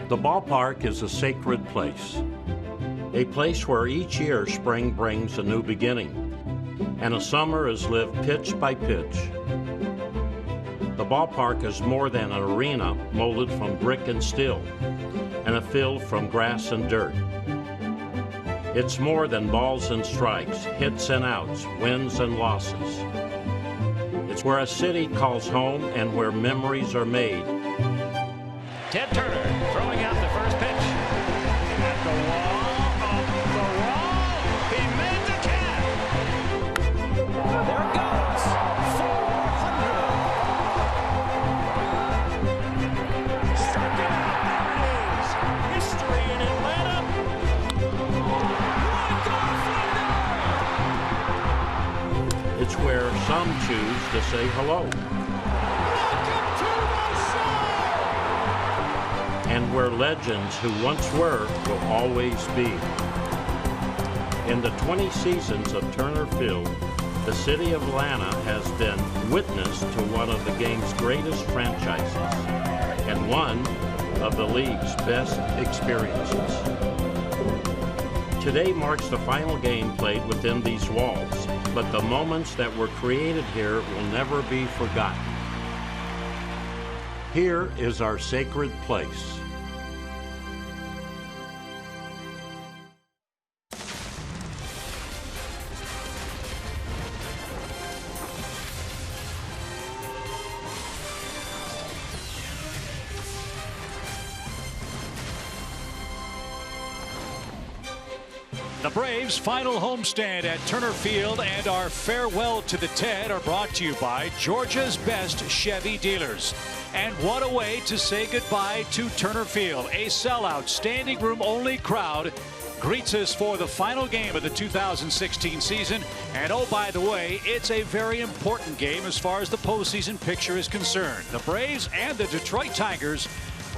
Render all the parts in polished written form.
The ballpark is a sacred place, a place where each year spring brings a new beginning, and a summer is lived pitch by pitch. The ballpark is more than an arena molded from brick and steel, and a field from grass and dirt. It's more than balls and strikes, hits and outs, wins and losses. It's where a city calls home and where memories are made. Ted Turner throwing out the first pitch. At the wall, up the wall. He made the catch. There it goes. 400. Struck it out. There it is. History in Atlanta. It's where some choose to say hello. And where legends who once were will always be. In the 20 seasons of Turner Field, the city of Atlanta has been witness to one of the game's greatest franchises and one of the league's best experiences. Today marks the final game played within these walls, but the moments that were created here will never be forgotten. Here is our sacred place. The Braves' final homestand at Turner Field and our farewell to the TED are brought to you by Georgia's best Chevy dealers. And what a way to say goodbye to Turner Field. A sellout, standing room only crowd greets us for the final game of the 2016 season. And oh, by the way, it's a very important game as far as the postseason picture is concerned. The Braves and the Detroit Tigers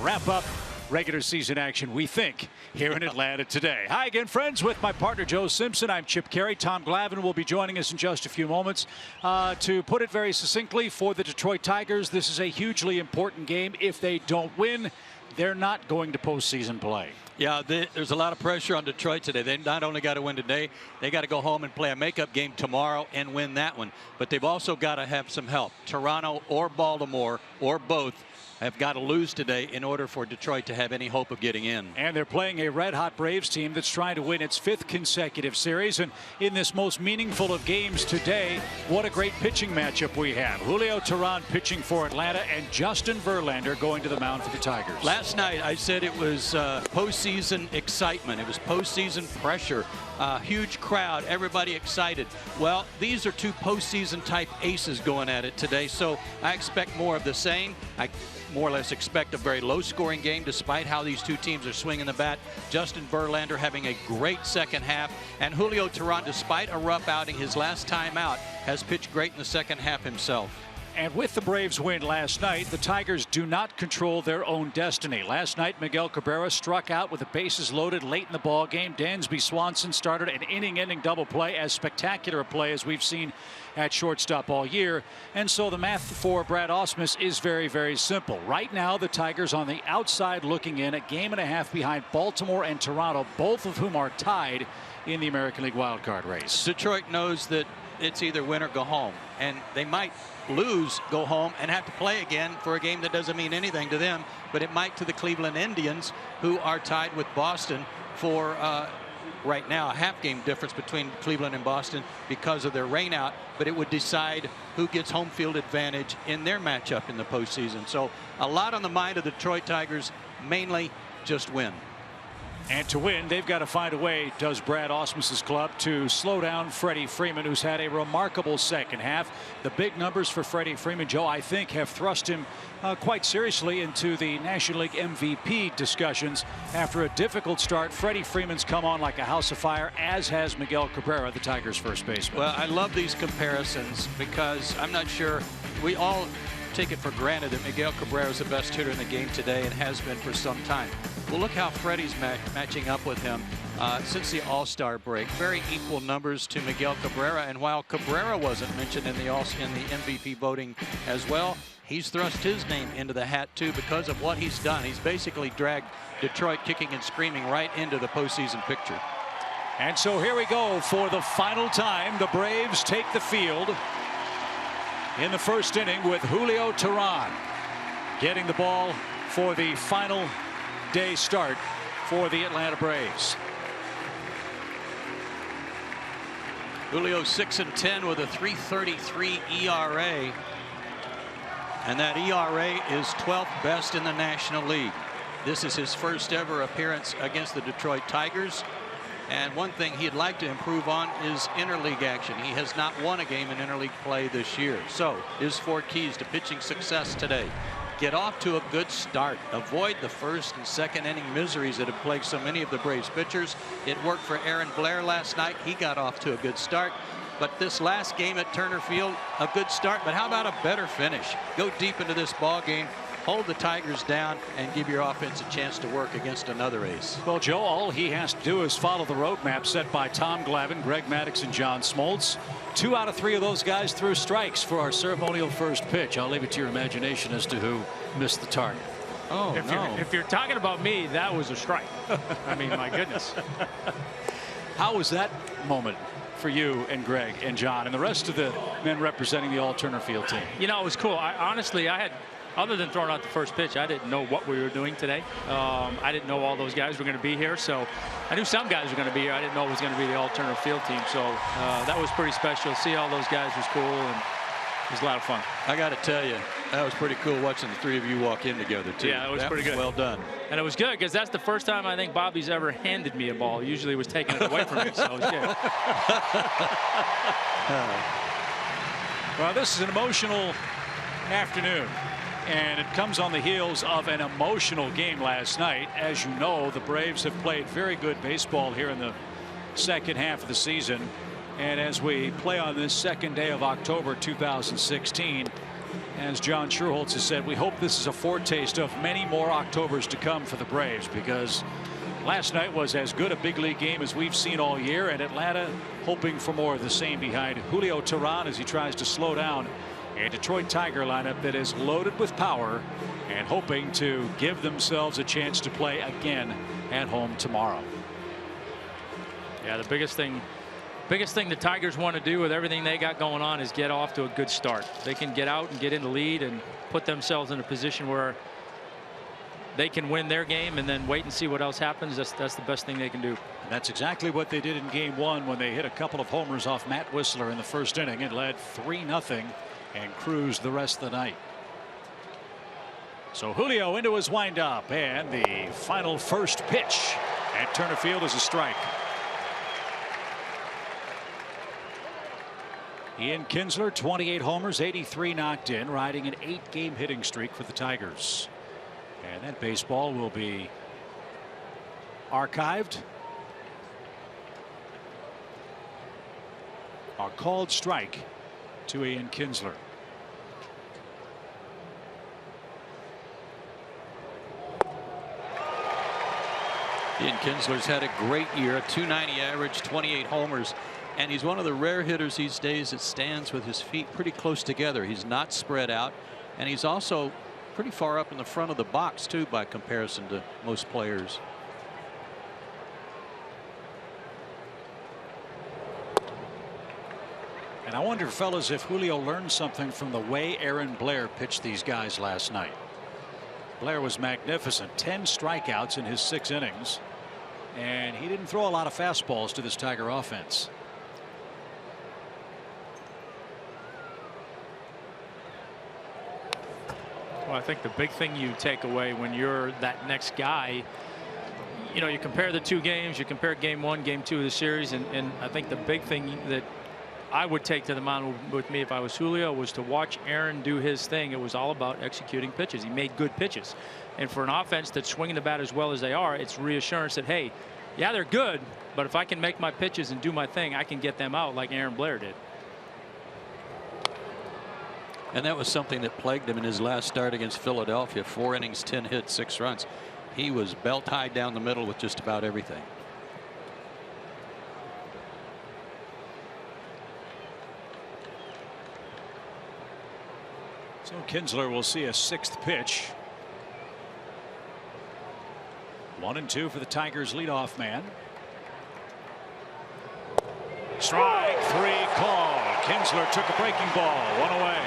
wrap up regular season action, we think, here in Atlanta today. Hi again, friends, with my partner Joe Simpson. I'm Chip Carey. Tom Glavine will be joining us in just a few moments. To put it very succinctly, for the Detroit Tigers, this is a hugely important game. If they don't win, they're not going to postseason play. Yeah, there's a lot of pressure on Detroit today. They not only got to win today, they got to go home and play a makeup game tomorrow and win that one. But they've also got to have some help. Toronto or Baltimore or both have got to lose today in order for Detroit to have any hope of getting in. And they're playing a red-hot Braves team that's trying to win its 5th consecutive series. And in this most meaningful of games today, what a great pitching matchup we have. Julio Teheran pitching for Atlanta and Justin Verlander going to the mound for the Tigers. Last night I said it was postseason excitement. It was postseason pressure. Huge crowd, everybody excited. Well, these are two postseason type aces going at it today, so I expect more of the same. I more or less expect a very low scoring game despite how these two teams are swinging the bat. Justin Verlander having a great second half, and Julio Teheran, despite a rough outing his last time out, has pitched great in the second half himself. And with the Braves win last night, the Tigers do not control their own destiny. Last night, Miguel Cabrera struck out with the bases loaded late in the ball game. Dansby Swanson started an inning-ending double play, as spectacular a play as we've seen at shortstop all year. And so the math for Brad Ausmus is very, very simple. Right now, the Tigers on the outside looking in, a game and a half behind Baltimore and Toronto, both of whom are tied in the American League wildcard race. Detroit knows that it's either win or go home, and they might lose, go home, and have to play again for a game that doesn't mean anything to them, but it might to the Cleveland Indians, who are tied with Boston for right now a half-game difference between Cleveland and Boston because of their rainout, but it would decide who gets home field advantage in their matchup in the postseason. So a lot on the mind of the Detroit Tigers, mainly just win. And to win, they've got to find a way, does Brad Ausmus's club, to slow down Freddie Freeman, who's had a remarkable second half. The big numbers for Freddie Freeman, Joe, I think have thrust him quite seriously into the National League MVP discussions. After a difficult start, Freddie Freeman's come on like a house of fire, as has Miguel Cabrera, the Tigers' first baseman. Well, I love these comparisons because I'm not sure we all take it for granted that Miguel Cabrera is the best hitter in the game today and has been for some time. Well, look how Freddie's matching up with him since the All-Star break. Very equal numbers to Miguel Cabrera, and while Cabrera wasn't mentioned in the MVP voting as well, he's thrust his name into the hat too because of what he's done. He's basically dragged Detroit kicking and screaming right into the postseason picture. And so here we go for the final time. The Braves take the field in the first inning with Julio Teheran getting the ball for the final day start for the Atlanta Braves. Julio 6-10 with a 3.33 ERA. And that ERA is 12th best in the National League. This is his first ever appearance against the Detroit Tigers. And one thing he'd like to improve on is interleague action. He has not won a game in interleague play this year. So his 4 keys to pitching success today: get off to a good start, avoid the first and second inning miseries that have plagued so many of the Braves pitchers. It worked for Aaron Blair last night. He got off to a good start. But this last game at Turner Field, a good start, but how about a better finish? Go deep into this ball game, hold the Tigers down, and give your offense a chance to work against another ace. Well, Joe, all he has to do is follow the roadmap set by Tom Glavine, Greg Maddux, and John Smoltz. 2 out of 3 of those guys threw strikes for our ceremonial first pitch. I'll leave it to your imagination as to who missed the target. Oh, If you're talking about me, that was a strike. I mean, my goodness. How was that moment for you and Greg and John and the rest of the men representing the all-Turner Field team? You know, it was cool. Honestly, I had, other than throwing out the first pitch, I didn't know what we were doing today. I didn't know all those guys were going to be here. So I knew some guys were going to be here. I didn't know it was going to be the all-Turner Field team. So that was pretty special. See all those guys was cool, and it was a lot of fun. I got to tell you, that was pretty cool watching the 3 of you walk in together, too. Yeah, it was pretty good. Well done. And it was good because that's the first time I think Bobby's ever handed me a ball. Usually it was taking it away from me. So it was good. Well, this is an emotional afternoon, and it comes on the heels of an emotional game last night. As you know, the Braves have played very good baseball here in the second half of the season. And as we play on this second day of October 2016, as John Schuerholz has said, we hope this is a foretaste of many more Octobers to come for the Braves, because last night was as good a big league game as we've seen all year, and Atlanta hoping for more of the same behind Julio Teheran as he tries to slow down a Detroit Tiger lineup that is loaded with power and hoping to give themselves a chance to play again at home tomorrow. Yeah, the biggest thing the Tigers want to do with everything they got going on is get off to a good start. They can get out and get in the lead and put themselves in a position where they can win their game and then wait and see what else happens. That's the best thing they can do. And that's exactly what they did in game 1 when they hit a couple of homers off Matt Whistler in the first inning and led 3-0 and cruised the rest of the night. So Julio into his windup, and the final first pitch at Turner Field is a strike. Ian Kinsler, 28 homers, 83 knocked in, riding an 8-game hitting streak for the Tigers. And that baseball will be archived. A called strike to Ian Kinsler. Ian Kinsler's had a great year, a .290 average, 28 homers. And he's one of the rare hitters these days that stands with his feet pretty close together. He's not spread out, and he's also pretty far up in the front of the box too by comparison to most players. And I wonder, fellas, if Julio learned something from the way Aaron Blair pitched these guys last night. Blair was magnificent, 10 strikeouts in his 6 innings, and he didn't throw a lot of fastballs to this Tiger offense. Well, I think the big thing you take away when you're that next guy, you know, you compare the 2 games, you compare game 1, game 2 of the series, and I think the big thing that I would take to the mound with me if I was Julio was to watch Aaron do his thing. It was all about executing pitches. He made good pitches, and for an offense that's swinging the bat as well as they are, it's reassurance that, hey, yeah, they're good, but if I can make my pitches and do my thing, I can get them out like Aaron Blair did. And that was something that plagued him in his last start against Philadelphia. 4 innings, 10 hits, 6 runs. He was belt tied down the middle with just about everything. So Kinsler will see a 6th pitch. 1-2 for the Tigers leadoff man. Strike 3 call. Kinsler took a breaking ball. 1 away.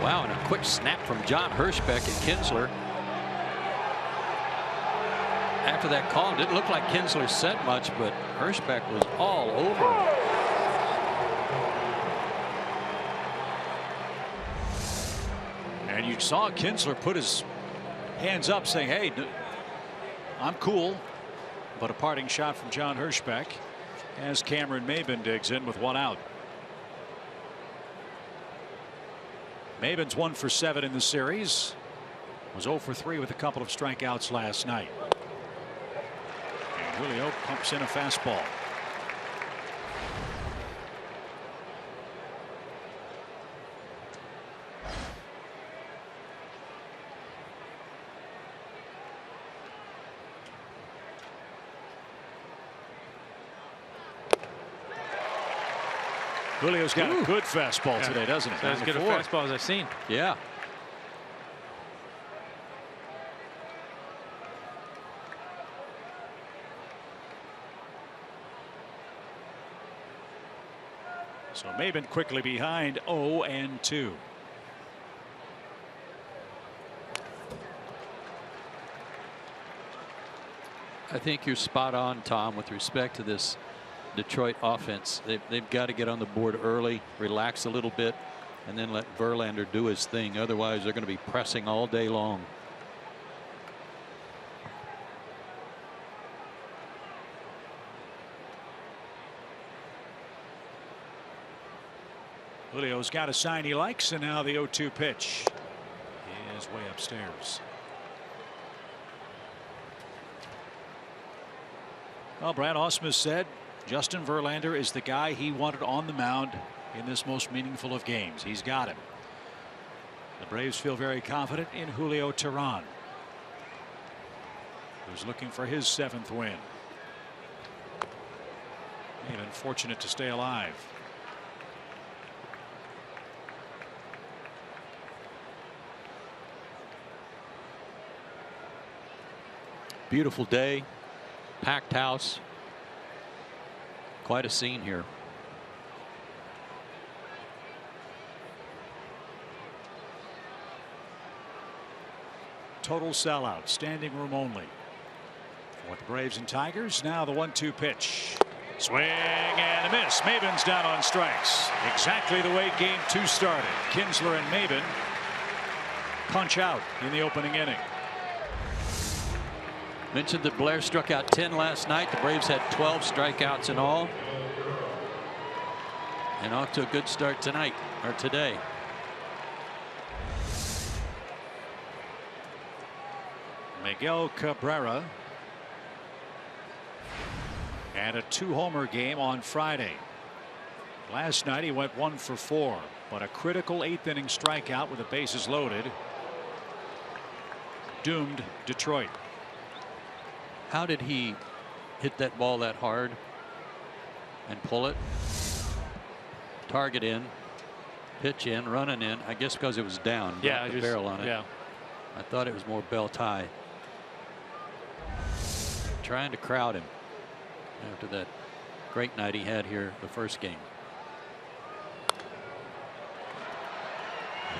Wow, and a quick snap from John Hirschbeck at Kinsler. After that call, it didn't look like Kinsler said much, but Hirschbeck was all over him. And you saw Kinsler put his hands up saying, hey, I'm cool. But a parting shot from John Hirschbeck as Cameron Maybin digs in with 1 out. Maybin's 1 for 7 in the series. Was 0 for 3 with a couple of strikeouts last night. And Julio pumps in a fastball. Julio's got a good fastball today, doesn't he? As good a fastball as I've seen. Yeah. So Maybin quickly behind 0-2. I think you're spot on, Tom, with respect to this Detroit offense. They've got to get on the board early, relax a little bit, and then let Verlander do his thing. Otherwise, they're going to be pressing all day long. Julio's got a sign he likes, and now the 0-2 pitch is way upstairs. Well, Brad Ausmus said Justin Verlander is the guy he wanted on the mound in this most meaningful of games. He's got him. The Braves feel very confident in Julio Teheran, who's looking for his 7th win. Even fortunate to stay alive. Beautiful day, packed house. Quite a scene here. Total sellout, standing room only for the Braves and Tigers. Now the 1-2 pitch. Swing and a miss. Maybin's down on strikes. Exactly the way game 2 started. Kinsler and Maybin punch out in the opening inning. Mentioned that Blair struck out 10 last night. The Braves had 12 strikeouts in all. And off to a good start tonight, or today. Miguel Cabrera had a 2-homer game on Friday. Last night he went 1 for 4, but a critical 8th inning strikeout with the bases loaded doomed Detroit. How did he hit that ball that hard and pull it? Target in, pitch in, running in. I guess because it was down. Yeah, the barrel on it. Yeah. I thought it was more belt high. Trying to crowd him after that great night he had here the first game.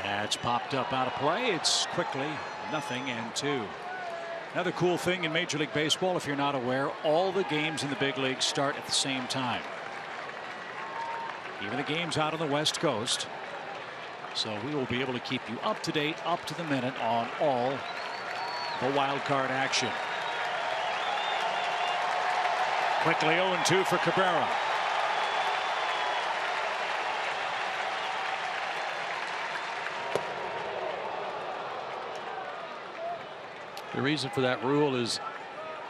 That's popped up out of play. It's quickly 0-2. Another cool thing in Major League Baseball, if you're not aware, all the games in the big leagues start at the same time. Even the games out on the West Coast. So we will be able to keep you up to date, up to the minute on all the wild card action. Quickly 0-2 for Cabrera. The reason for that rule is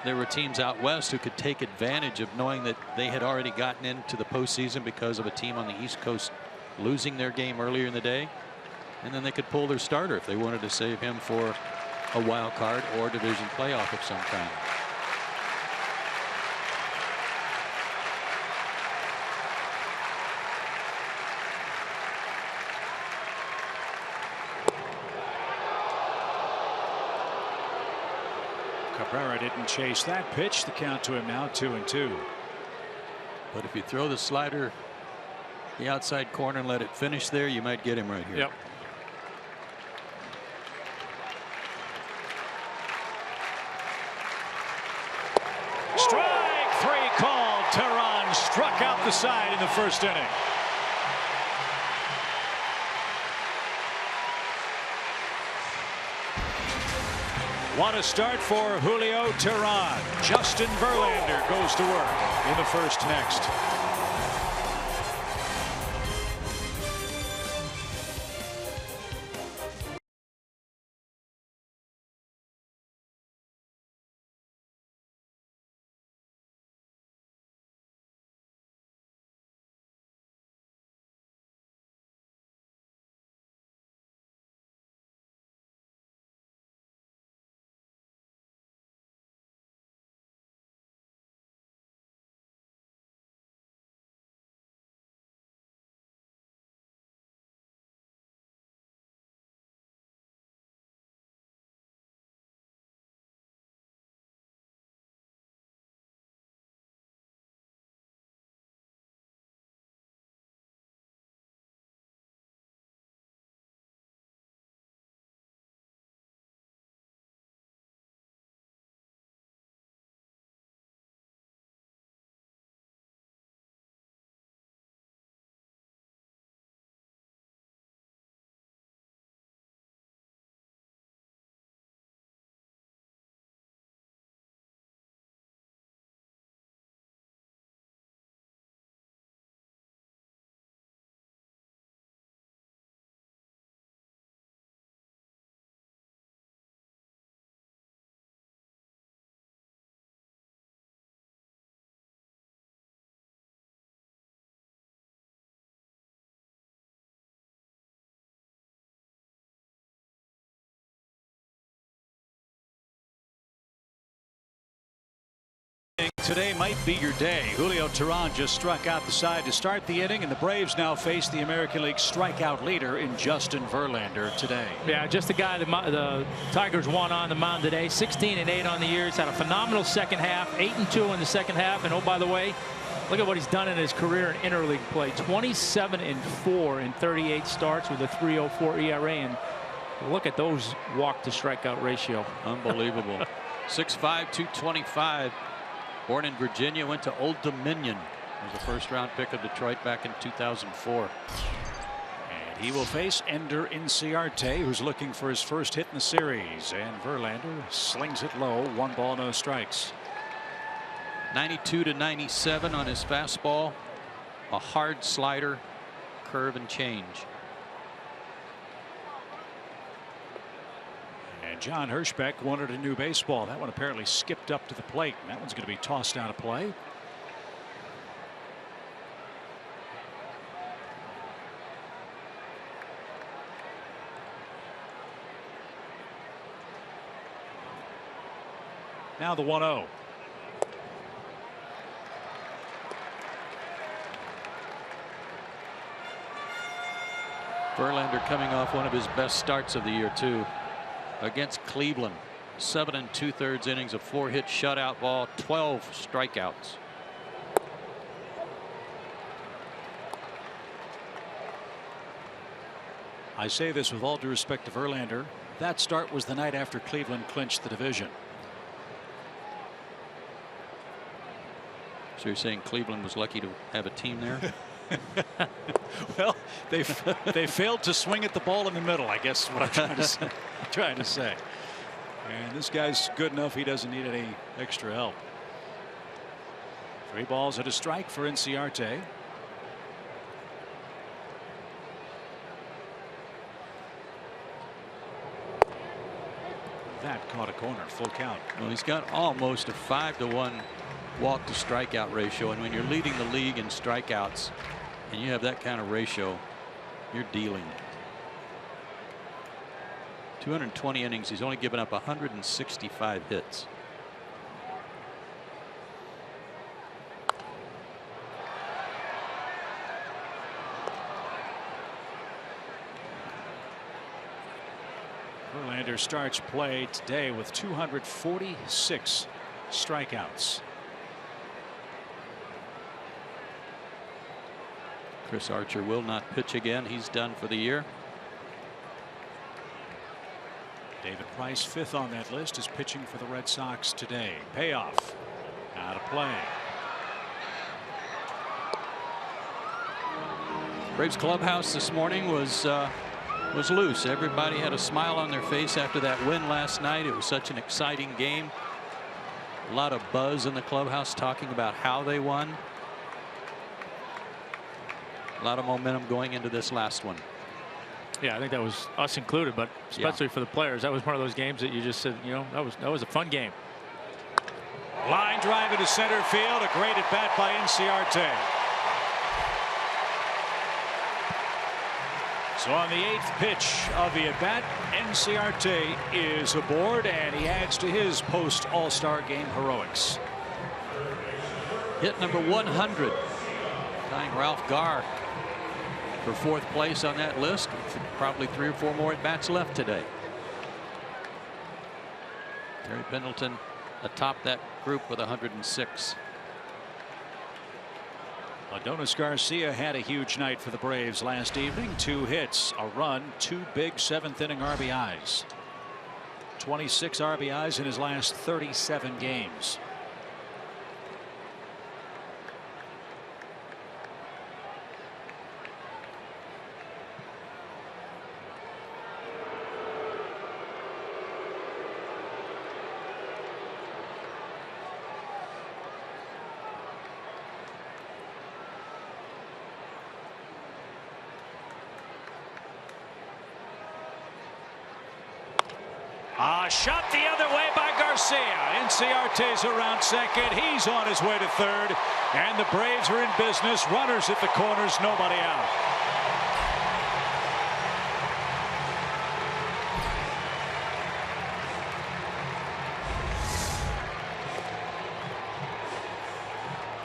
there were teams out west who could take advantage of knowing that they had already gotten into the postseason because of a team on the East Coast losing their game earlier in the day, and then they could pull their starter if they wanted to save him for a wild card or division playoff of some kind. Cabrera didn't chase that pitch. The count to him now 2-2. But if you throw the slider the outside corner and let it finish there, you might get him right here. Yep. Strike 3 called. Tehran struck out the side in the first inning. What a start for Julio Tehran. Justin Verlander goes to work in the first next. Today might be your day. Julio Tehran just struck out the side to start the inning, and the Braves now face the American League strikeout leader in Justin Verlander today. Yeah, just the guy the Tigers won on the mound today. 16-8 on the year. He's had a phenomenal second half. 8-2 in the second half. And oh, by the way, look at what he's done in his career in interleague play. 27-4 in 38 starts with a 3.04 ERA. And look at those walk to strikeout ratio. Unbelievable. 6'5", 225. Born in Virginia, went to Old Dominion. Was a first-round pick of Detroit back in 2004. And he will face Ender Inciarte, who's looking for his first hit in the series. And Verlander slings it low. 1 ball, no strikes. 92-97 on his fastball. A hard slider, curve, and change. And John Hirschbeck wanted a new baseball. That one apparently skipped up to the plate. And that one's going to be tossed out of play. Now the 1-0. Verlander coming off one of his best starts of the year, too. Against Cleveland. 7 2/3 innings, a 4-hit shutout ball, 12 strikeouts. I say this with all due respect to Verlander. That start was the night after Cleveland clinched the division. So you're saying Cleveland was lucky to have a team there? Well, they failed to swing at the ball in the middle, I guess is what I'm trying to say. And this guy's good enough. He doesn't need any extra help. 3 balls and a strike for Inciarte. that caught a corner. Full count. Well, he's got almost a 5-to-1 walk to strikeout ratio, and when you're leading the league in strikeouts and you have that kind of ratio, you're dealing. 220 innings. He's only given up 165 hits. Verlander starts play today with 246 strikeouts. Chris Archer will not pitch again. He's done for the year. David Price, fifth on that list, is pitching for the Red Sox today. Payoff. Out of play. Braves clubhouse this morning was loose. Everybody had a smile on their face after that win last night. It was such an exciting game. A lot of buzz in the clubhouse talking about how they won. A lot of momentum going into this last one. Yeah, I think that was us included, but especially for the players. That was one of those games that you just said, you know, that was a fun game. Line drive into center field. A great at bat by Inciarte. So on the 8th pitch of the at bat, Inciarte is aboard, and he adds to his post All-Star game heroics. Hit number 100, tying Ralph Garr for 4th place on that list. Probably 3 or 4 more at bats left today. Terry Pendleton atop that group with 106. Adonis Garcia had a huge night for the Braves last evening. 2 hits, a run, 2 big 7th inning RBIs. 26 RBIs in his last 37 games. Shot the other way by Garcia. Inciarte's around second. He's on his way to third. And the Braves are in business. Runners at the corners, nobody out.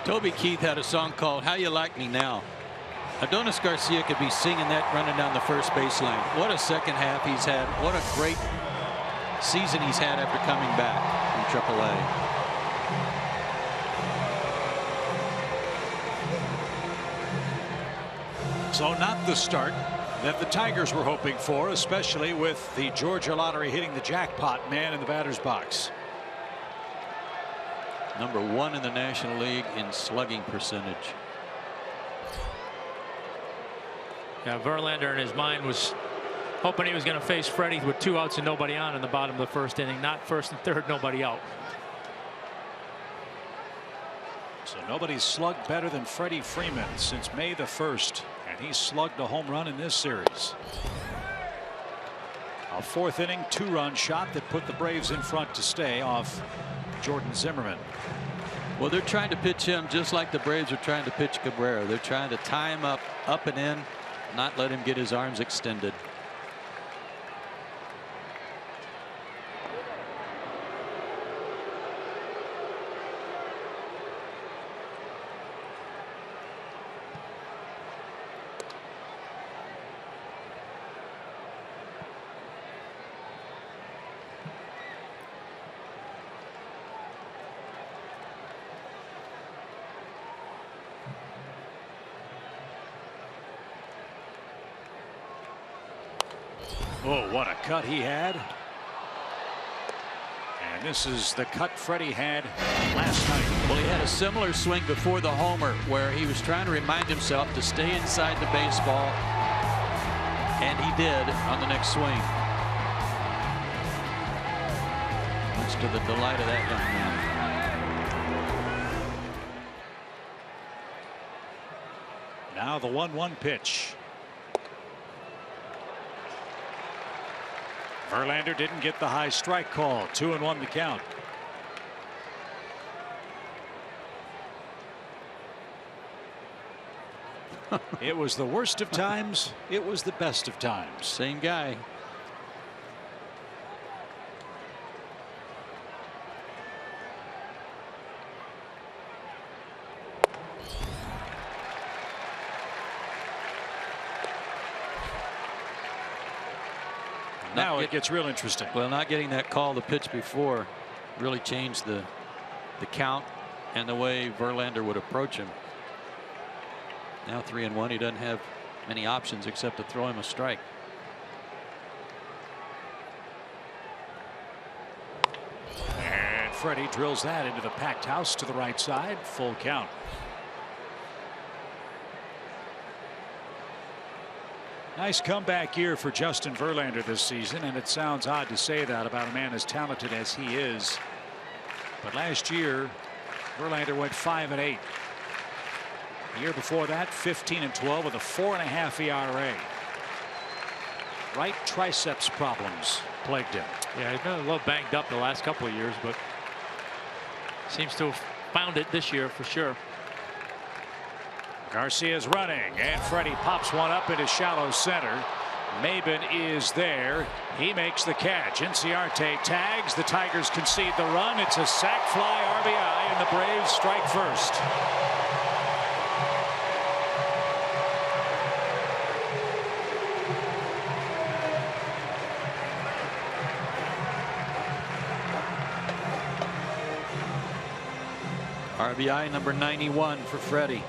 Toby Keith had a song called How You Like Me Now. Adonis Garcia could be singing that running down the first baseline. What a second half he's had. What a great season he's had after coming back from AAA. So not the start that the Tigers were hoping for, especially with the Georgia lottery hitting the jackpot man in the batter's box. Number 1 in the National League in slugging percentage. Yeah, Verlander in his mind was hoping he was going to face Freddie with 2 outs and nobody on in the bottom of the 1st inning, not 1st and 3rd, nobody out. So nobody's slugged better than Freddie Freeman since May the 1st, and he slugged a home run in this series. A 4th inning 2-run shot that put the Braves in front to stay off Jordan Zimmerman. Well, they're trying to pitch him just like the Braves are trying to pitch Cabrera. They're trying to tie him up and in, not let him get his arms extended. Oh, what a cut he had. And this is the cut Freddie had last night. Well, he had a similar swing before the homer where he was trying to remind himself to stay inside the baseball, and he did on the next swing. Much to the delight of that young man. Now the 1-1 pitch. Verlander didn't get the high strike call. 2-1 the count. It was the worst of times. It was the best of times. Same guy. Now it gets real interesting. Well, not getting that call the pitch before really changed the count and the way Verlander would approach him. Now 3-1. He doesn't have many options except to throw him a strike. And Freddie drills that into the packed house to the right side. Full count. Nice comeback year for Justin Verlander this season, and it sounds odd to say that about a man as talented as he is. But last year, Verlander went 5-8. The year before that, 15-12 with a 4.5 ERA. Right triceps problems plagued him. Yeah, he's been a little banged up the last couple of years, but seems to have found it this year for sure. Garcia's running, and Freddie pops one up into shallow center. Maben is there. He makes the catch. Inciarte tags. The Tigers concede the run. It's a sac fly RBI, and the Braves strike first. RBI number 91 for Freddie.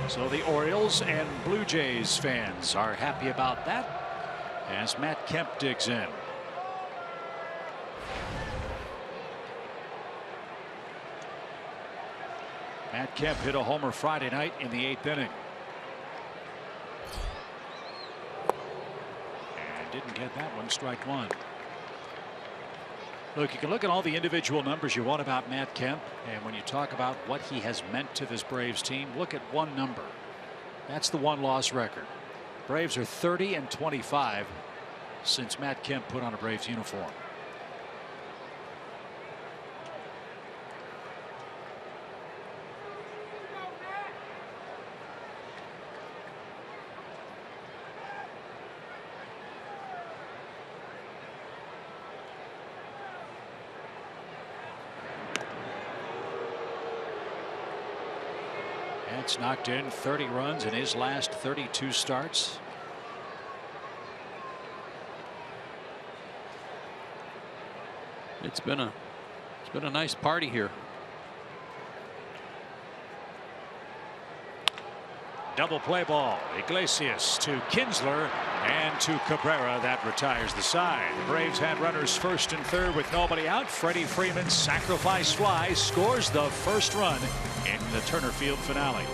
So the Orioles and Blue Jays fans are happy about that as Matt Kemp digs in. Matt Kemp hit a homer Friday night in the 8th inning. And didn't get that one. Strike one. Look, you can look at all the individual numbers you want about Matt Kemp, and when you talk about what he has meant to this Braves team, look at one number. That's the 1-loss record. Braves are 30-25 since Matt Kemp put on a Braves uniform. It's knocked in 30 runs in his last 32 starts. It's been a nice party here. Double play ball. Iglesias to Kinsler and to Cabrera. That retires the side. The Braves had runners first and third with nobody out. Freddie Freeman's sacrifice fly scores the first run in the Turner Field finale.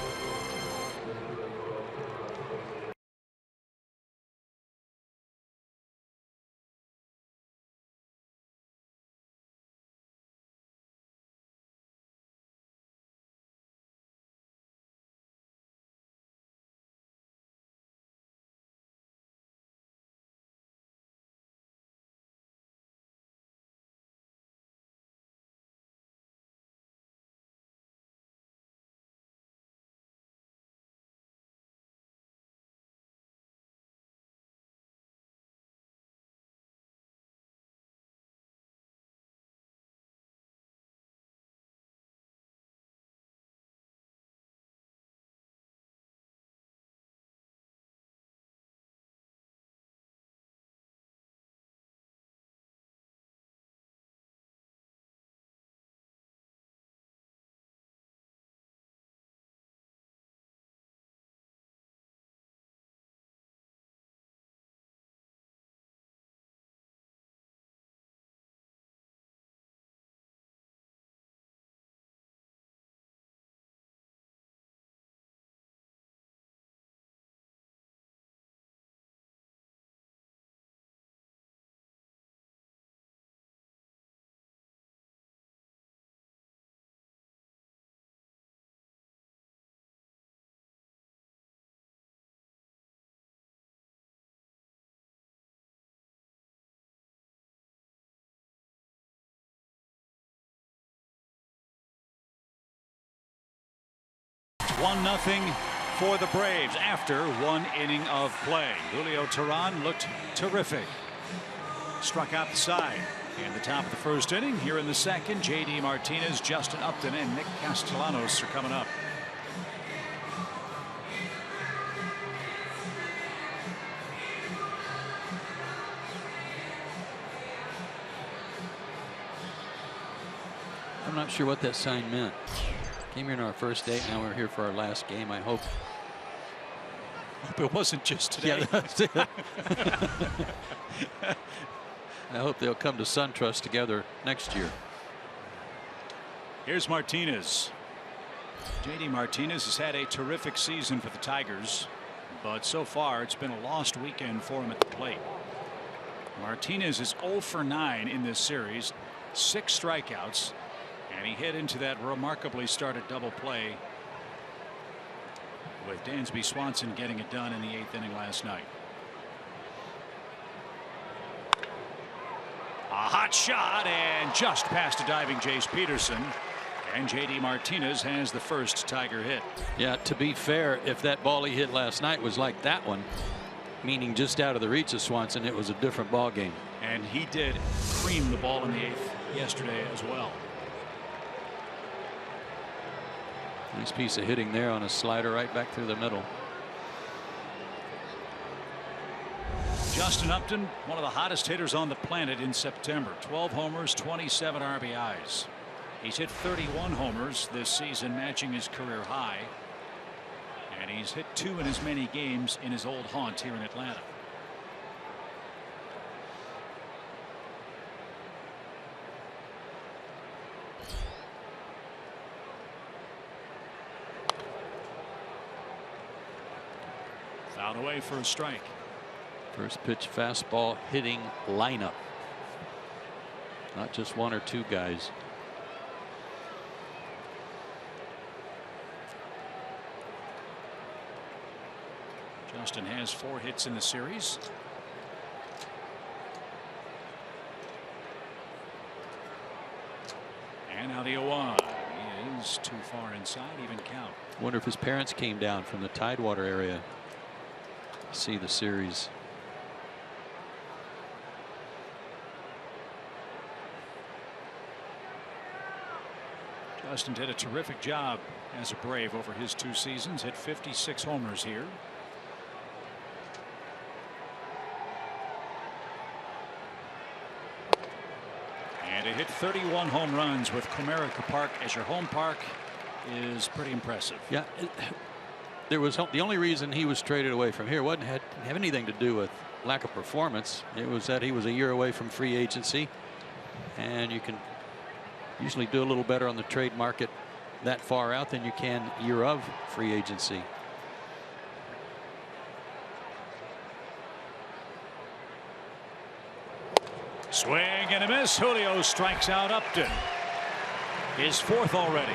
1-0 for the Braves after 1 inning of play. Julio Teheran looked terrific. Struck out the side in the top of the first inning. Here in the second, J.D. Martinez, Justin Upton, and Nick Castellanos are coming up. I'm not sure what that sign meant. Came here on our first date. Now we're here for our last game. I hope it wasn't just today. Yeah, that's it. I hope they'll come to SunTrust together next year. Here's Martinez. J.D. Martinez has had a terrific season for the Tigers, but so far it's been a lost weekend for him at the plate. Martinez is 0 for 9 in this series, 6 strikeouts, and he hit into that remarkably started double play with Dansby Swanson getting it done in the 8th inning last night. A hot shot and just past a diving Jace Peterson, and J.D. Martinez has the first Tiger hit. Yeah, to be fair, if that ball he hit last night was like that one, meaning just out of the reach of Swanson, it was a different ball game. And he did cream the ball in the 8th yesterday as well. Nice piece of hitting there on a slider right back through the middle. Justin Upton, one of the hottest hitters on the planet in September. 12 homers, 27 RBIs. He's hit 31 homers this season, matching his career high. And he's hit 2 in as many games in his old haunt here in Atlanta. Fouled away for a strike. First pitch fastball hitting lineup. Not just 1 or 2 guys. Justin has 4 hits in the series. And now the 0-1. He is too far inside, even count. Wonder if his parents came down from the Tidewater area to see the series. Justin did a terrific job as a Brave over his 2 seasons. Hit 56 homers here. And to hit 31 home runs with Comerica Park as your home park is pretty impressive. Yeah, there was the only reason he was traded away from here didn't have anything to do with lack of performance. It was that he was a year away from free agency, and you can usually do a little better on the trade market that far out than you can year of free agency. Swing and a miss. Julio strikes out Upton. His 4th already.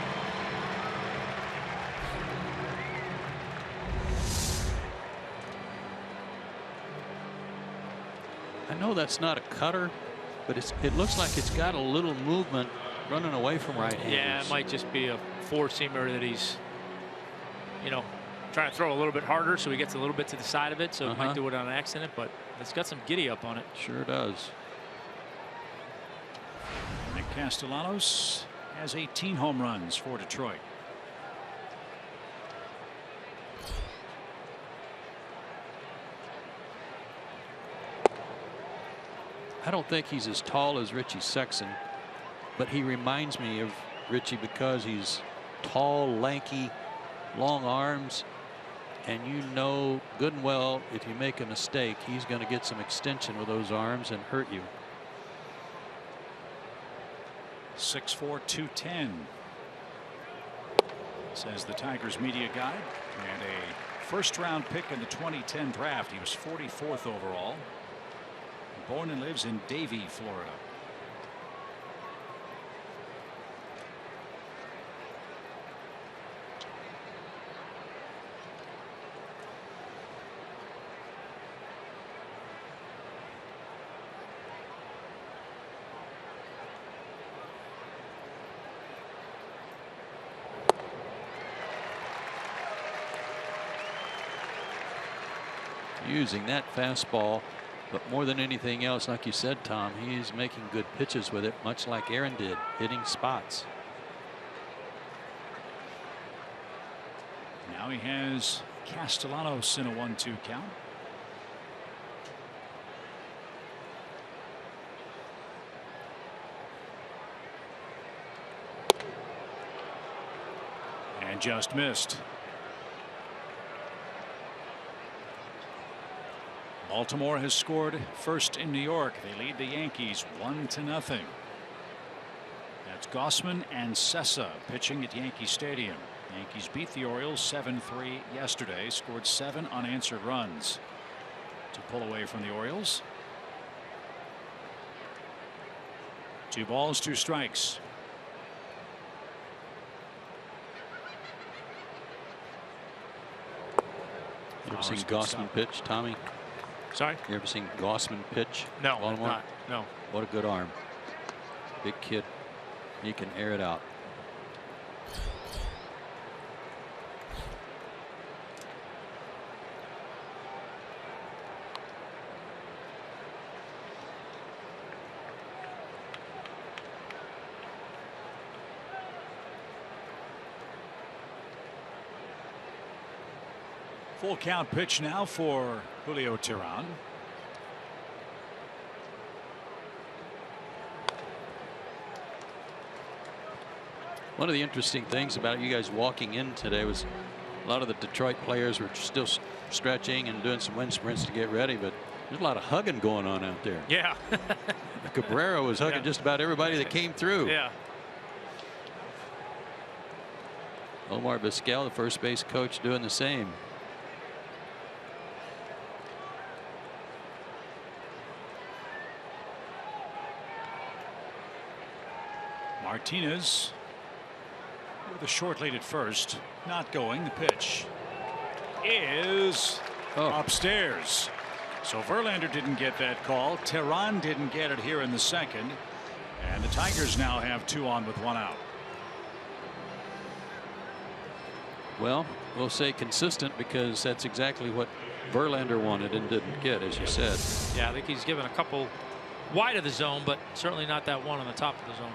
I know that's not a cutter, but it looks like it's got a little movement running away from right-handers. Yeah, it might just be a 4-seamer that he's, trying to throw a little bit harder, so he gets a little bit to the side of it, so it might do it on accident, but it's got some giddy up on it. Sure does. Nick Castellanos has 18 home runs for Detroit. I don't think he's as tall as Richie Sexson, but he reminds me of Richie because he's tall, lanky, long arms, and you know good and well if you make a mistake, he's going to get some extension with those arms and hurt you. 6'4", 210, says the Tigers media guide, and a first-round pick in the 2010 draft. He was 44th overall. Born and lives in Davie, Florida. using that fastball, but more than anything else, like you said, Tom, he's making good pitches with it, much like Aaron did, hitting spots. Now he has Castellanos in a 1-2 count. And just missed. Baltimore has scored first in New York. They lead the Yankees 1-0. That's Gossman and Sessa pitching at Yankee Stadium. The Yankees beat the Orioles 7-3 yesterday, scored 7 unanswered runs to pull away from the Orioles. 2 balls, 2 strikes. You ever seen Gossman pitch, Tommy? Sorry? You ever seen Gossman pitch? No, Baltimore? not. No. What a good arm. Big kid. He can air it out. Full count pitch now for Julio Teheran. One of the interesting things about you guys walking in today was a lot of the Detroit players were still stretching and doing some wind sprints to get ready, but there's a lot of hugging going on out there. Yeah. Cabrera was hugging just about everybody that came through. Yeah. Omar Vizquel, the first base coach, doing the same. Martinez with a short lead at first, not going. The pitch is upstairs. So Verlander didn't get that call. Teheran didn't get it here in the second, and the Tigers now have 2 on with 1 out. Well, we'll say consistent because that's exactly what Verlander wanted and didn't get, as you said. Yeah, I think he's given a couple wide of the zone, but certainly not that one on the top of the zone.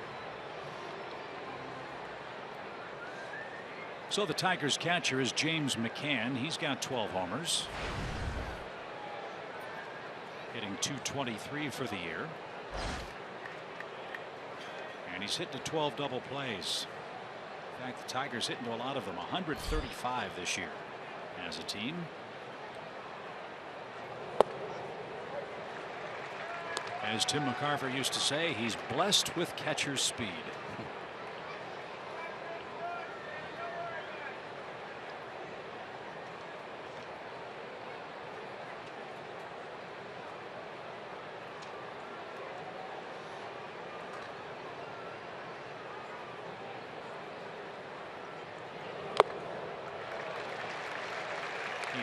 So the Tigers catcher is James McCann. He's got 12 homers. Hitting .223 for the year. And he's hit to 12 double plays. In fact, the Tigers hit into a lot of them. 135 this year as a team. As Tim McCarver used to say, he's blessed with catcher's speed.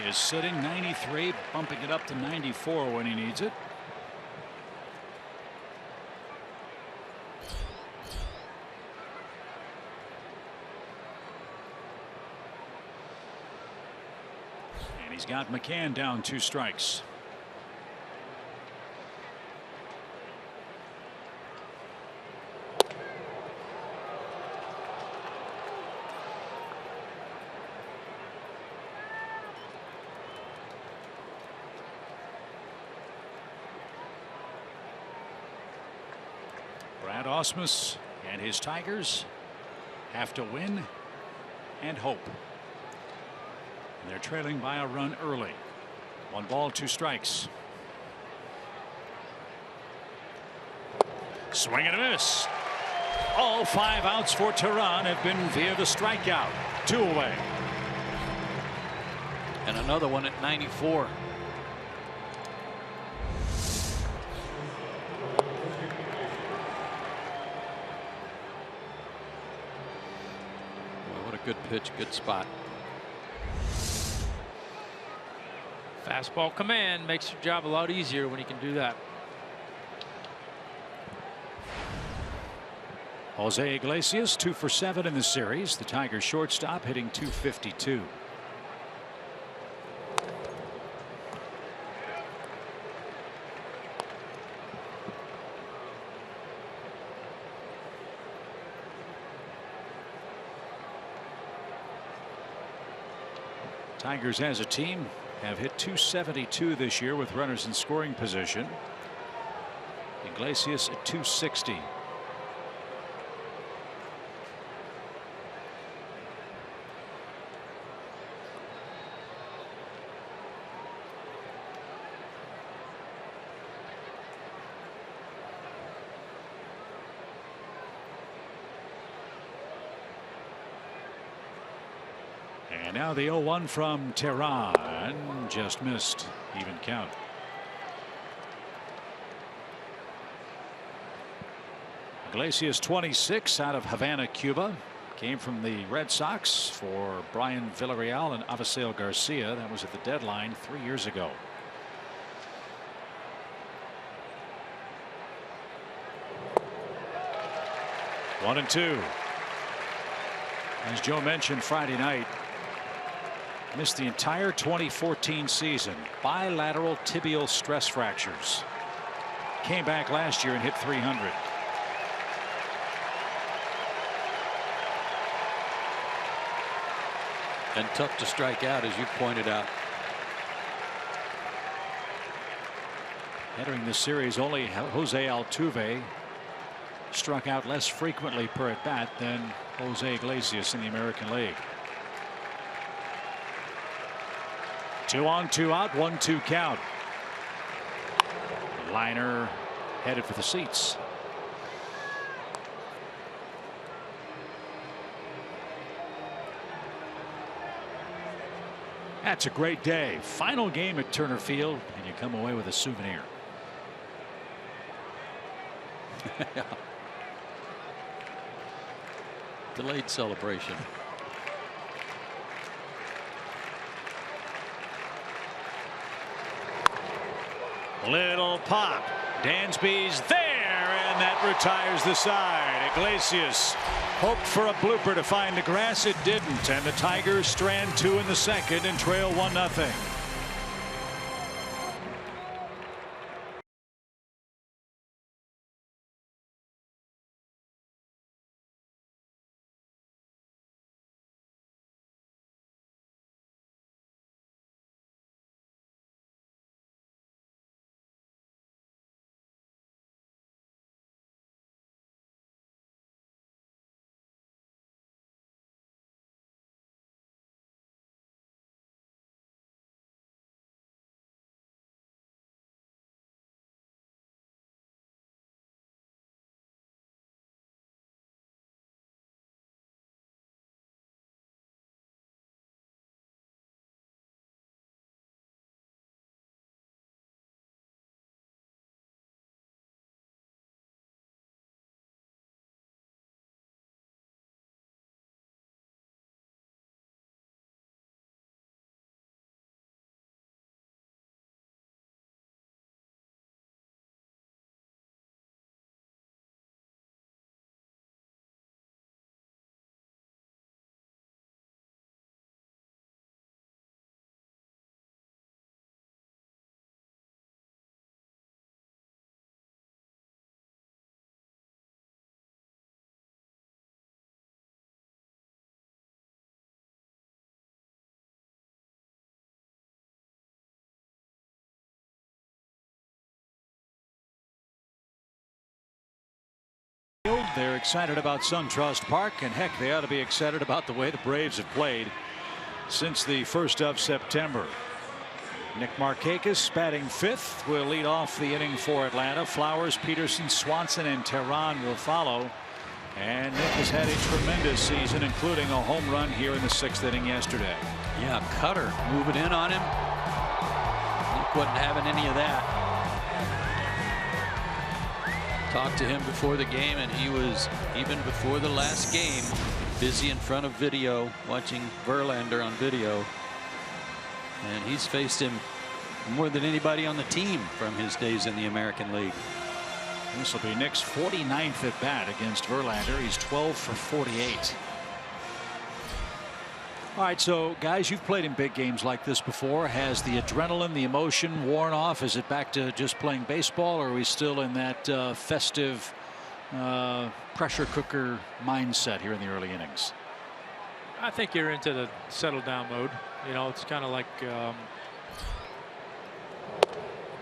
He is sitting 93, bumping it up to 94 when he needs it. And he's got McCann down 2 strikes. Osmus and his Tigers have to win and hope. And they're trailing by a run early. 1 ball, 2 strikes. Swing and a miss. All 5 outs for Teheran have been via the strikeout. 2 away. And another one at 94. Good pitch, good spot. Fastball command makes your job a lot easier when you can do that. Jose Iglesias 2 for 7 in the series. The Tigers shortstop hitting .252. Tigers as a team have hit .272 this year with runners in scoring position. Iglesias at .260. And now the 0-1 from Tehran, just missed, even count. Iglesias, 26, out of Havana, Cuba. Came from the Red Sox for Brian Villarreal and Avisail Garcia. That was at the deadline 3 years ago. One and two. As Joe mentioned Friday night, missed the entire 2014 season. Bilateral tibial stress fractures. Came back last year and hit .300. And tough to strike out, as you pointed out. Entering this series, only Jose Altuve struck out less frequently per at bat than Jose Iglesias in the American League. 2 on, 2 out, 1-2 count. Liner headed for the seats. That's a great day. Final game at Turner Field, and you come away with a souvenir. Delayed celebration. Little pop. Dansby's there, and that retires the side. Iglesias hoped for a blooper to find the grass. It didn't, and the Tigers strand 2 in the second and trail 1-0. They're excited about SunTrust Park, and heck, they ought to be excited about the way the Braves have played since the 1st of September. Nick Markakis batting 5th will lead off the inning for Atlanta. Flowers, Peterson, Swanson, and Tehran will follow. And Nick has had a tremendous season, including a home run here in the 6th inning yesterday. Yeah, Cutter moving in on him. Nick wasn't having any of that. Talked to him before the game, and he was, even before the last game, busy in front of video, watching Verlander on video. And he's faced him more than anybody on the team from his days in the American League. This will be Nick's 49th at bat against Verlander. He's 12 for 48. All right, so guys, you've played in big games like this before. Has the adrenaline, the emotion worn off? Is it back to just playing baseball, or are we still in that festive pressure cooker mindset here in the early innings? I think you're into the settle down mode. You know, it's kind of like, you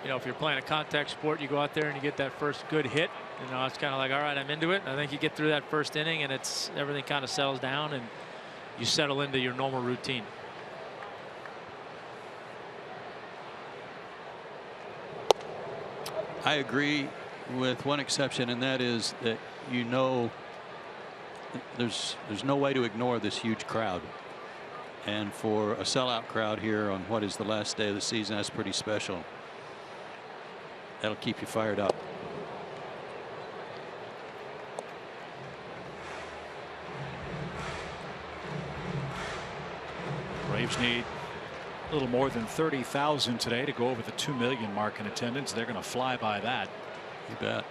know, if you're playing a contact sport, you go out there and you get that first good hit. You know, it's kind of like, all right, I'm into it. I think you get through that first inning and it's everything kind of settles down and you settle into your normal routine. I agree with one exception, and that is that, you know, there's no way to ignore this huge crowd. And for a sellout crowd here on what is the last day of the season, that's pretty special. That'll keep you fired up. Braves need a little more than 30,000 today to go over the 2 million mark in attendance. They're going to fly by that. You bet.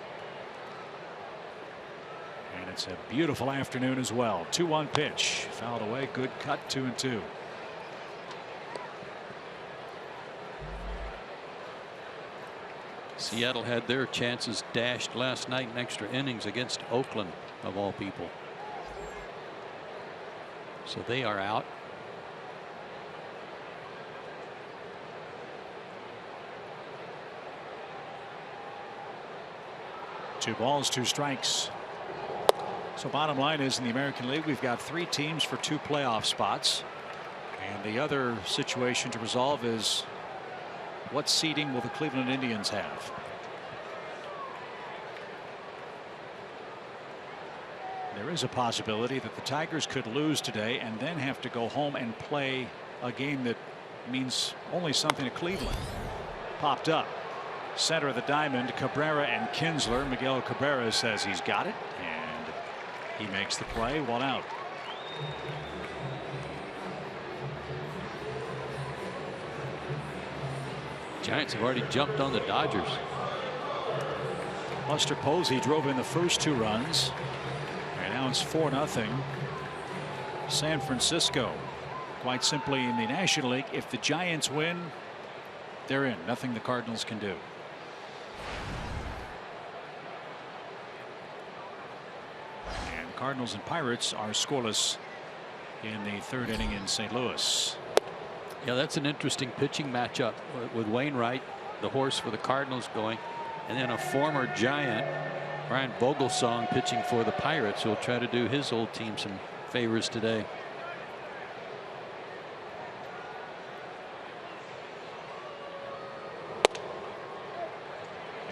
And it's a beautiful afternoon as well. 2-1 pitch. Fouled away. Good cut. 2-2. Seattle had their chances dashed last night in extra innings against Oakland, of all people. So they are out. 2 balls, 2 strikes. So bottom line is, in the American League, we've got 3 teams for 2 playoff spots. And the other situation to resolve is, what seeding will the Cleveland Indians have? There is a possibility that the Tigers could lose today and then have to go home and play a game that means only something to Cleveland. Popped up. Center of the diamond, Cabrera and Kinsler. Miguel Cabrera says he's got it, and he makes the play. 1 out. Giants have already jumped on the Dodgers. Buster Posey drove in the first 2 runs, and now it's 4-0. San Francisco. Quite simply, in the National League, if the Giants win, they're in. Nothing the Cardinals can do. And Cardinals and Pirates are scoreless in the 3rd inning in St. Louis. Yeah, that's an interesting pitching matchup with Wainwright, the horse for the Cardinals, going, and then a former Giant, Brian Vogelsong, pitching for the Pirates, who will try to do his old team some favors today.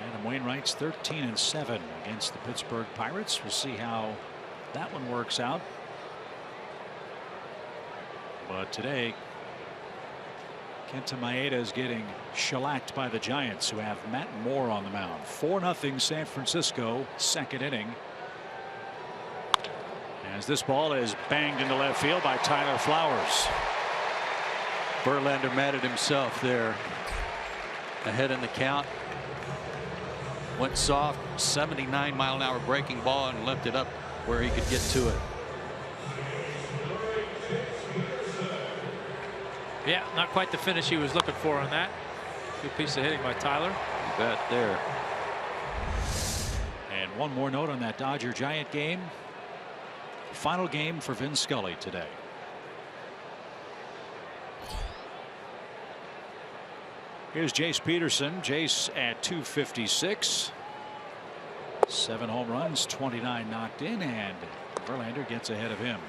Adam Wainwright's 13-7 against the Pittsburgh Pirates. We'll see how that one works out. But today, Kenta Maeda is getting shellacked by the Giants, who have Matt Moore on the mound. 4-0 San Francisco, 2nd inning. As this ball is banged into left field by Tyler Flowers. Verlander mad at himself there. Ahead in the count. Went soft, 79-mile-an-hour breaking ball, and left it up where he could get to it. Yeah, not quite the finish he was looking for on that. Good piece of hitting by Tyler. You bet there. And one more note on that Dodger Giant game. Final game for Vin Scully today. Here's Jace Peterson. Jace at 256. 7 home runs, 29 knocked in, and Verlander gets ahead of him.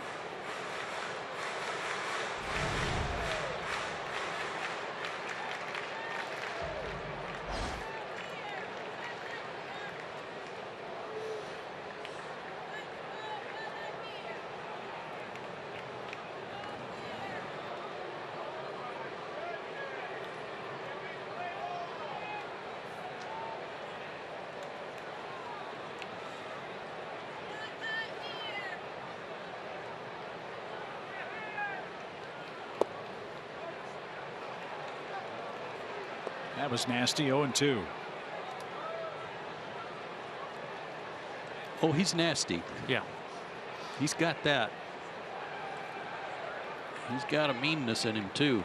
That was nasty. 0-2. Oh, he's nasty. Yeah. He's got that. He's got a meanness in him, too.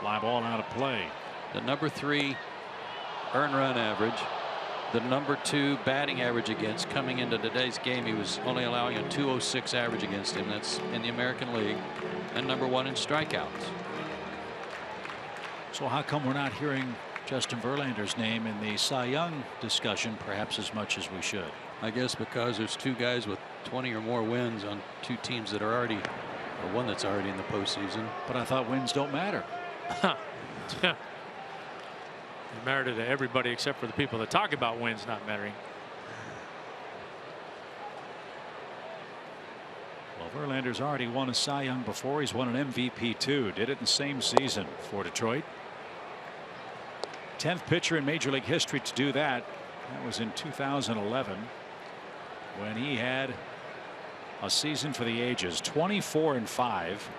Fly ball out of play. The number 3 earned run average, the #2 batting average against. Coming into today's game, he was only allowing a .206 average against him. That's in the American League, and #1 in strikeouts. So how come we're not hearing Justin Verlander's name in the Cy Young discussion perhaps as much as we should? I guess because there's 2 guys with 20 or more wins on 2 teams that are already, or one that's already in the postseason. But I thought wins don't matter. They matter to everybody except for the people that talk about wins not mattering. Well, Verlander's already won a Cy Young before. He's won an MVP too. Did it in the same season for Detroit. 10th pitcher in Major League history to do that. That was in 2011 when he had a season for the ages. 24-5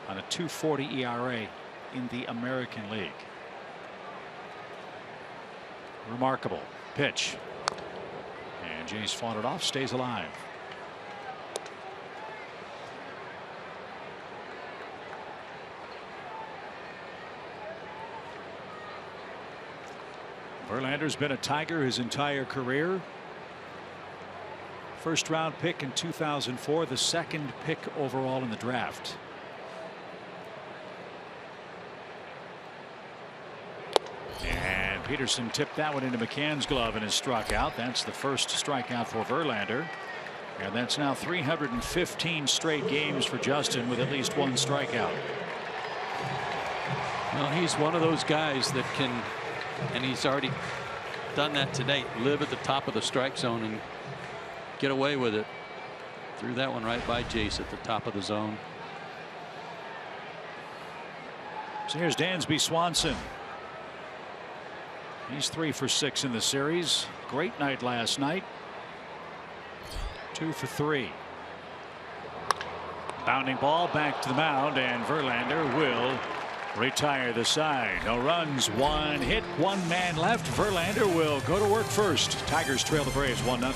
on a .240 ERA in the American League. Remarkable pitch, and Jays fought it off, stays alive. Verlander's been a Tiger his entire career. First round pick in 2004, the 2nd pick overall in the draft. And Peterson tipped that one into McCann's glove and is struck out. That's the first strikeout for Verlander. And that's now 315 straight games for Justin with at least 1 strikeout. Well, he's one of those guys that can, and he's already done that today, live at the top of the strike zone and get away with it. Threw that one right by Jace at the top of the zone. So here's Dansby Swanson. He's 3 for 6 in the series. Great night last night. 2 for 3. Bounding ball back to the mound, and Verlander will retire the side. No runs, 1 hit, 1 man left. Verlander will go to work first. Tigers trail the Braves 1-0.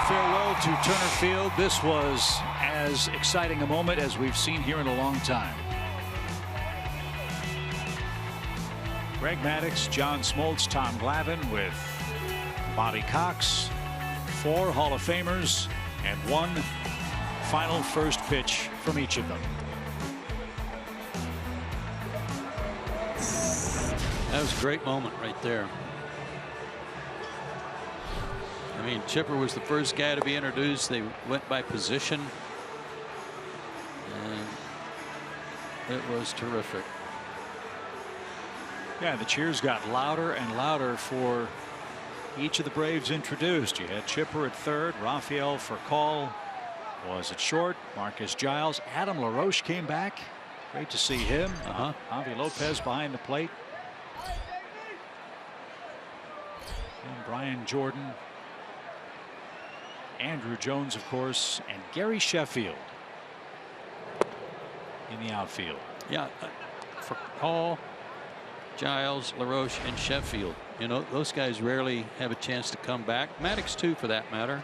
Farewell to Turner Field. This was as exciting a moment as we've seen here in a long time. Greg Maddux, John Smoltz, Tom Glavine with Bobby Cox, 4 Hall of Famers, and 1 final first pitch from each of them. That was a great moment right there. I mean, Chipper was the first guy to be introduced. They went by position, and it was terrific. Yeah, the cheers got louder and louder for each of the Braves introduced. You had Chipper at third, Rafael Furcal was at short, Marcus Giles, Adam LaRoche came back. Great to see him. Javi Lopez behind the plate. And Brian Jordan, Andrew Jones, of course, and Gary Sheffield. in the outfield. Yeah, for Hall, Giles, LaRoche, and Sheffield. You know, those guys rarely have a chance to come back. Maddox too, for that matter.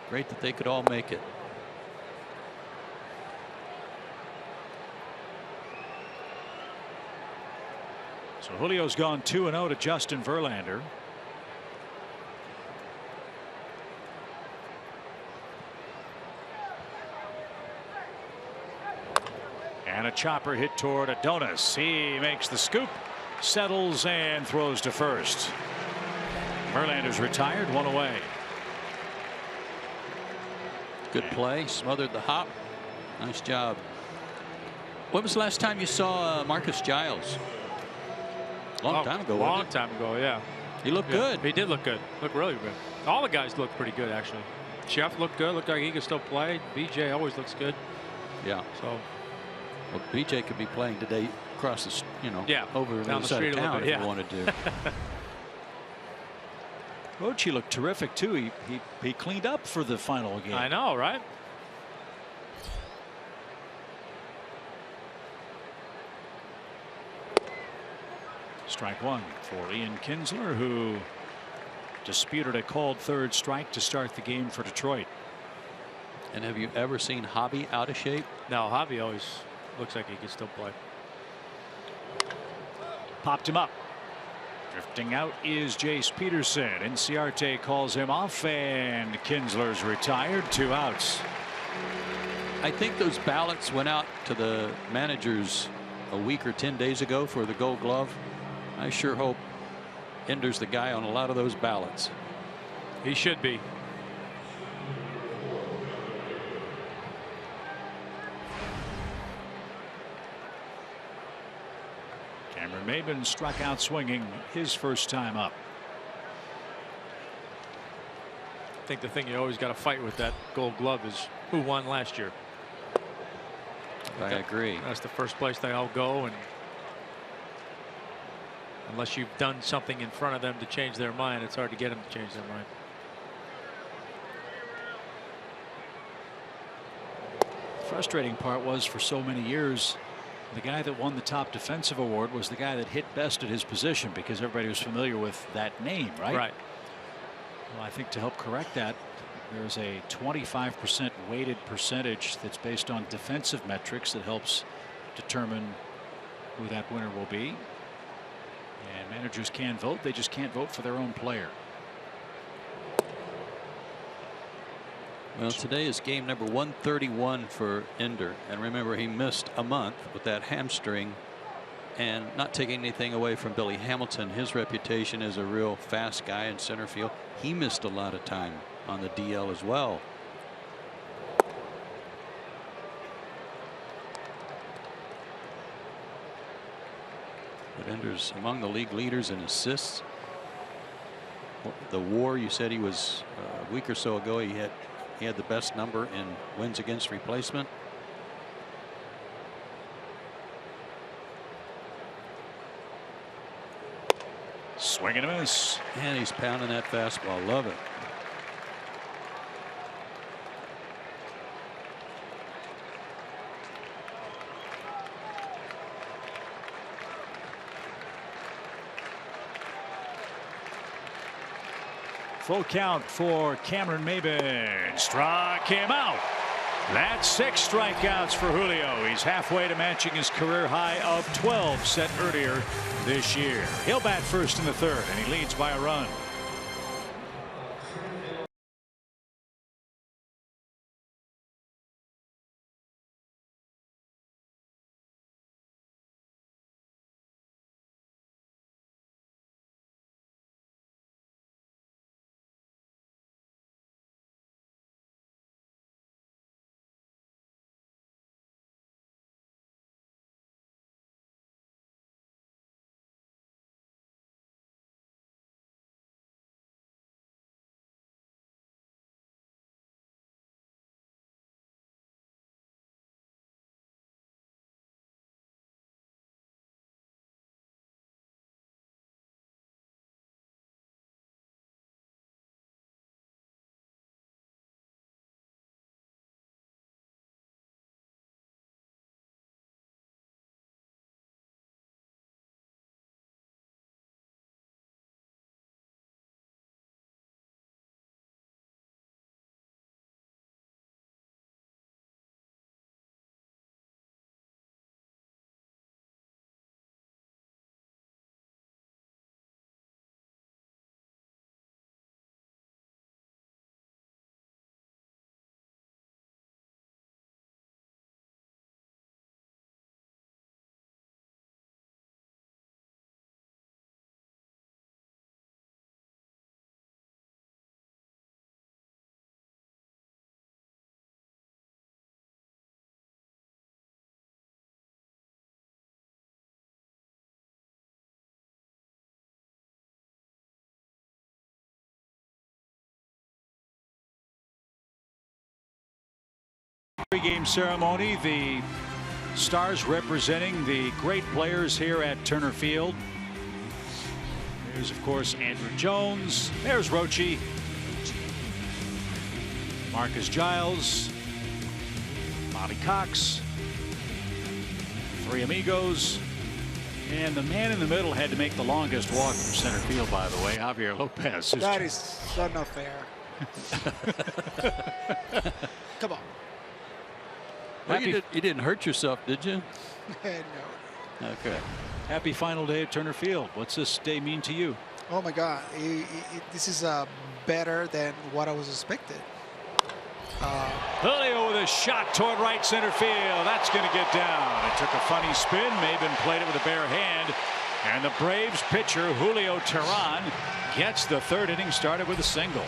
Great that they could all make it. So Julio's gone 2-0 to Justin Verlander. And a chopper hit toward Adonis. He makes the scoop, settles, and throws to first. Verlander's retired, 1 away. Good play, smothered the hop. Nice job. When was the last time you saw Marcus Giles? Long time ago. Long time ago, yeah. He looked good. He did look good. Looked really good. All the guys looked pretty good, actually. Chef looked good. Looked like he could still play. BJ always looks good. Yeah. So. Well, BJ could be playing today across the, over down the the street side of town bit, if he wanted to. Bochy looked terrific too. He cleaned up for the final game. I know, right? Strike one for Ian Kinsler, who disputed a called third strike to start the game for Detroit. And have you ever seen Hobby out of shape? No, Javi always looks like he can still play. Popped him up. Drifting out is Jace Peterson. Inciarte calls him off, and Kinsler's retired. 2 outs. I think those ballots went out to the managers a week or 10 days ago for the Gold Glove. I sure hope Ender's the guy on a lot of those ballots. He should be. Cameron Maybin struck out swinging his first time up. I think the thing you always got to fight with that Gold Glove is who won last year. I agree. That's the first place they all go, and unless you've done something in front of them to change their mind, it's hard to get them to change their mind. Frustrating part was, for so many years, the guy that won the top defensive award was the guy that hit best at his position, because everybody was familiar with that name, right? Right. Well, I think to help correct that, there's a 25% weighted percentage that's based on defensive metrics that helps determine who that winner will be. And managers can vote, they just can't vote for their own player. Well, today is game number 131 for Ender, and remember, he missed a month with that hamstring. And not taking anything away from Billy Hamilton, his reputation as a real fast guy in center field, he missed a lot of time on the DL as well. But Ender's among the league leaders in assists. The WAR, you said he was a week or so ago, he had the best number in wins against replacement. Swing and a miss. And he's pounding that fastball. Love it. Full count for Cameron Maybin. Struck him out. That's 6 strikeouts for Julio. He's halfway to matching his career high of 12 set earlier this year. He'll bat first in the 3rd, and he leads by a run. Pre-game ceremony, the stars representing the great players here at Turner Field. There's, of course, Andrew Jones. There's Roche. Marcus Giles. Bobby Cox. Three amigos. And the man in the middle had to make the longest walk from center field, by the way, Javier Lopez. That is so not fair. Come on. Well, you didn't hurt yourself, did you? No. Okay. Happy final day at Turner Field. What's this day mean to you? Oh my God, this is better than what I was expected. Julio with a shot toward right center field. That's going to get down. It took a funny spin. Maben played it with a bare hand. And the Braves pitcher, Julio Teheran, gets the third inning started with a single.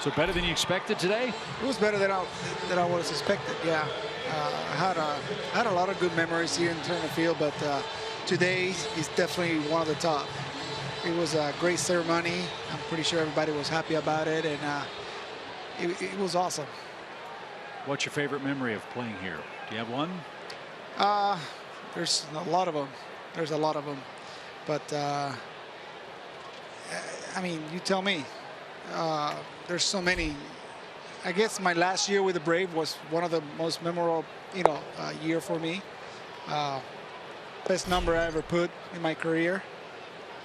So better than you expected today? It was better than I was expected, yeah. I had a lot of good memories here in Turner Field, but today is definitely one of the top. It was a great ceremony. I'm pretty sure everybody was happy about it, and it was awesome. What's your favorite memory of playing here? Do you have one? There's a lot of them. There's a lot of them. But, I mean, you tell me. There's so many. I guess my last year with the Braves was one of the most memorable, year for me. Best number I ever put in my career.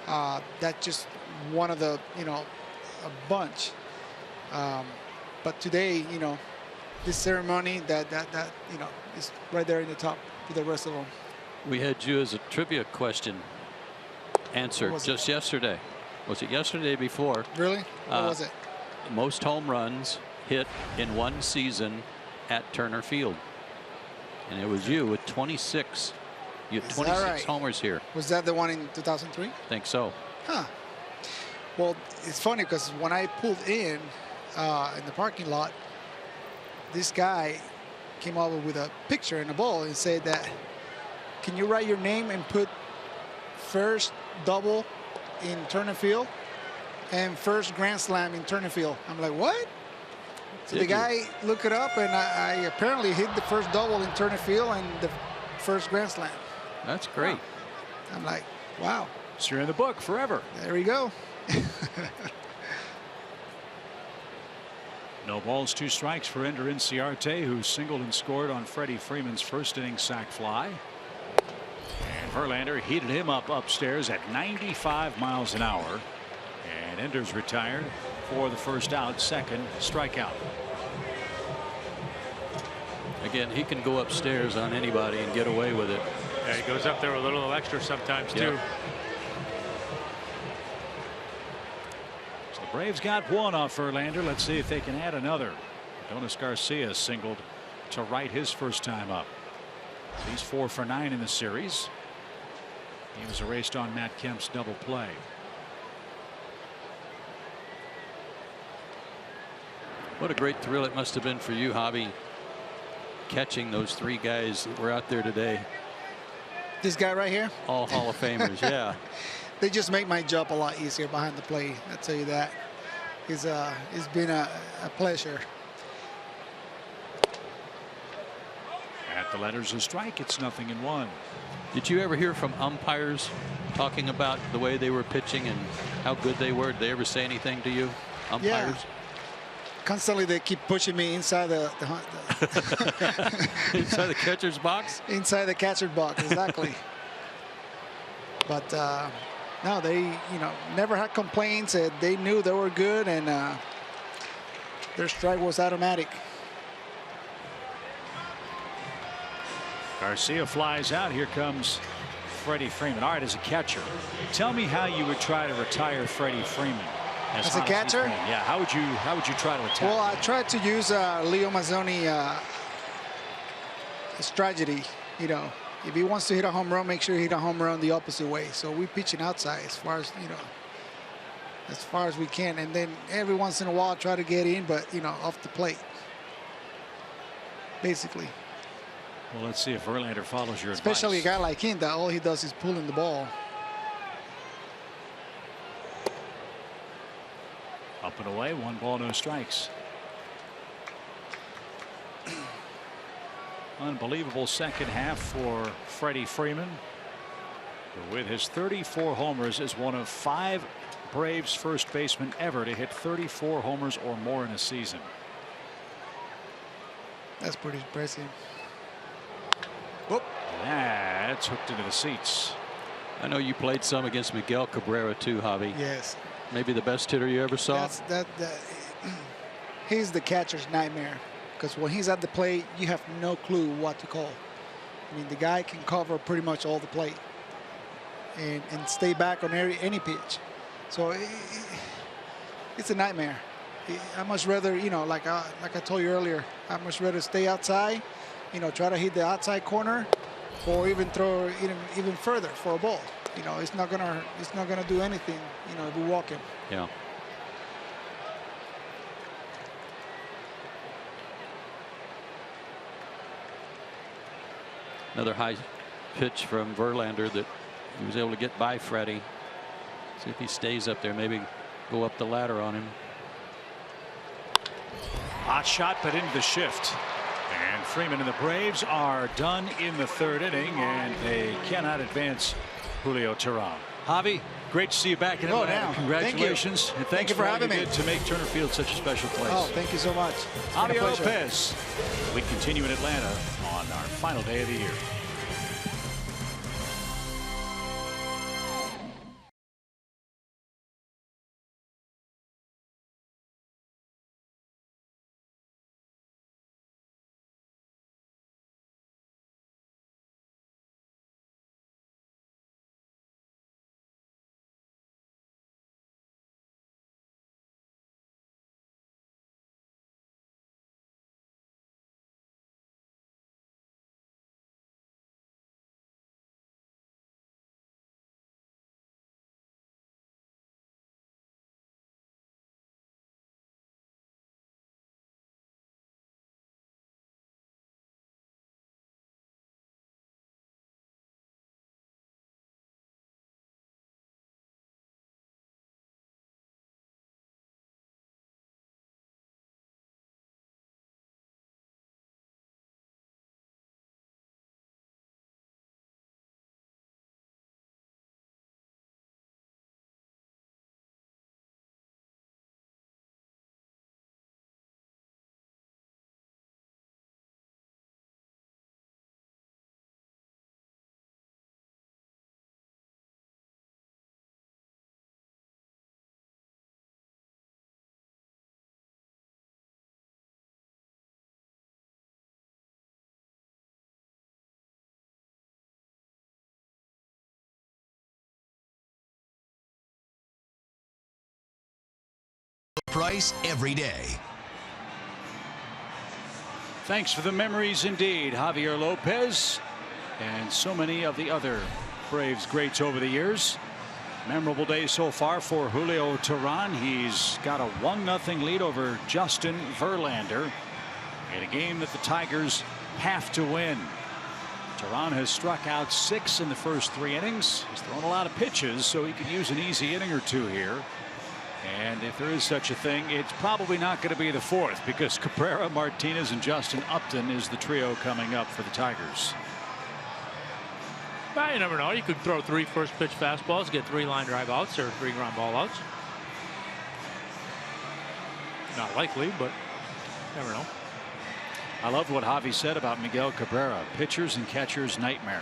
That's just one of the, a bunch. But today, this ceremony that is right there in the top with the rest of them. We had you as a trivia question answered just yesterday. Was it yesterday before? Really? What was it? Most home runs hit in one season at Turner Field. And it was you with 26. You had 26 homers here. Was that the one in 2003? I think so. Huh. Well, it's funny because when I pulled in the parking lot, this guy came over with a picture and a ball and said that, can you write your name and put first double in Turner Field and first grand slam in Turner Field? I'm like, what? So the guy looked it up, and I apparently hit the first double in Turner Field and the first grand slam. That's great. Wow. I'm like, wow. So you're in the book forever. There we go. No balls, 2 strikes for Ender Inciarte, who singled and scored on Freddie Freeman's first inning sac fly. And Verlander heated him up upstairs at 95 miles an hour. And Ender's retired for the first out, second strikeout. Again, he can go upstairs on anybody and get away with it. Yeah, he goes up there with a little extra sometimes, too. So the Braves got one off Verlander. Let's see if they can add another. Adonis Garcia singled to right his first time up. He's 4 for 9 in the series. He was erased on Matt Kemp's double play. What a great thrill it must have been for you, Javi, catching those 3 guys that were out there today. This guy right here? All Hall of Famers, yeah. They just make my job a lot easier behind the plate. I tell you that. It's been a pleasure. At the letters of strike, it's 0-1. Did you ever hear from umpires talking about the way they were pitching and how good they were? Did they ever say anything to you, umpires? Yeah. Constantly they keep pushing me inside the inside the catcher's box. Inside the catcher's box, exactly. But no, they never had complaints. They knew they were good, and their strike was automatic. Garcia flies out. Here comes Freddie Freeman. All right, as a catcher, tell me how you would try to retire Freddie Freeman. As a catcher? Yeah, how would you try to attack? Well, I tried to use Leo Mazzoni strategy. If he wants to hit a home run, make sure he hit a home run the opposite way. So we pitching outside as far as we can, and then every once in a while try to get in, but off the plate, basically. Well, let's see if Verlander follows your advice. Especially a guy like him that all he does is pulling the ball. Up and away, 1 ball, no strikes. Unbelievable second half for Freddie Freeman, who with his 34 homers is one of 5 Braves first basemen ever to hit 34 homers or more in a season. That's pretty impressive. Whoop. That's hooked into the seats. I know you played some against Miguel Cabrera too, Javi. Yes. Maybe the best hitter you ever saw. He's the catcher's nightmare, because when he's at the plate, you have no clue what to call. I mean, the guy can cover pretty much all the plate and stay back on any pitch. So it's a nightmare. I much rather, you know, like I told you earlier, I much rather stay outside, you know, try to hit the outside corner, or even throw even further for a ball. You know, it's not gonna do anything, you know, if we walk him. Yeah. Another high pitch from Verlander that he was able to get by Freddie. See if he stays up there, maybe go up the ladder on him. Hot shot, but into the shift. And Freeman and the Braves are done in the 3rd inning, and they cannot advance Julio Teheran. Javi, great to see you back in Atlanta. Congratulations. Thank you. And Thank you for having me. to make Turner Field such a special place. Oh, thank you so much. Javi Lopez. We continue in Atlanta on our final day of the year. Price every day. Thanks for the memories indeed, Javier Lopez, and so many of the other Braves greats over the years. Memorable day so far for Julio Teheran. He's got a 1-0 lead over Justin Verlander in a game that the Tigers have to win. Teheran has struck out 6 in the first 3 innings. He's thrown a lot of pitches, so he could use an easy inning or 2 here. And if there is such a thing, it's probably not going to be the 4th, because Cabrera, Martinez, and Justin Upton is the trio coming up for the Tigers. Well, you never know. You could throw 3 first pitch fastballs, get 3 line drive outs or 3 ground ball outs. Not likely, but never know. I love what Javi said about Miguel Cabrera, pitchers and catchers nightmare.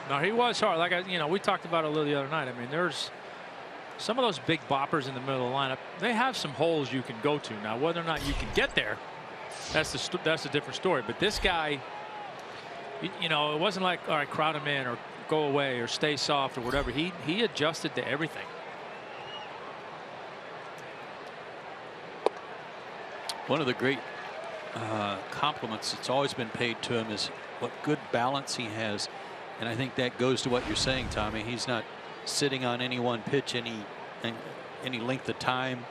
No, he was hard. Like we talked about it a little the other night. I mean, there's some of those big boppers in the middle of the lineup. They have some holes you can go to. Now, whether or not you can get there, that's a different story. But this guy, it wasn't like, all right, crowd him in or go away or stay soft or whatever. He adjusted to everything. One of the great compliments that's always been paid to him is what good balance he has. And I think that goes to what you're saying, Tommy. He's not sitting on any one pitch any length of time.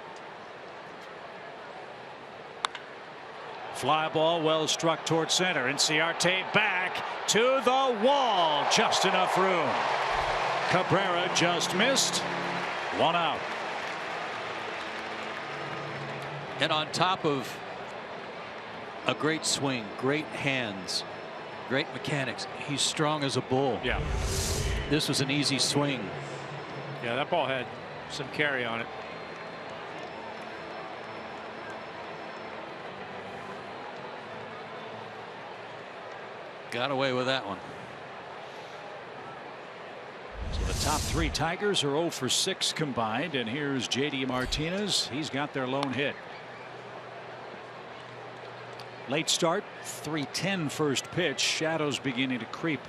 Fly ball well struck toward center, and Ciarte back to the wall. Just enough room. Cabrera just missed. 1 out. And on top of A great swing, great hands, great mechanics. He's strong as a bull. Yeah. This was an easy swing. Yeah, that ball had some carry on it. Got away with that one. So the top three Tigers are 0 for 6 combined, and here's JD Martinez. He's got their lone hit. Late start, 3:10 first pitch. Shadows beginning to creep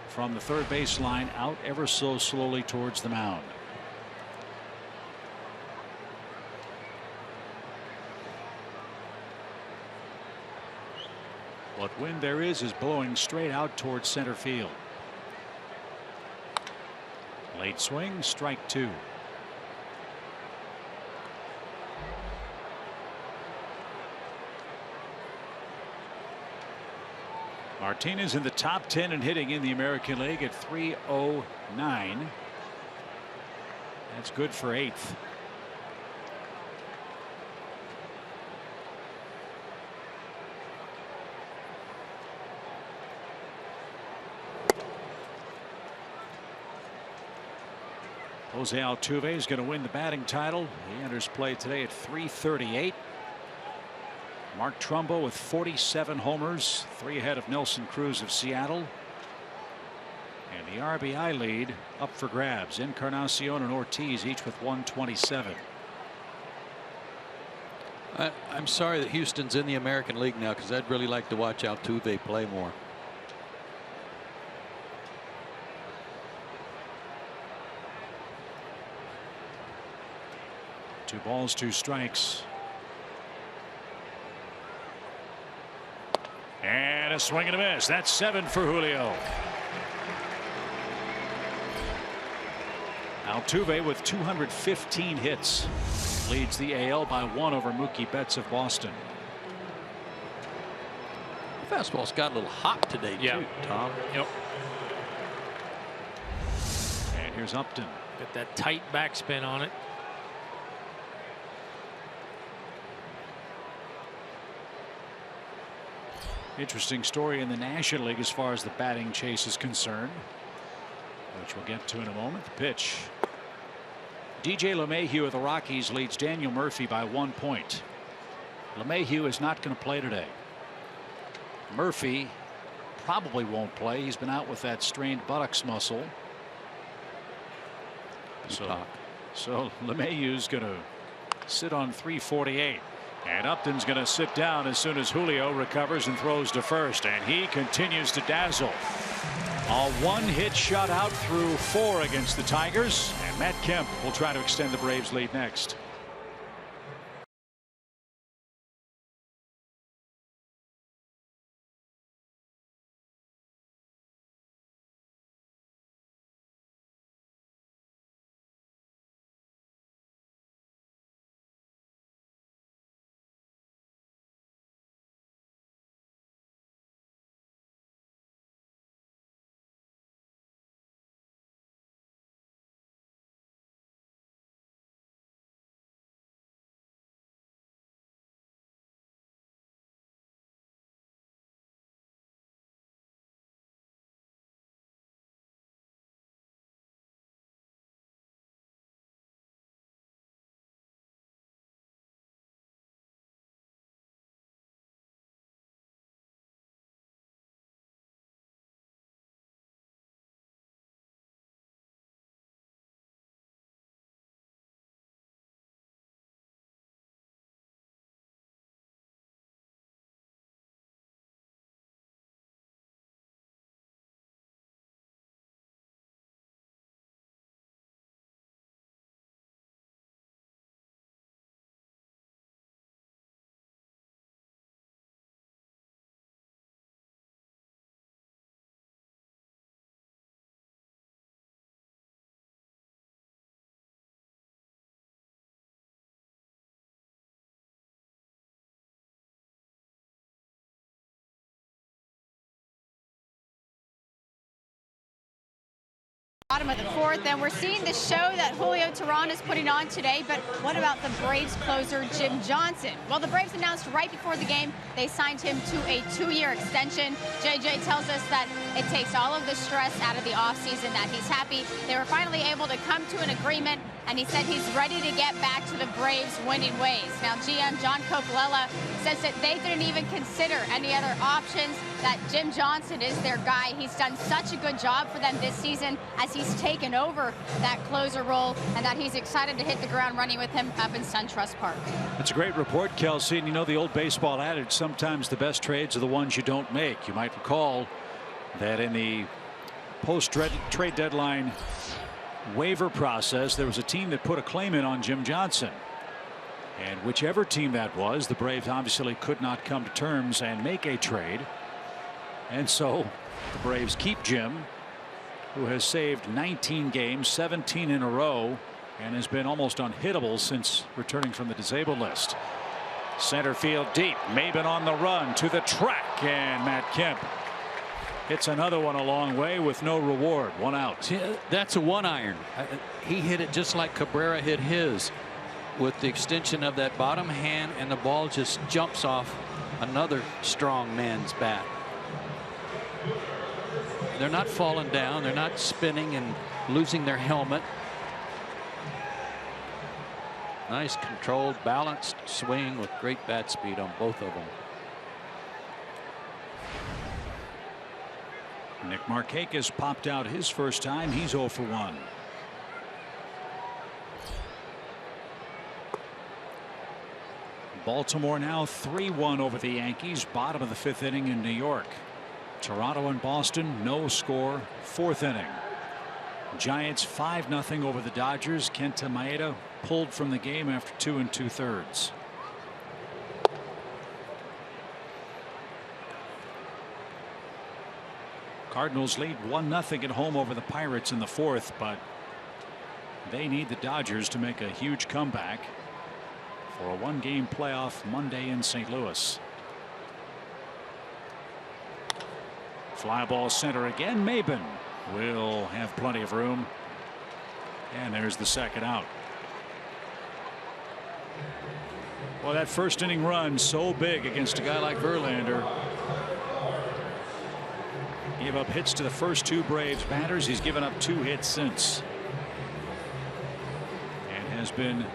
from the third base line out ever so slowly towards the mound. What wind there is blowing straight out towards center field. Late swing, strike 2. Martinez in the top 10 in hitting in the American League at .309. That's good for 8th. Jose Altuve is going to win the batting title. He enters play today at .338. Mark Trumbo with 47 homers, 3 ahead of Nelson Cruz of Seattle. And the RBI lead up for grabs. Encarnacion and Ortiz each with 127. I'm sorry that Houston's in the American League now, because I'd really like to watch Altuve play more. 2 balls, 2 strikes. And a swing and a miss. That's 7 for Julio. Altuve with 215 hits leads the AL by 1 over Mookie Betts of Boston. The fastball's got a little hot today, too, Tom. Yep. And here's Upton. Got that tight backspin on it. Interesting story in the National League as far as the batting chase is concerned, which we'll get to in a moment. The pitch. DJ LeMahieu of the Rockies leads Daniel Murphy by 1 point. LeMahieu is not going to play today. Murphy probably won't play. He's been out with that strained buttocks muscle. So LeMahieu's going to sit on 348. And Upton's going to sit down as soon as Julio recovers and throws to first. And he continues to dazzle. A 1-hit shutout through 4 against the Tigers. And Matt Kemp will try to extend the Braves lead next. Bottom of the fourth, and we're seeing the show that Julio Teheran is putting on today, but what about the Braves closer Jim Johnson? Well, the Braves announced right before the game they signed him to a 2-year extension. JJ tells us that it takes all of the stress out of the offseason, that he's happy they were finally able to come to an agreement, and he said he's ready to get back to the Braves' winning ways. Now, GM John Cocolella says that they didn't even consider any other options, that Jim Johnson is their guy. He's done such a good job for them this season as he's taken over that closer role, and that he's excited to hit the ground running with him up in SunTrust Park. That's a great report, Kelsey. And you know the old baseball adage, sometimes the best trades are the ones you don't make. You might recall that in the post-trade deadline waiver process, there was a team that put a claim in on Jim Johnson. And whichever team that was, the Braves obviously could not come to terms and make a trade. And so the Braves keep Jim, who has saved 19 games, 17 in a row, and has been almost unhittable since returning from the disabled list. Center field deep. Maben on the run to the track, and Matt Kemp hits another one a long way with no reward. 1 out. That's a 1-iron. He hit it just like Cabrera hit his, with the extension of that bottom hand, and the ball just jumps off another strong man's bat. They're not falling down. They're not spinning and losing their helmet. Nice controlled, balanced swing with great bat speed on both of them. Nick Markakis popped out his first time. He's 0 for 1. Baltimore now 3-1 over the Yankees. Bottom of the 5th inning in New York. Toronto and Boston, no score. 4th inning. Giants 5-0 over the Dodgers. Kenta Maeda pulled from the game after 2 2/3. Cardinals lead 1-0 at home over the Pirates in the 4th, but they need the Dodgers to make a huge comeback for a 1-game playoff Monday in St. Louis. Fly ball center again. Maben will have plenty of room, and there's the 2nd out. Well, that first inning run so big against a guy like Verlander. Gave up hits to the first 2 Braves batters. He's given up 2 hits since, and has been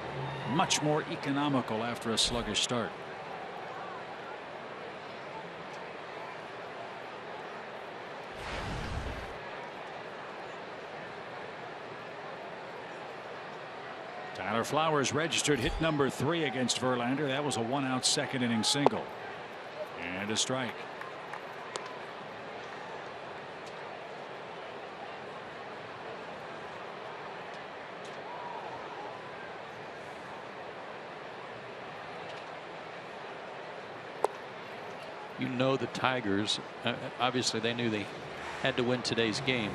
much more economical after a sluggish start. Tyler Flowers registered hit number 3 against Verlander. That was a 1-out 2nd inning single, and a strike. You know the Tigers, obviously they knew they had to win today's game.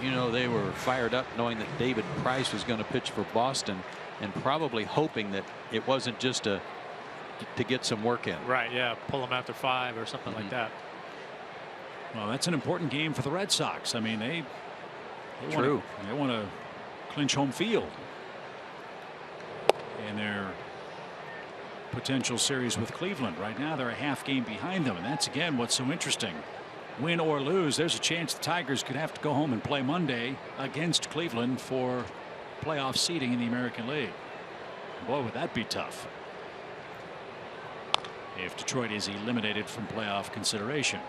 You know they were fired up knowing that David Price was going to pitch for Boston, and probably hoping that it wasn't just to get some work in. Right, yeah, pull them after 5 or something like that. Well, that's an important game for the Red Sox. I mean, they want to clinch home field in their potential series with Cleveland. Right now they're a half game behind them, and that's again what's so interesting. Win or lose, there's a chance the Tigers could have to go home and play Monday against Cleveland for playoff seeding in the American League. Boy, would that be tough if Detroit is eliminated from playoff consideration.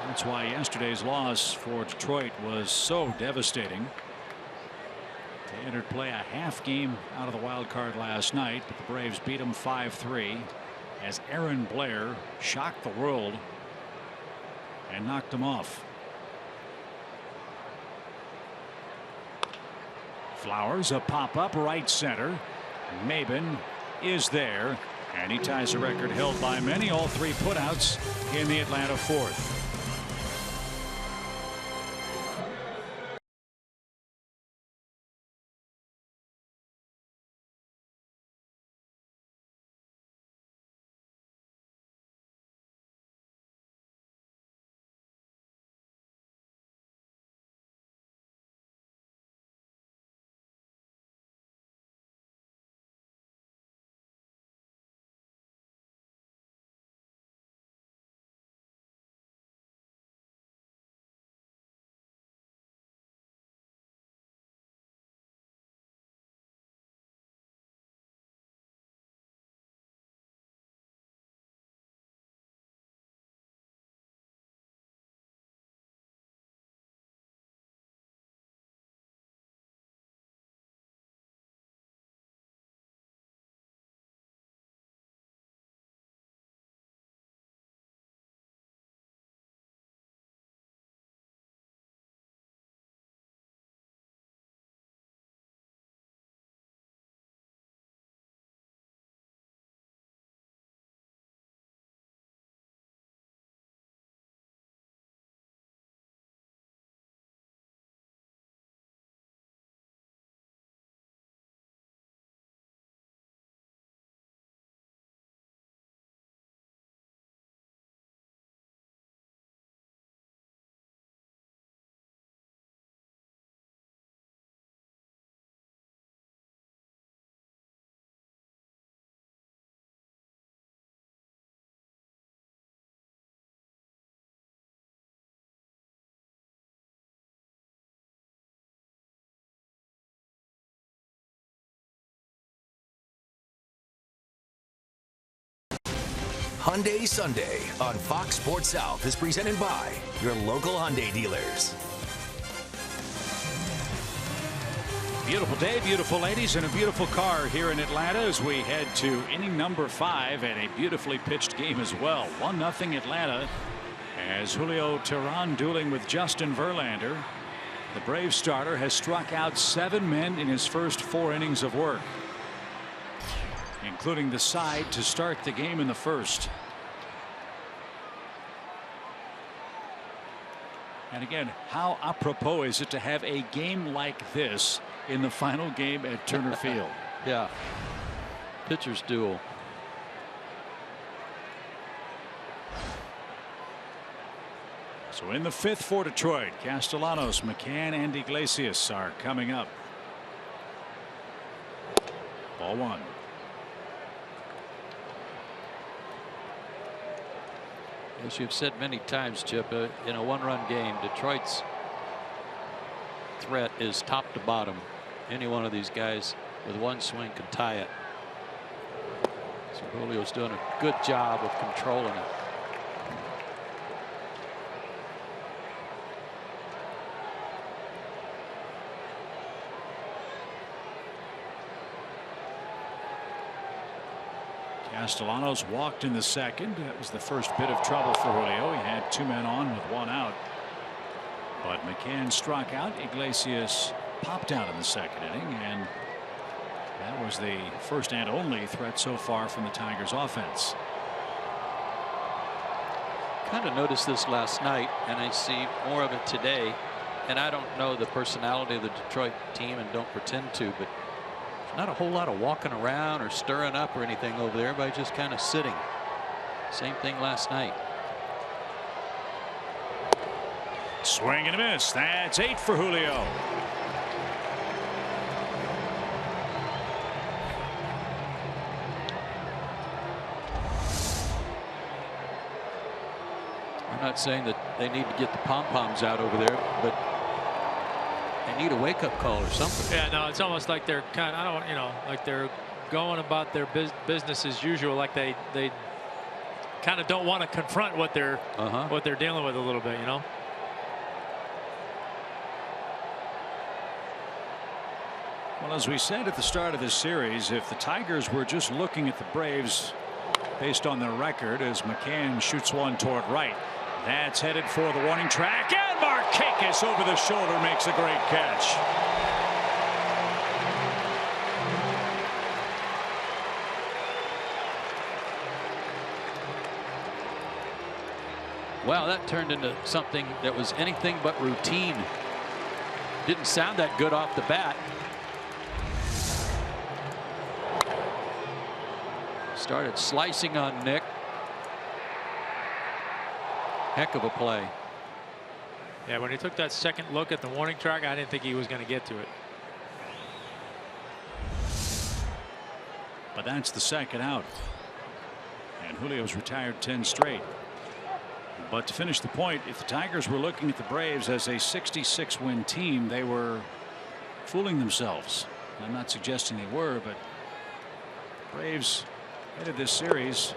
That's why yesterday's loss for Detroit was so devastating. They entered play a half game out of the wild card last night, but the Braves beat them 5-3 as Aaron Blair shocked the world and knocked them off. Flowers, a pop-up right center. Maben is there, and he ties a record held by many, all 3 putouts in the Atlanta 4th. Hyundai Sunday on Fox Sports South is presented by your local Hyundai dealers. Beautiful day, beautiful ladies, and a beautiful car here in Atlanta as we head to inning number 5 and a beautifully pitched game as well. 1-0 Atlanta as Julio Teheran dueling with Justin Verlander. The Braves starter has struck out 7 men in his first 4 innings of work, including the side to start the game in the first. And again, how apropos is it to have a game like this in the final game at Turner Field? Yeah. Pitcher's duel. So in the 5th for Detroit, Castellanos, McCann, and Iglesias are coming up. Ball 1. As you've said many times, Chip, in a one-run game, Detroit's threat is top to bottom. Any one of these guys with one swing could tie it. So Julio's doing a good job of controlling it. Castellanos walked in the 2nd. That was the first bit of trouble for Julio. He had 2 men on with 1 out. But McCann struck out. Iglesias popped out in the 2nd inning, and that was the first and only threat so far from the Tigers offense. Kind of noticed this last night, and I see more of it today. And I don't know the personality of the Detroit team and don't pretend to, but not a whole lot of walking around or stirring up or anything over there. Everybody just kind of sitting. Same thing last night. Swing and a miss. That's 8 for Julio. I'm not saying that they need to get the pom-poms out over there, but they need a wake-up call or something. Yeah, no, it's almost like they're kind of, I don't, you know, like they're going about their business as usual, like they kind of don't want to confront what they're dealing with a little bit, you know. Well, as we said at the start of this series, if the Tigers were just looking at the Braves based on their record, as McCann shoots one toward right, that's headed for the warning track, and Markakis over the shoulder makes a great catch. Wow, that turned into something that was anything but routine. Didn't sound that good off the bat. Started slicing on Nick. Heck of a play. Yeah, when he took that second look at the warning track, I didn't think he was going to get to it. But that's the 2nd out. And Julio's retired 10 straight. But to finish the point, if the Tigers were looking at the Braves as a 66-win team, they were fooling themselves. I'm not suggesting they were, but Braves headed this series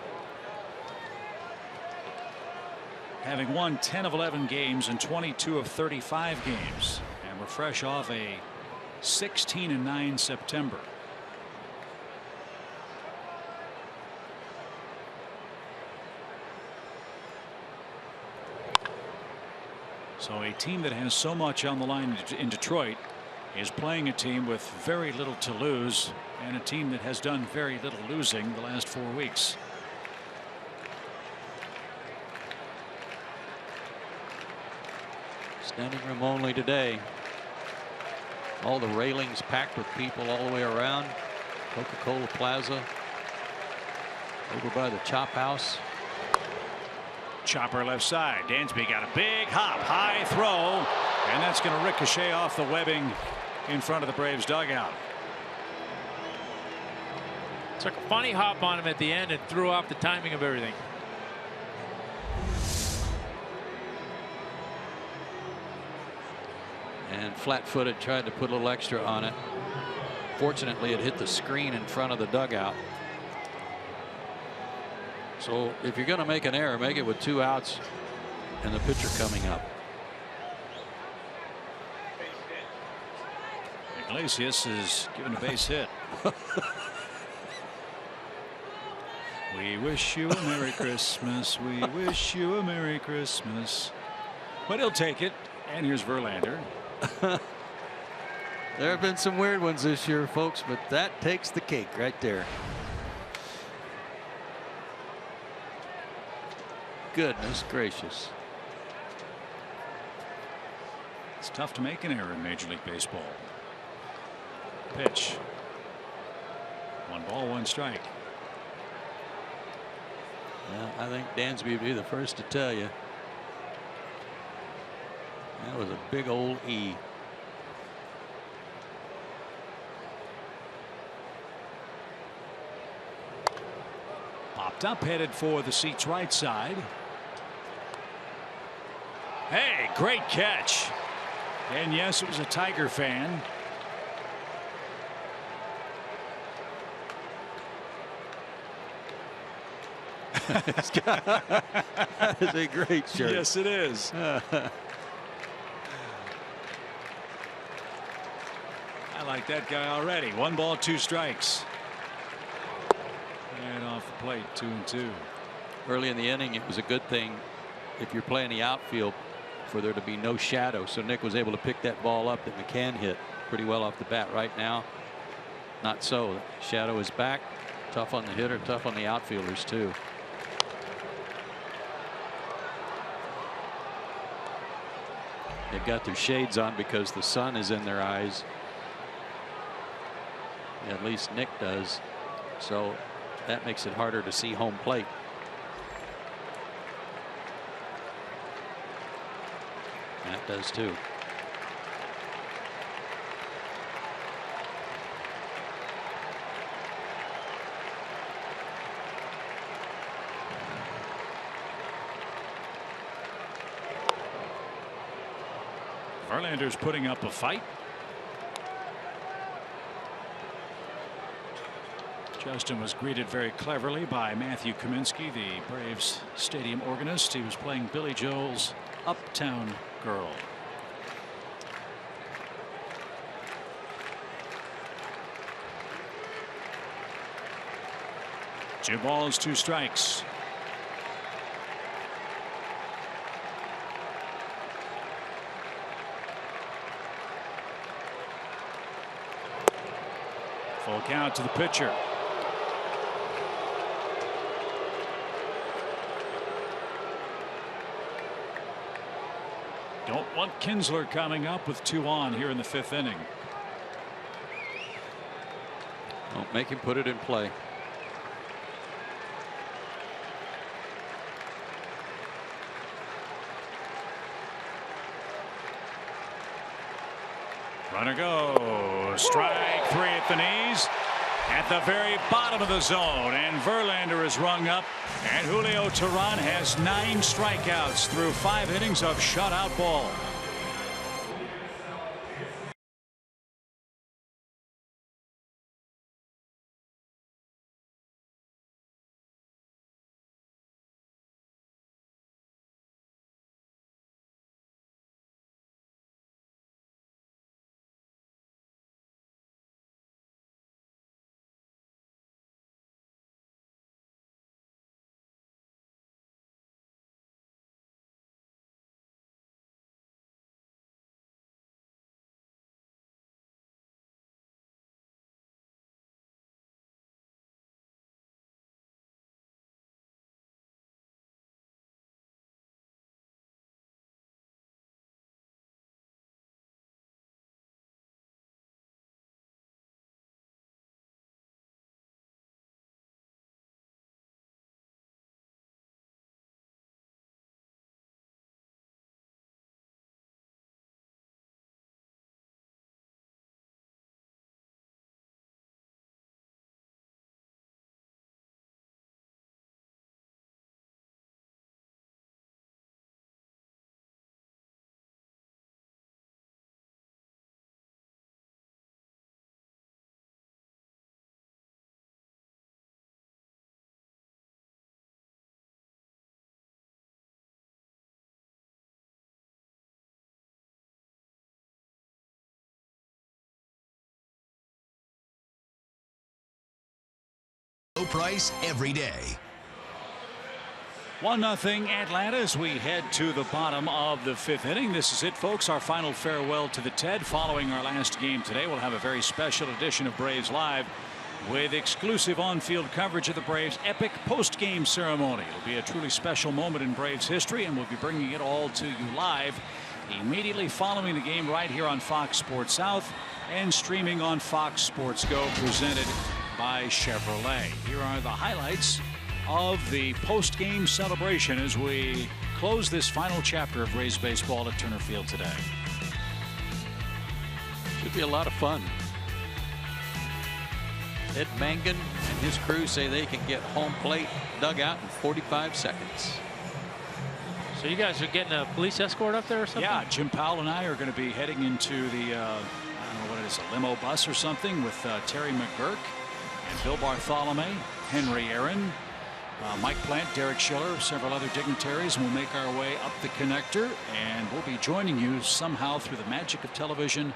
having won 10 of 11 games and 22 of 35 games, and we're fresh off a 16-9 September. So a team that has so much on the line in Detroit is playing a team with very little to lose, and a team that has done very little losing the last 4 weeks. Standing room only today. All the railings packed with people all the way around. Coca-Cola Plaza. Over by the Chop House. Chopper left side. Dansby got a big hop, high throw, and that's going to ricochet off the webbing in front of the Braves dugout. Took a funny hop on him at the end and threw off the timing of everything. And flat-footed, tried to put a little extra on it. Fortunately, it hit the screen in front of the dugout. So if you're going to make an error, make it with 2 outs and the pitcher coming up. Iglesias is given a base hit. We wish you a Merry Christmas. We wish you a Merry Christmas. But he'll take it. And here's Verlander. There have been some weird ones this year, folks, but that takes the cake right there. Goodness gracious. It's tough to make an error in Major League Baseball. Pitch. 1 ball, 1 strike. Yeah, I think Dansby would be the first to tell you. That was a big old E. Popped up, headed for the seats right side. Hey, great catch. And yes, it was a Tiger fan. That is a great shirt. Yes, it is. I like that guy already. 1 ball, 2 strikes. And off the plate, 2-2. Early in the inning, it was a good thing if you're playing the outfield for there to be no shadow. So Nick was able to pick that ball up that McCann hit pretty well off the bat. Right now, not so. Shadow is back. Tough on the hitter, tough on the outfielders too. They've got their shades on because the sun is in their eyes. At least Nick does. So that makes it harder to see home plate. That does too. Verlander's putting up a fight. Justin was greeted very cleverly by Matthew Kaminsky, the Braves stadium organist. He was playing Billy Joel's Uptown Girl. 2 balls, 2 strikes. Full count to the pitcher. Don't want Kinsler coming up with 2 on here in the 5th inning. Don't make him put it in play. Runner goes. Strike 3 at the knees. At the very bottom of the zone. And Verlander is rung up. And Julio Teheran has 9 strikeouts through 5 innings of shutout ball. low price every day. 1-0 Atlanta as we head to the bottom of the 5th inning. This is it, folks. Our final farewell to the TED. Following our last game today, we'll have a very special edition of Braves Live with exclusive on-field coverage of the Braves' epic post-game ceremony. It'll be a truly special moment in Braves history, and we'll be bringing it all to you live immediately following the game right here on Fox Sports South and streaming on Fox Sports Go, presented by Chevrolet. Here are the highlights of the post-game celebration as we close this final chapter of Rays baseball at Turner Field today. Should be a lot of fun. Ed Mangan and his crew say they can get home plate dug out in 45 seconds. So you guys are getting a police escort up there or something? Yeah, Jim Powell and I are going to be heading into the, I don't know what it is, a limo bus or something with Terry McGurk and Bill Bartholomew, Henry Aaron, Mike Plant, Derek Schiller, several other dignitaries, and we'll make our way up the connector, and we'll be joining you somehow through the magic of television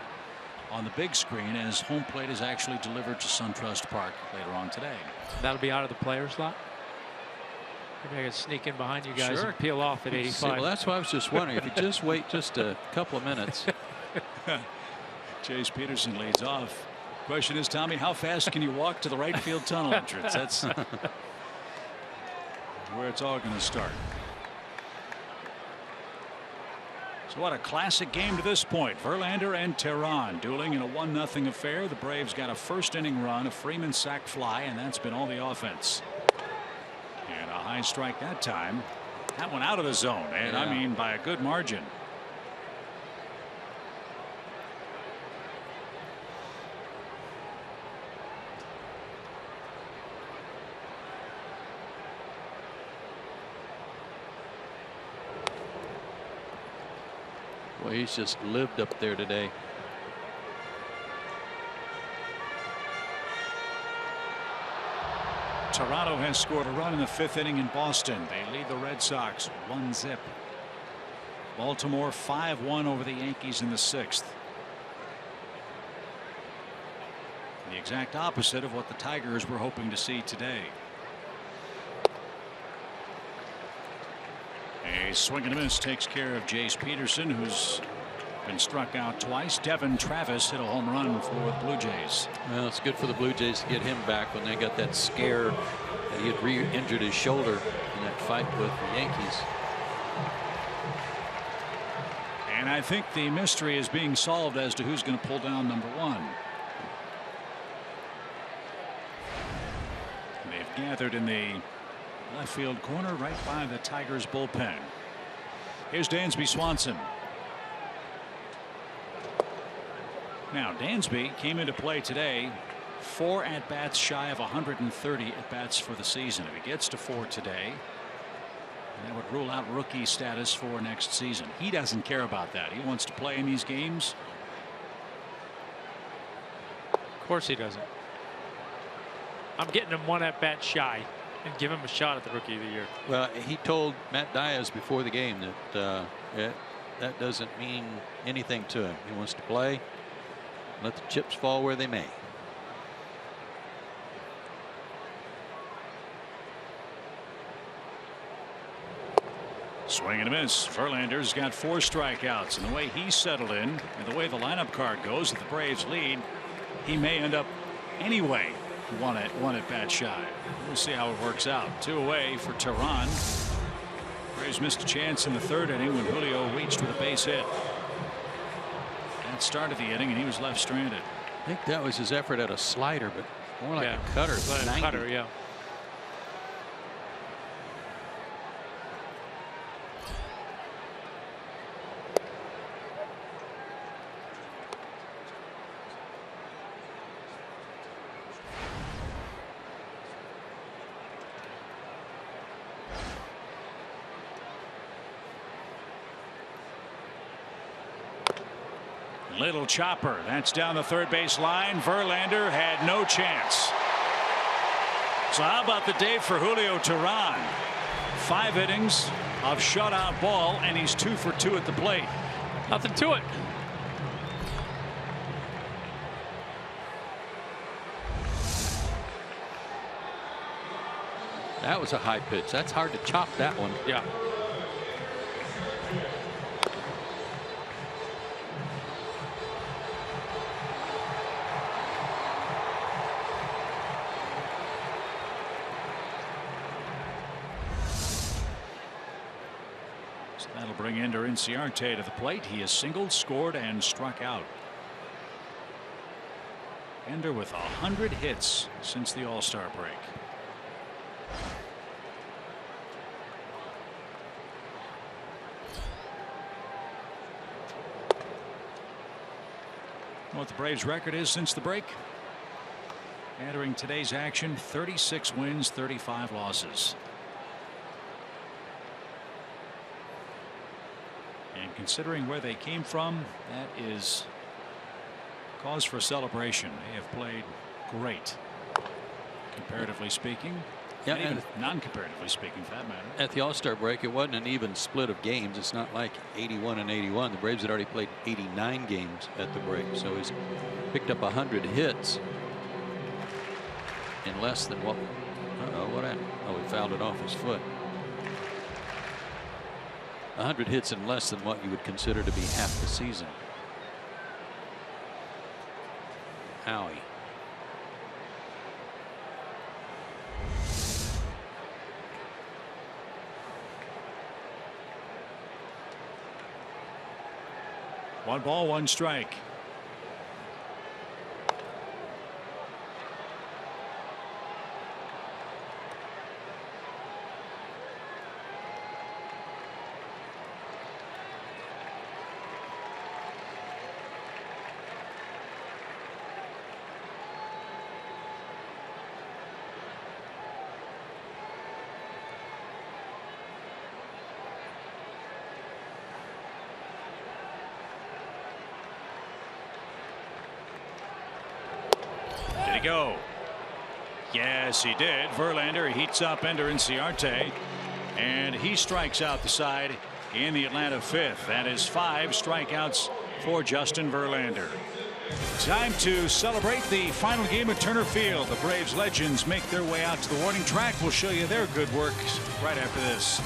on the big screen as home plate is actually delivered to SunTrust Park later on today. That'll be out of the players' lot? Maybe I could sneak in behind you guys and peel off at 85. Well, that's why I was just wondering if you just wait just a couple of minutes. Chase Peterson leads off. Question is, Tommy, how fast can you walk to the right field tunnel entrance? That's where it's all going to start. So what a classic game to this point. Verlander and Tehran dueling in a 1-0 affair. The Braves got a first inning run, a Freeman sac fly, and that's been all the offense. And a high strike that time. That one out of the zone, and I mean by a good margin. Well, he's just lived up there today. Toronto has scored a run in the 5th inning in Boston. They lead the Red Sox 1-0. Baltimore 5-1 over the Yankees in the 6th. The exact opposite of what the Tigers were hoping to see today. A swing and a miss takes care of Jace Peterson, who's been struck out twice. Devin Travis hit a home run for the Blue Jays. Well, it's good for the Blue Jays to get him back when they got that scare that he had re-injured his shoulder in that fight with the Yankees. And I think the mystery is being solved as to who's going to pull down number 1. They've gathered in the left field corner right by the Tigers bullpen. Here's Dansby Swanson. Now Dansby came into play today 4 at-bats shy of 130 at-bats for the season. If he gets to 4 today, that would rule out rookie status for next season. He doesn't care about that. He wants to play in these games. Of course he doesn't. I'm getting him 1 at-bat shy and give him a shot at the Rookie of the Year. Well, he told Matt Diaz before the game that that doesn't mean anything to him. He wants to play. Let the chips fall where they may. Swing and a miss. Verlander's got 4 strikeouts, and the way he settled in and the way the lineup card goes, if the Braves lead, he may end up anyway 1 at-bat shy. We'll see how it works out. 2 away for Tehran. Braves missed a chance in the 3rd inning when Julio reached with a base hit. That started the inning, and he was left stranded. I think that was his effort at a slider, but more like a cutter. Cutter, yeah. Little chopper. That's down the 3rd base line. Verlander had no chance. So how about the day for Julio Tehran? 5 innings of shutout ball, and he's 2 for 2 at the plate. Nothing to it. That was a high pitch. That's hard to chop that one. Yeah. So that'll bring Ender Inciarte to the plate. He has singled, scored, and struck out. Ender with 100 hits since the All-Star break. What the Braves record is since the break. Entering today's action, 36 wins, 35 losses. And considering where they came from, that is cause for celebration. They have played great, comparatively speaking. Yeah, and even non-comparatively speaking, for that matter. At the All-Star break, it wasn't an even split of games. It's not like 81 and 81. The Braves had already played 89 games at the break, so he's picked up 100 hits in less than what? What happened? Oh, he fouled it off his foot. 100 hits in less than what you would consider to be half the season. Howie. One ball, one strike. Go. Yes, he did. Verlander heats up Ender Inciarte, and he strikes out the side in the Atlanta fifth. That is 5 strikeouts for Justin Verlander. Time to celebrate the final game at Turner Field. The Braves legends make their way out to the warning track. We'll show you their good work right after this.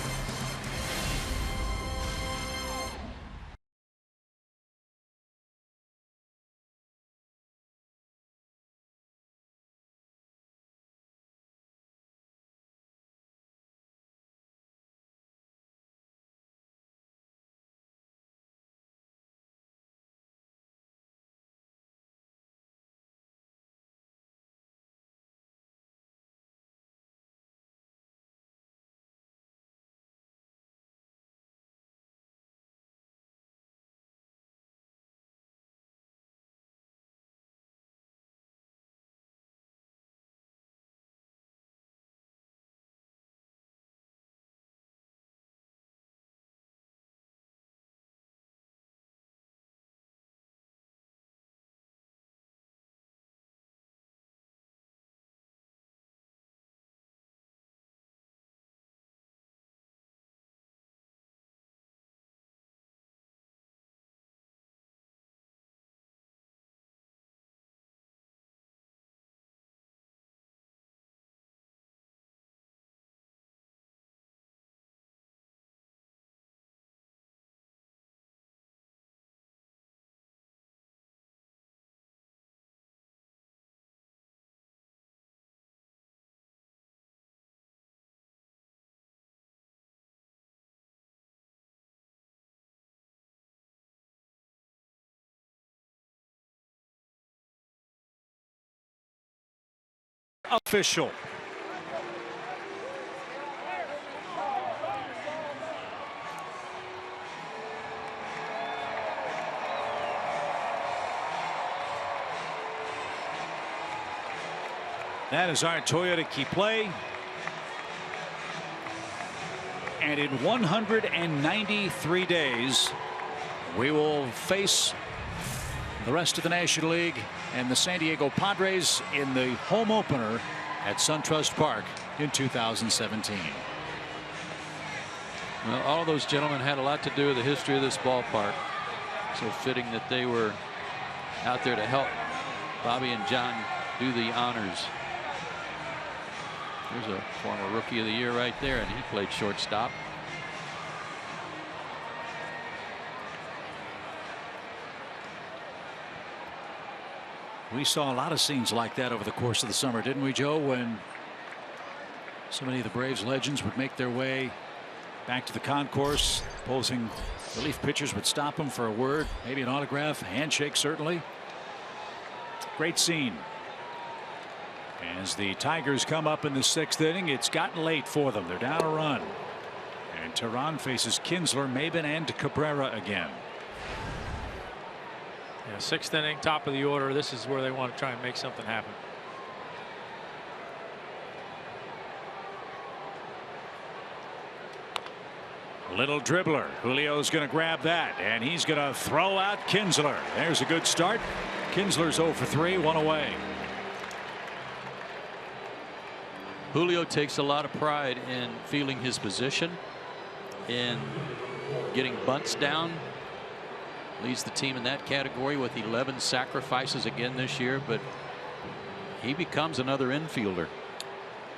Official. That is our Toyota key play. And in 193 days, we will face the rest of the National League and the San Diego Padres in the home opener at SunTrust Park in 2017. Well, all of those gentlemen had a lot to do with the history of this ballpark. So fitting that they were out there to help Bobby and John do the honors. There's a former Rookie of the Year right there, and he played shortstop. We saw a lot of scenes like that over the course of the summer, didn't we, Joe? When so many of the Braves legends would make their way back to the concourse, opposing relief pitchers would stop them for a word, maybe an autograph, a handshake, certainly. Great scene. As the Tigers come up in the 6th inning, it's gotten late for them. They're down a run. And Teheran faces Kinsler, Maben, and Cabrera again. Yeah, 6th inning, top of the order. This is where they want to try and make something happen. Little dribbler. Julio's going to grab that, and he's going to throw out Kinsler. There's a good start. Kinsler's 0 for 3, 1 away. Julio takes a lot of pride in feeling his position, in getting bunts down. Leads the team in that category with 11 sacrifices again this year, but he becomes another infielder.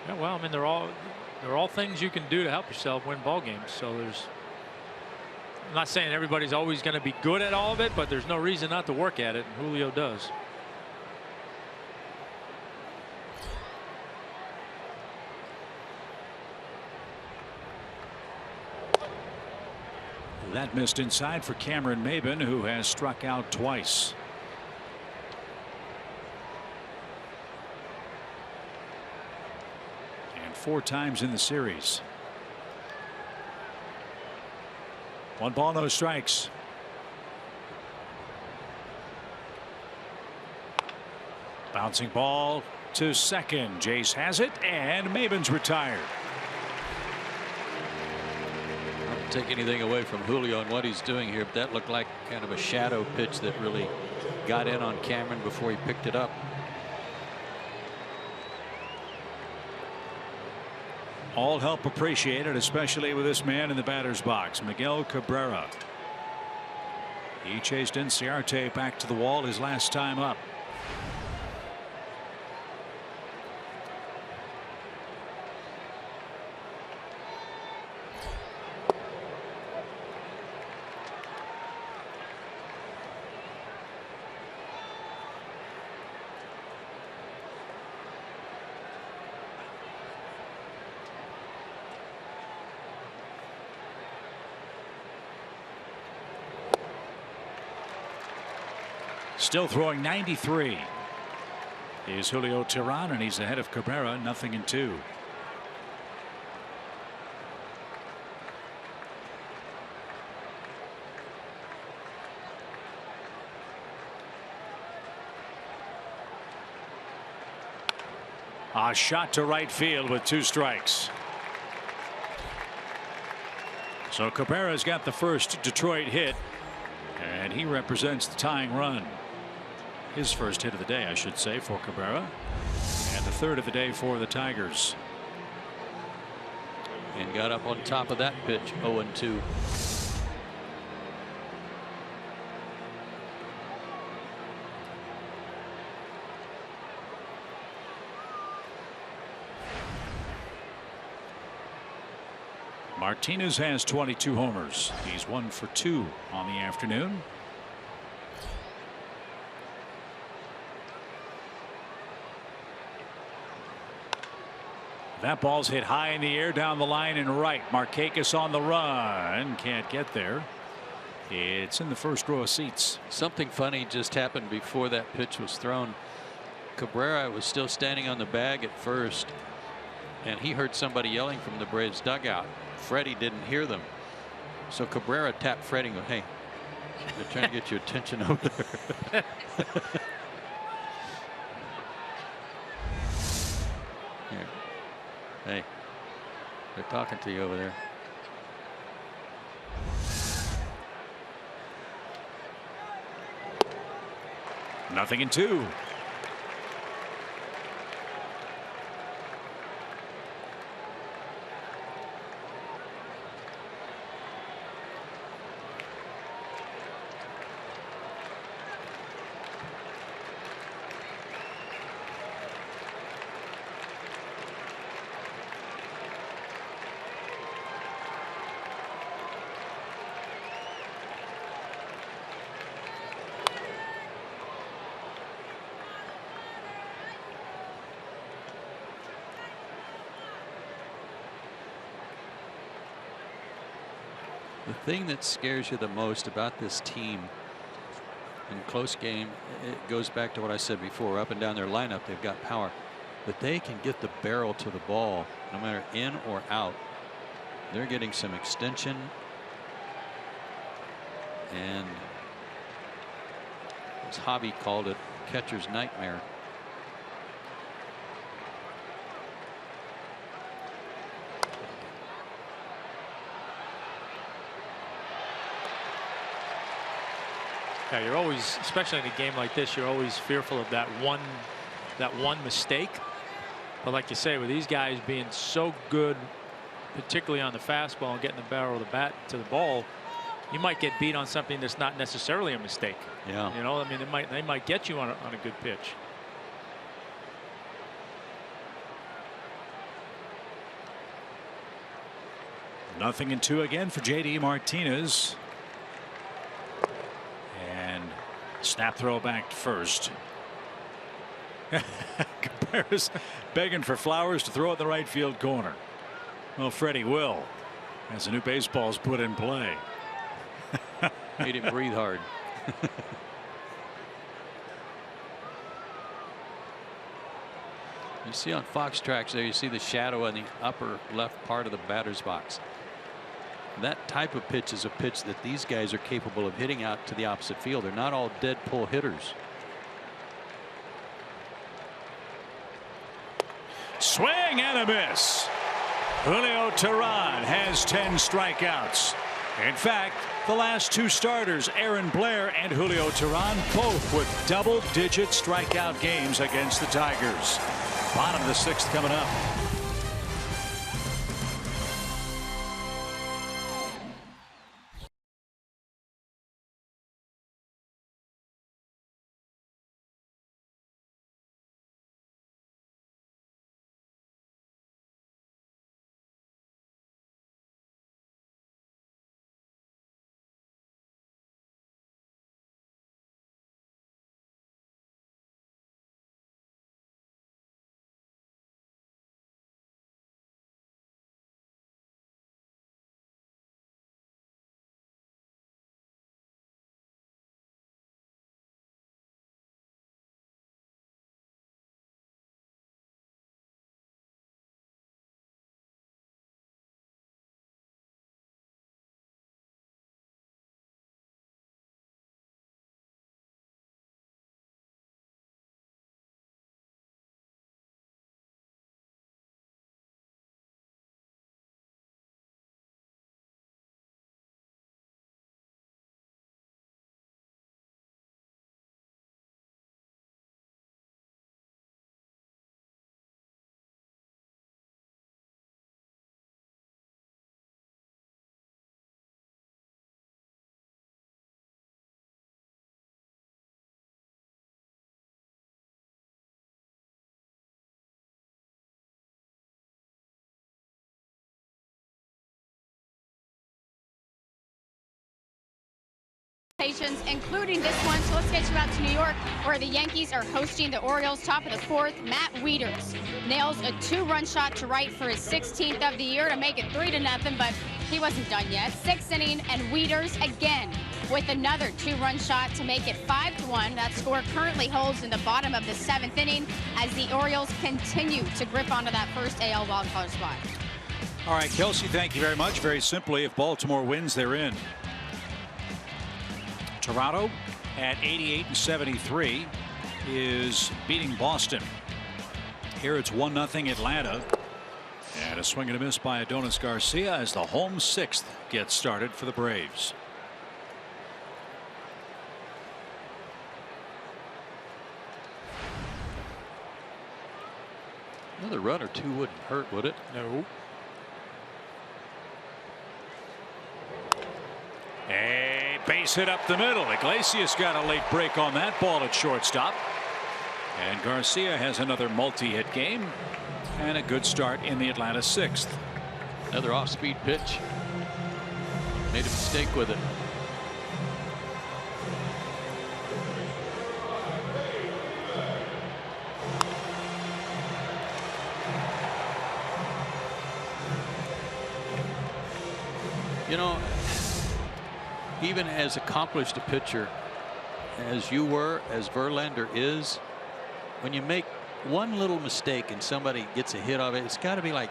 Yeah, well, I mean, they're all things you can do to help yourself win ball games. So I'm not saying everybody's always going to be good at all of it, but there's no reason not to work at it, and Julio does. That missed inside for Cameron Maben, who has struck out twice. And 4 times in the series. 1 ball, no strikes. Bouncing ball to second. Jace has it, and Maben's retired. Take anything away from Julio and what he's doing here, but that looked like kind of a shadow pitch that really got in on Cameron before he picked it up. All help appreciated, especially with this man in the batter's box, Miguel Cabrera. He chased Inciarte back to the wall his last time up. Still throwing 93 is Julio Teheran, and he's ahead of Cabrera, 0-2. A shot to right field with 2 strikes. So Cabrera's got the first Detroit hit, and he represents the tying run. His first hit of the day, I should say, for Cabrera, and the 3rd of the day for the Tigers. And got up on top of that pitch, 0-2. Martinez has 22 homers. He's 1 for 2 on the afternoon. That ball's hit high in the air down the line and right. Markakis on the run. Can't get there. It's in the first row of seats. Something funny just happened before that pitch was thrown. Cabrera was still standing on the bag at first, and he heard somebody yelling from the Braves dugout. Freddie didn't hear them. So Cabrera tapped Freddie and go, "Hey, they're trying to get your attention over there." Here. Hey, they're talking to you over there. Nothing in 2. The thing that scares you the most about this team in close game, it goes back to what I said before. Up and down their lineup, they've got power, but they can get the barrel to the ball no matter in or out. They're getting some extension, and as Hobby called it, catcher's nightmare. Yeah, you're always, especially in a game like this, you're always fearful of that one mistake. But like you say, with these guys being so good, particularly on the fastball and getting the barrel of the bat to the ball, you might get beat on something that's not necessarily a mistake. Yeah. You know, I mean, they might get you on a good pitch. Nothing in 2 again for J.D. Martinez. And snap throw back to first. Cabrera's begging for Flowers to throw it in the right field corner. Well, Freddie will, as a new baseball's put in play. Made him breathe hard. You see on Fox Tracks there, you see the shadow on the upper left part of the batter's box. That type of pitch is a pitch that these guys are capable of hitting out to the opposite field. They're not all dead pull hitters. Swing and a miss. Julio Teheran has 10 strikeouts. In fact, the last 2 starters, Aaron Blair and Julio Teheran, both with double-digit strikeout games against the Tigers. Bottom of the 6th coming up. Including this one. So let's get you out to New York, where the Yankees are hosting the Orioles. Top of the 4th, Matt Wieters nails a 2-run shot to right for his 16th of the year to make it 3-0, but he wasn't done yet. 6th inning, and Wieters again with another 2-run shot to make it 5-1. That score currently holds in the bottom of the 7th inning as the Orioles continue to grip onto that first AL wildcard spot. All right, Kelsey, thank you very much. Very simply, if Baltimore wins, they're in. Toronto at 88-73 is beating Boston. Here it's 1-0 Atlanta. And a swing and a miss by Adonis Garcia as the home 6th gets started for the Braves. Another run or 2 wouldn't hurt, would it? No. A base hit up the middle. Iglesias got a late break on that ball at shortstop. And Garcia has another multi-hit game and a good start in the Atlanta 6th. Another off-speed pitch. Made a mistake with it. You know, even as accomplished a pitcher as you were, as Verlander is, when you make one little mistake and somebody gets a hit of it, it's got to be like,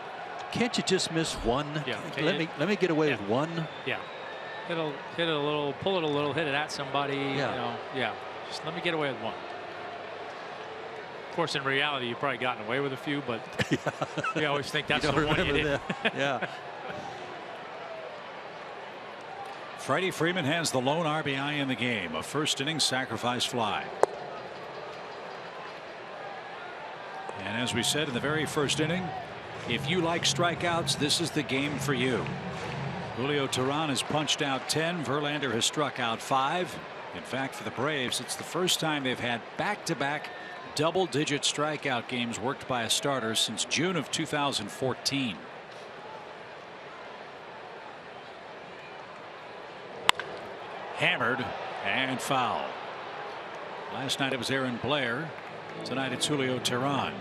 can't you just miss one? Yeah. Let me get away with one. Yeah. Hit it a little, pull it a little, hit it at somebody. Yeah. You know, yeah. Just let me get away with one. Of course, in reality, you've probably gotten away with a few, but we always think that's the one you did. Yeah. Freddie Freeman has the lone RBI in the game, a first inning sacrifice fly. And as we said in the very first inning, if you like strikeouts, this is the game for you. Julio Teheran has punched out 10. Verlander has struck out 5. In fact, for the Braves, it's the first time they've had back-to-back double-digit strikeout games worked by a starter since June of 2014. Hammered and foul. Last night it was Aaron Blair. Tonight it's Julio Teheran.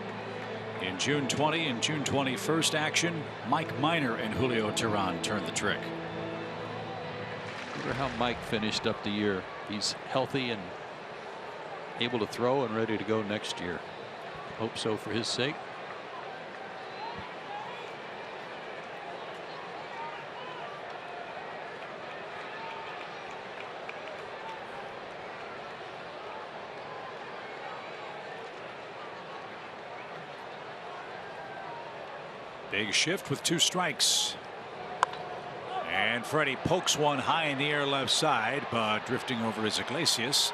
In June 20 and June 21st action, Mike Minor and Julio Teheran turned the trick. Remember how Mike finished up the year. He's healthy and able to throw and ready to go next year. Hope so for his sake. Big shift with 2 strikes. And Freddie pokes one high in the air left side, but drifting over is Iglesias.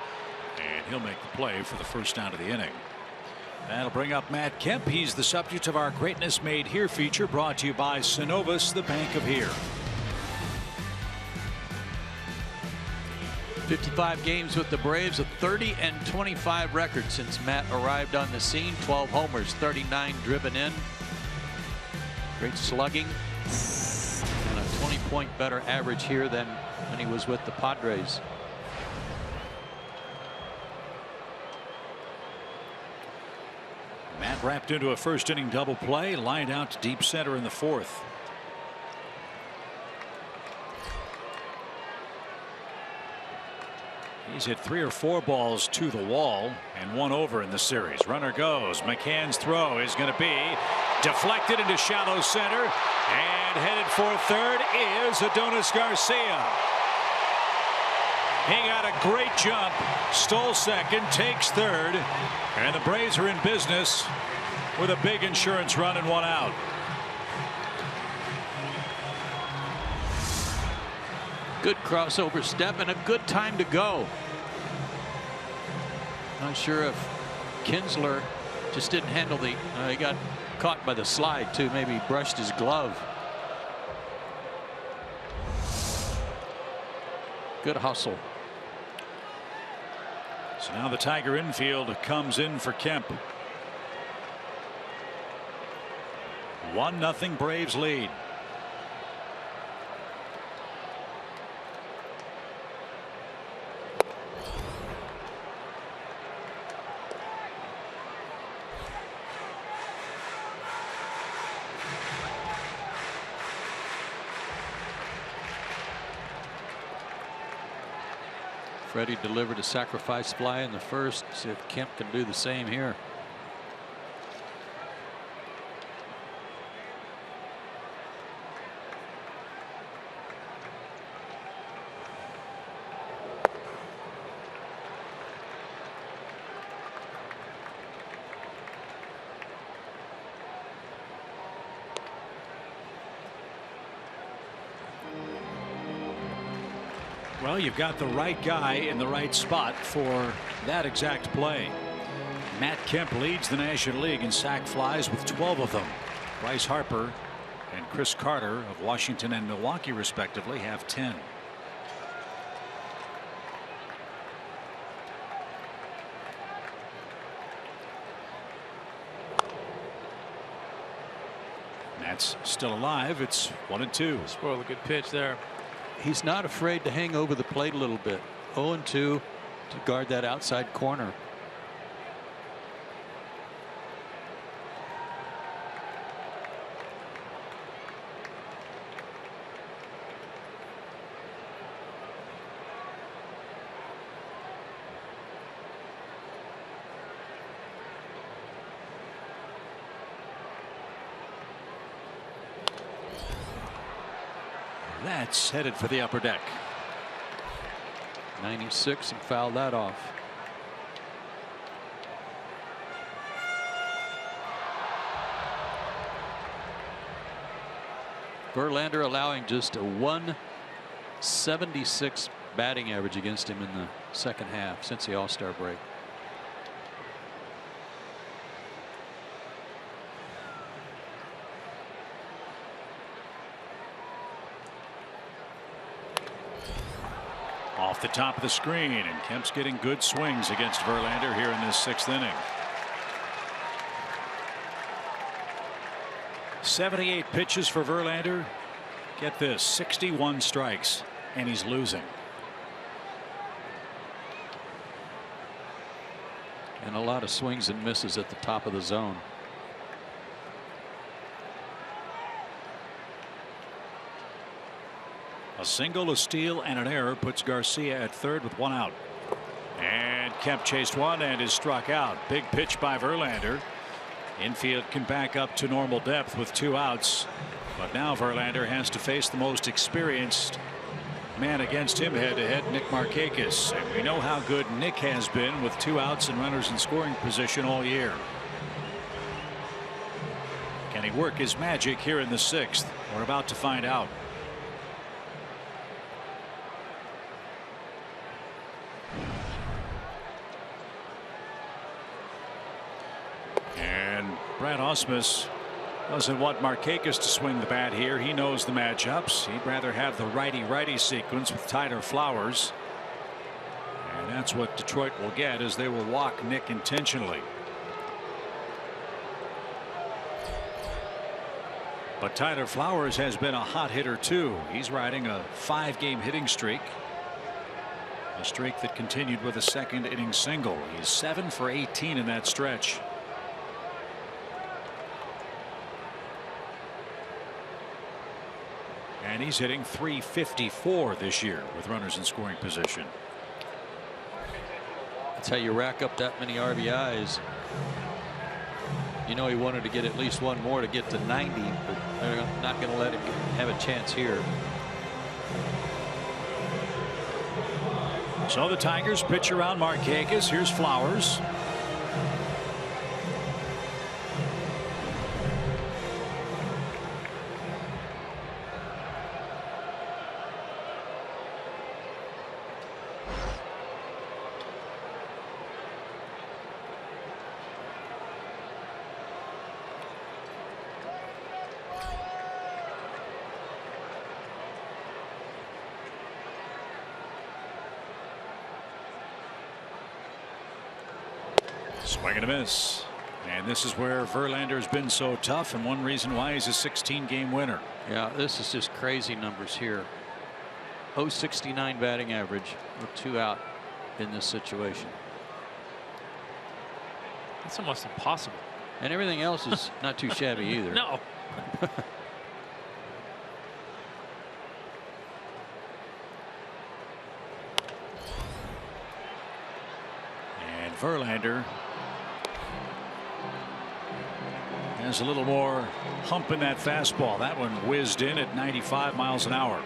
And he'll make the play for the first out of the inning. That'll bring up Matt Kemp. He's the subject of our Greatness Made Here feature, brought to you by Synovus, the Bank of Here. 55 games with the Braves, a 30-25 record since Matt arrived on the scene. 12 homers, 39 driven in. Great slugging and a 20-point better average here than when he was with the Padres. Matt wrapped into a first inning double play, lined out to deep center in the 4th. He's hit 3 or 4 balls to the wall and 1 over in the series. Runner goes. McCann's throw is going to be deflected into shallow center, and headed for third is Adonis Garcia. He got a great jump, stole second, takes third, and the Braves are in business with a big insurance run and 1 out. Good crossover step and a good time to go. Not sure if Kinsler just didn't handle the he got caught by the slide too, maybe brushed his glove. Good hustle. So now the Tiger infield comes in for Kemp. 1-0 Braves lead. Freddie delivered a sacrifice fly in the first. See if Kemp can do the same here. Well, you've got the right guy in the right spot for that exact play. Matt Kemp leads the National League in sac flies with 12 of them. Bryce Harper and Chris Carter of Washington and Milwaukee respectively have 10. Matt's still alive. It's 1-2. Spoiled a good pitch there. He's not afraid to hang over the plate a little bit. 0-2 to guard that outside corner. That's headed for the upper deck. 96 and fouled that off. Verlander allowing just a 176 batting average against him in the second half since the All-Star break. Off the top of the screen, and Kemp's getting good swings against Verlander here in this 6th inning. 78 pitches for Verlander. Get this, 61 strikes, and he's losing. And a lot of swings and misses at the top of the zone. A single, a steal, and an error puts Garcia at third with 1 out. And Kemp chased one and is struck out. Big pitch by Verlander. Infield can back up to normal depth with 2 outs. But now Verlander has to face the most experienced man against him head-to-head, Nick Markakis. And we know how good Nick has been with 2 outs and runners in scoring position all year. Can he work his magic here in the 6th? We're about to find out. Brad Ausmus doesn't want Markakis to swing the bat here. He knows the matchups. He'd rather have the righty-righty sequence with Tyler Flowers. And that's what Detroit will get, as they will walk Nick intentionally. But Tyler Flowers has been a hot hitter too. He's riding a 5-game hitting streak. A streak that continued with a 2nd inning single. He's 7 for 18 in that stretch. And he's hitting .354 this year with runners in scoring position. That's how you rack up that many RBIs. You know he wanted to get at least 1 more to get to 90, but they're not going to let him have a chance here. So the Tigers pitch around Markakis. Here's Flowers. Swing and a miss. And this is where Verlander's been so tough, and one reason why he's a 16-game winner. Yeah, this is just crazy numbers here. .069 batting average with 2 out in this situation. That's almost impossible. And everything else is not too shabby either. No. And Verlander has a little more hump in that fastball. That one whizzed in at 95 miles an hour.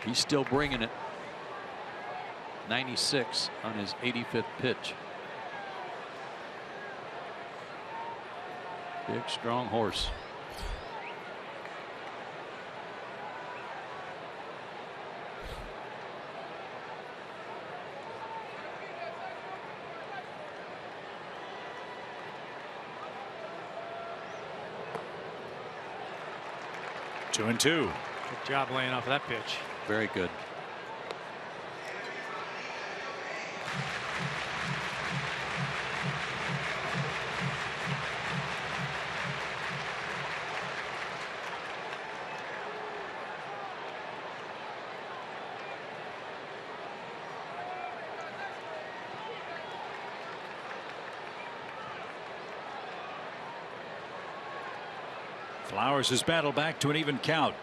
He's still bringing it. 96 on his 85th pitch. Big, strong horse. Two and two. Good job laying off that pitch. Very good. Flowers has battled back to an even count.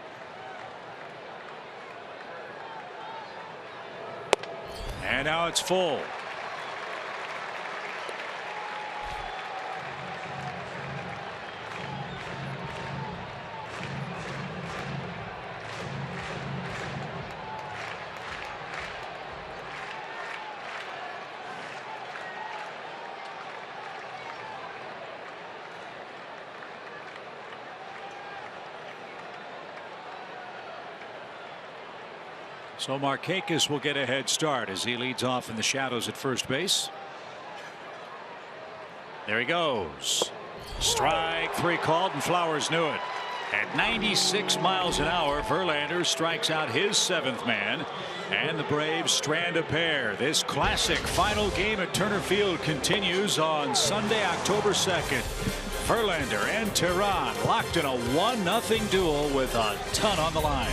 And now it's full. So Markakis will get a head start as he leads off in the shadows at first base. There he goes. Strike three called, and Flowers knew it. At 96 miles an hour, Verlander strikes out his seventh man, and the Braves strand a pair. This classic final game at Turner Field continues on Sunday, October 2nd. Verlander and Teheran locked in a 1-0 duel with a ton on the line.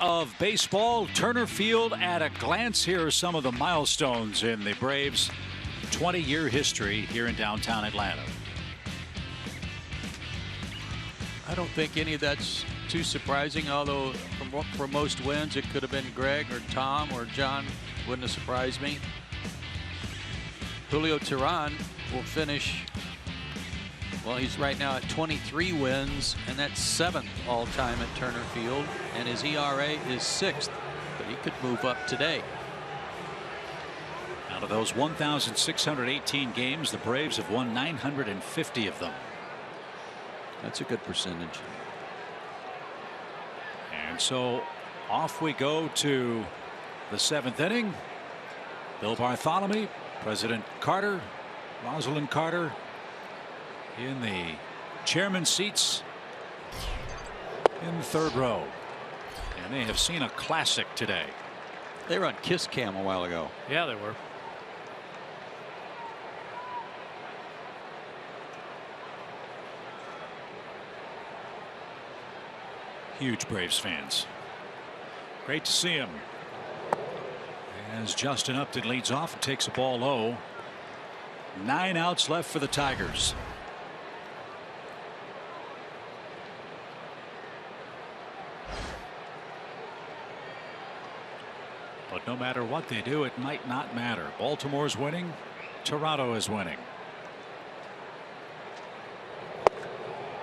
Of baseball, Turner Field at a glance. Here are some of the milestones in the Braves' 20-year history here in downtown Atlanta. I don't think any of that's too surprising, although for most wins it could have been Greg or Tom or John. Wouldn't have surprised me. Julio Teheran will finish, well, he's right now at 23 wins, and that's 7th all-time at Turner Field, and his ERA is 6th, but he could move up today. Out of those 1,618 games, the Braves have won 950 of them. That's a good percentage. And so off we go to the 7th inning. Bill Bartholomew, President Carter, Rosalind Carter in the chairman's seats in the third row. And they have seen a classic today. They were on Kiss Cam a while ago. Yeah, they were. Huge Braves fans. Great to see him. As Justin Upton leads off and takes a ball low. 9 outs left for the Tigers. But no matter what they do, it might not matter. Baltimore's winning. Toronto is winning.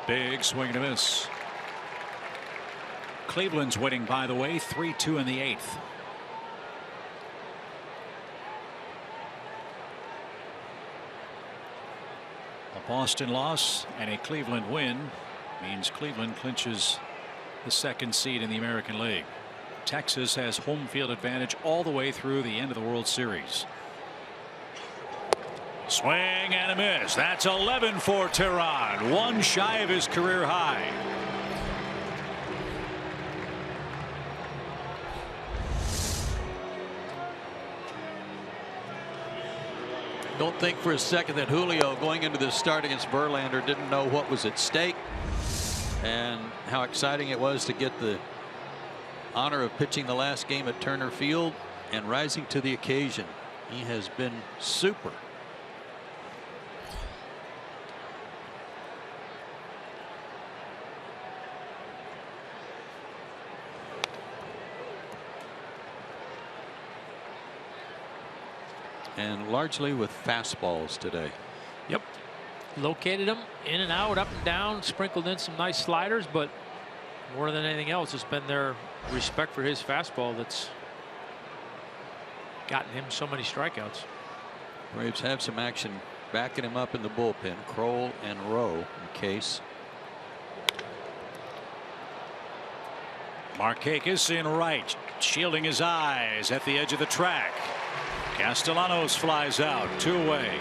Big swing and a miss. Cleveland's winning, by the way, 3-2 in the 8th. A Boston loss and a Cleveland win means Cleveland clinches the 2nd seed in the American League. Texas has home field advantage all the way through the end of the World Series. Swing and a miss. That's 11 for Teheran. One shy of his career high. Don't think for a second that Julio, going into this start against Verlander, didn't know what was at stake and how exciting it was to get the honor of pitching the last game at Turner Field and rising to the occasion. He has been super. And largely with fastballs today. Yep. Located them in and out, up and down, sprinkled in some nice sliders, but more than anything else, it's been their respect for his fastball that's gotten him so many strikeouts. Braves have some action backing him up in the bullpen. Kroll and Rowe in case. Markakis in right, shielding his eyes at the edge of the track. Castellanos flies out, 2 away.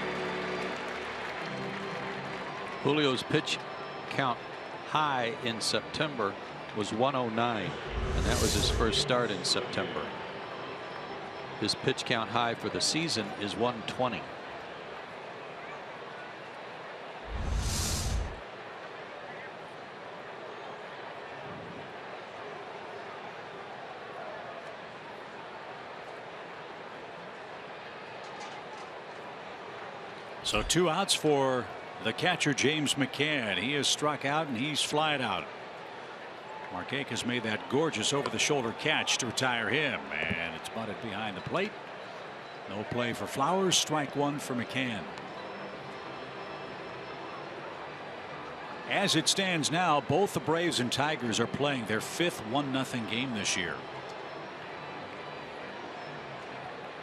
Julio's pitch count high in September was 109, and that was his first start in September. His pitch count high for the season is 120. So 2 outs for the catcher James McCann. He is struck out and he's flied out. Markakis made that gorgeous over the shoulder catch to retire him, and it's butted behind the plate. No play for Flowers. Strike 1 for McCann. As it stands now, both the Braves and Tigers are playing their 5th 1-0 game this year.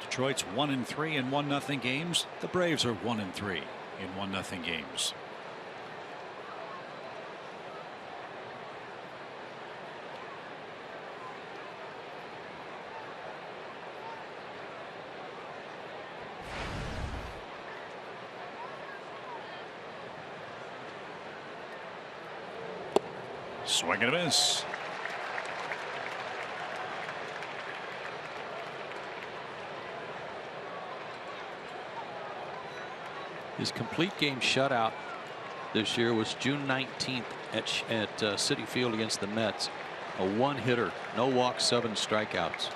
Detroit's 1-3 in 1-0 games. The Braves are 1-3 in 1-0 games. Swing and a miss. His complete game shutout this year was June 19th at Citi Field against the Mets. A 1-hitter, no walks, 7 strikeouts.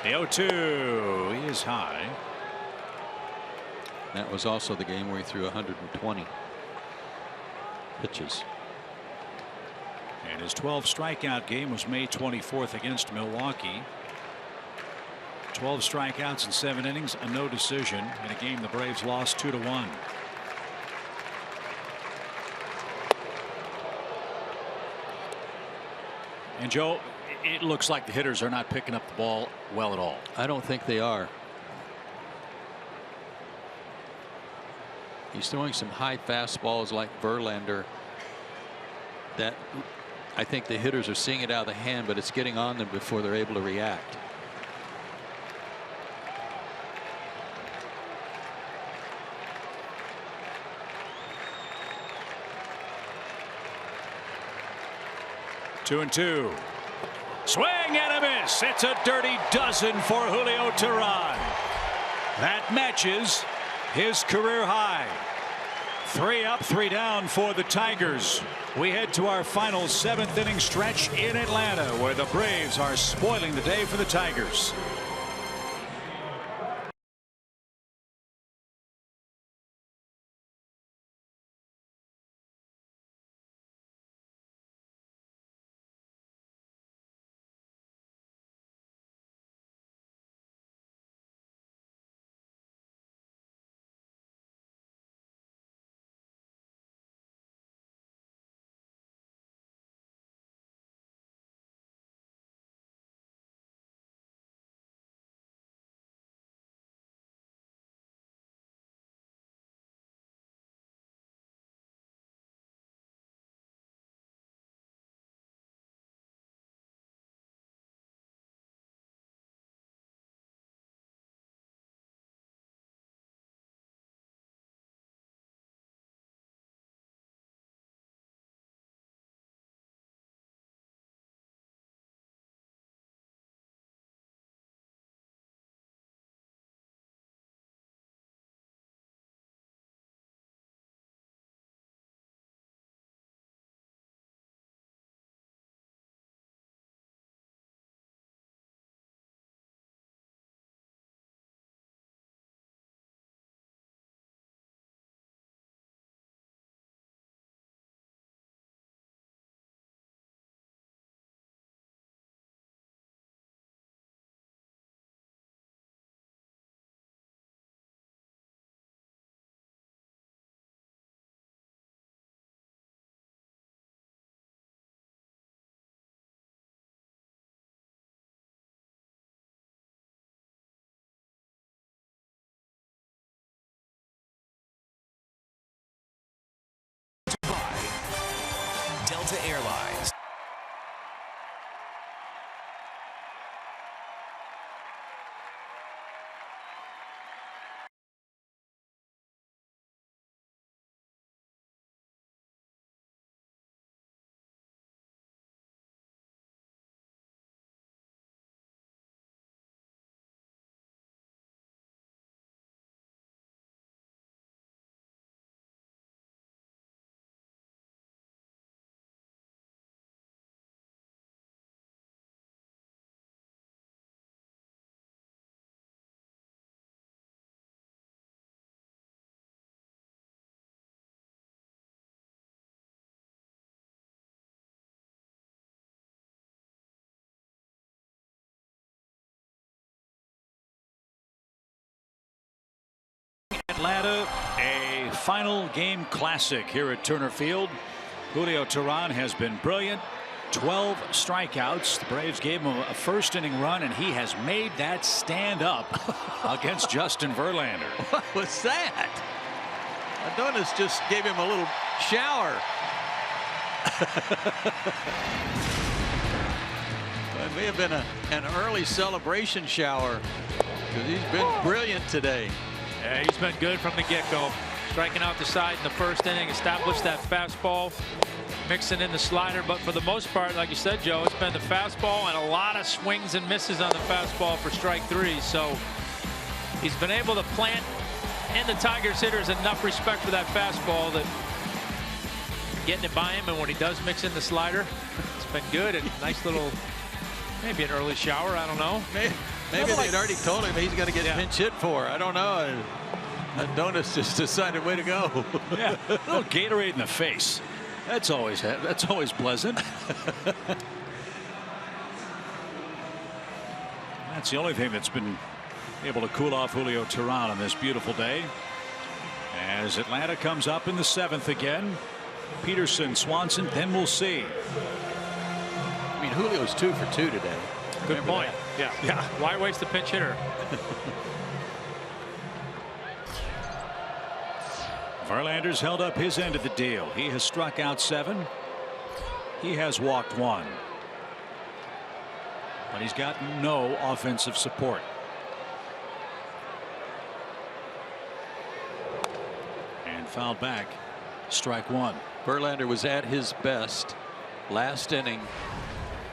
The 0-2 he is high. That was also the game where he threw 120 pitches. And his 12 strikeout game was May 24th against Milwaukee. 12 strikeouts in 7 innings, a no decision in a game the Braves lost 2-1. And Joe, it looks like the hitters are not picking up the ball well at all. I don't think they are. He's throwing some high fastballs like Verlander that I think the hitters are seeing it out of the hand, but it's getting on them before they're able to react. Two and 2. Swing and a miss. It's a dirty dozen for Julio Teheran. That matches his career high. 3 up, 3 down for the Tigers. We head to our final 7th inning stretch in Atlanta, where the Braves are spoiling the day for the Tigers. Delta Airlines. Atlanta, a final game classic here at Turner Field. Julio Teheran has been brilliant. 12 strikeouts. The Braves gave him a first inning run, and he has made that stand up against Justin Verlander. What was that? Adonis just gave him a little shower. It may have been an early celebration shower because he's been brilliant today. Yeah, he's been good from the get-go. Striking out the side in the first inning, established that fastball, mixing in the slider. But for the most part, like you said, Joe, it's been the fastball and a lot of swings and misses on the fastball for strike three. So he's been able to plant in the Tigers hitters enough respect for that fastball that getting it by him. And when he does mix in the slider, it's been good. And nice little, maybe an early shower. I don't know. Maybe they'd already told him he's going to get pinch hit for. I don't know. Adonis just decided, way to go. Yeah, a little Gatorade in the face. That's always pleasant. That's the only thing that's been able to cool off Julio Teheran on this beautiful day. As Atlanta comes up in the 7th again. Peterson, Swanson, then we'll see. I mean, Julio's 2 for 2 today. Good point. Yeah. Why waste the pinch hitter? Verlander's held up his end of the deal. He has struck out 7. He has walked 1. But he's got no offensive support. And fouled back. Strike 1. Verlander was at his best last inning.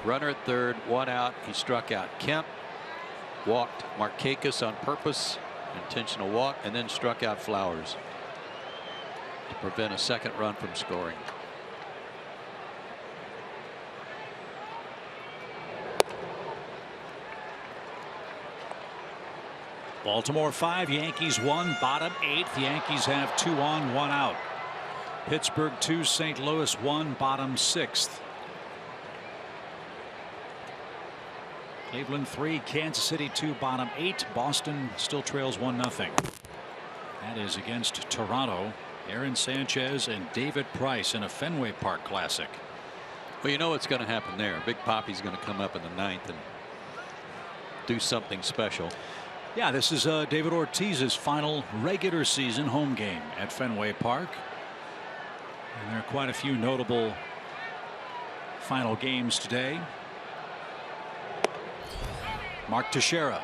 Runner at third, 1 out. He struck out Kemp, walked Markakis on purpose, intentional walk, and then struck out Flowers to prevent a second run from scoring. Baltimore 5, Yankees 1, bottom 8th. The Yankees have 2 on, 1 out. Pittsburgh 2, St. Louis 1, bottom 6th. Cleveland 3, Kansas City 2, bottom 8. Boston still trails 1-0. That is against Toronto. Aaron Sanchez and David Price in a Fenway Park Classic. Well, you know what's going to happen there. Big Papi's going to come up in the 9th and do something special. Yeah, this is David Ortiz's final regular season home game at Fenway Park. And there are quite a few notable final games today. Mark Teixeira,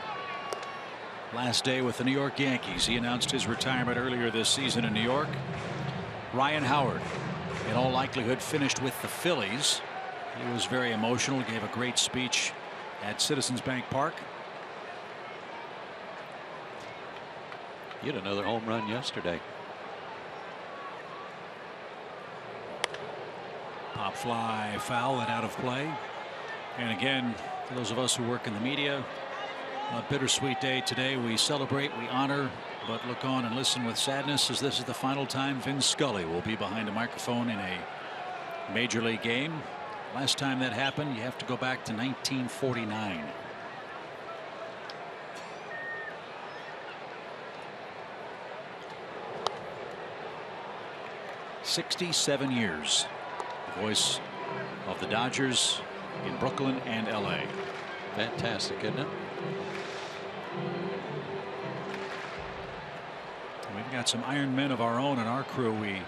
last day with the New York Yankees. He announced his retirement earlier this season in New York. Ryan Howard, in all likelihood, finished with the Phillies. He was very emotional, gave a great speech at Citizens Bank Park. He had another home run yesterday. Pop fly foul and out of play. And again, for those of us who work in the media, a bittersweet day today. We celebrate, we honor, but look on and listen with sadness as this is the final time Vin Scully will be behind a microphone in a major league game. Last time that happened, you have to go back to 1949. "67 years. The voice of the Dodgers in Brooklyn and LA. Fantastic, isn't it? We've got some Iron Men of our own in our crew we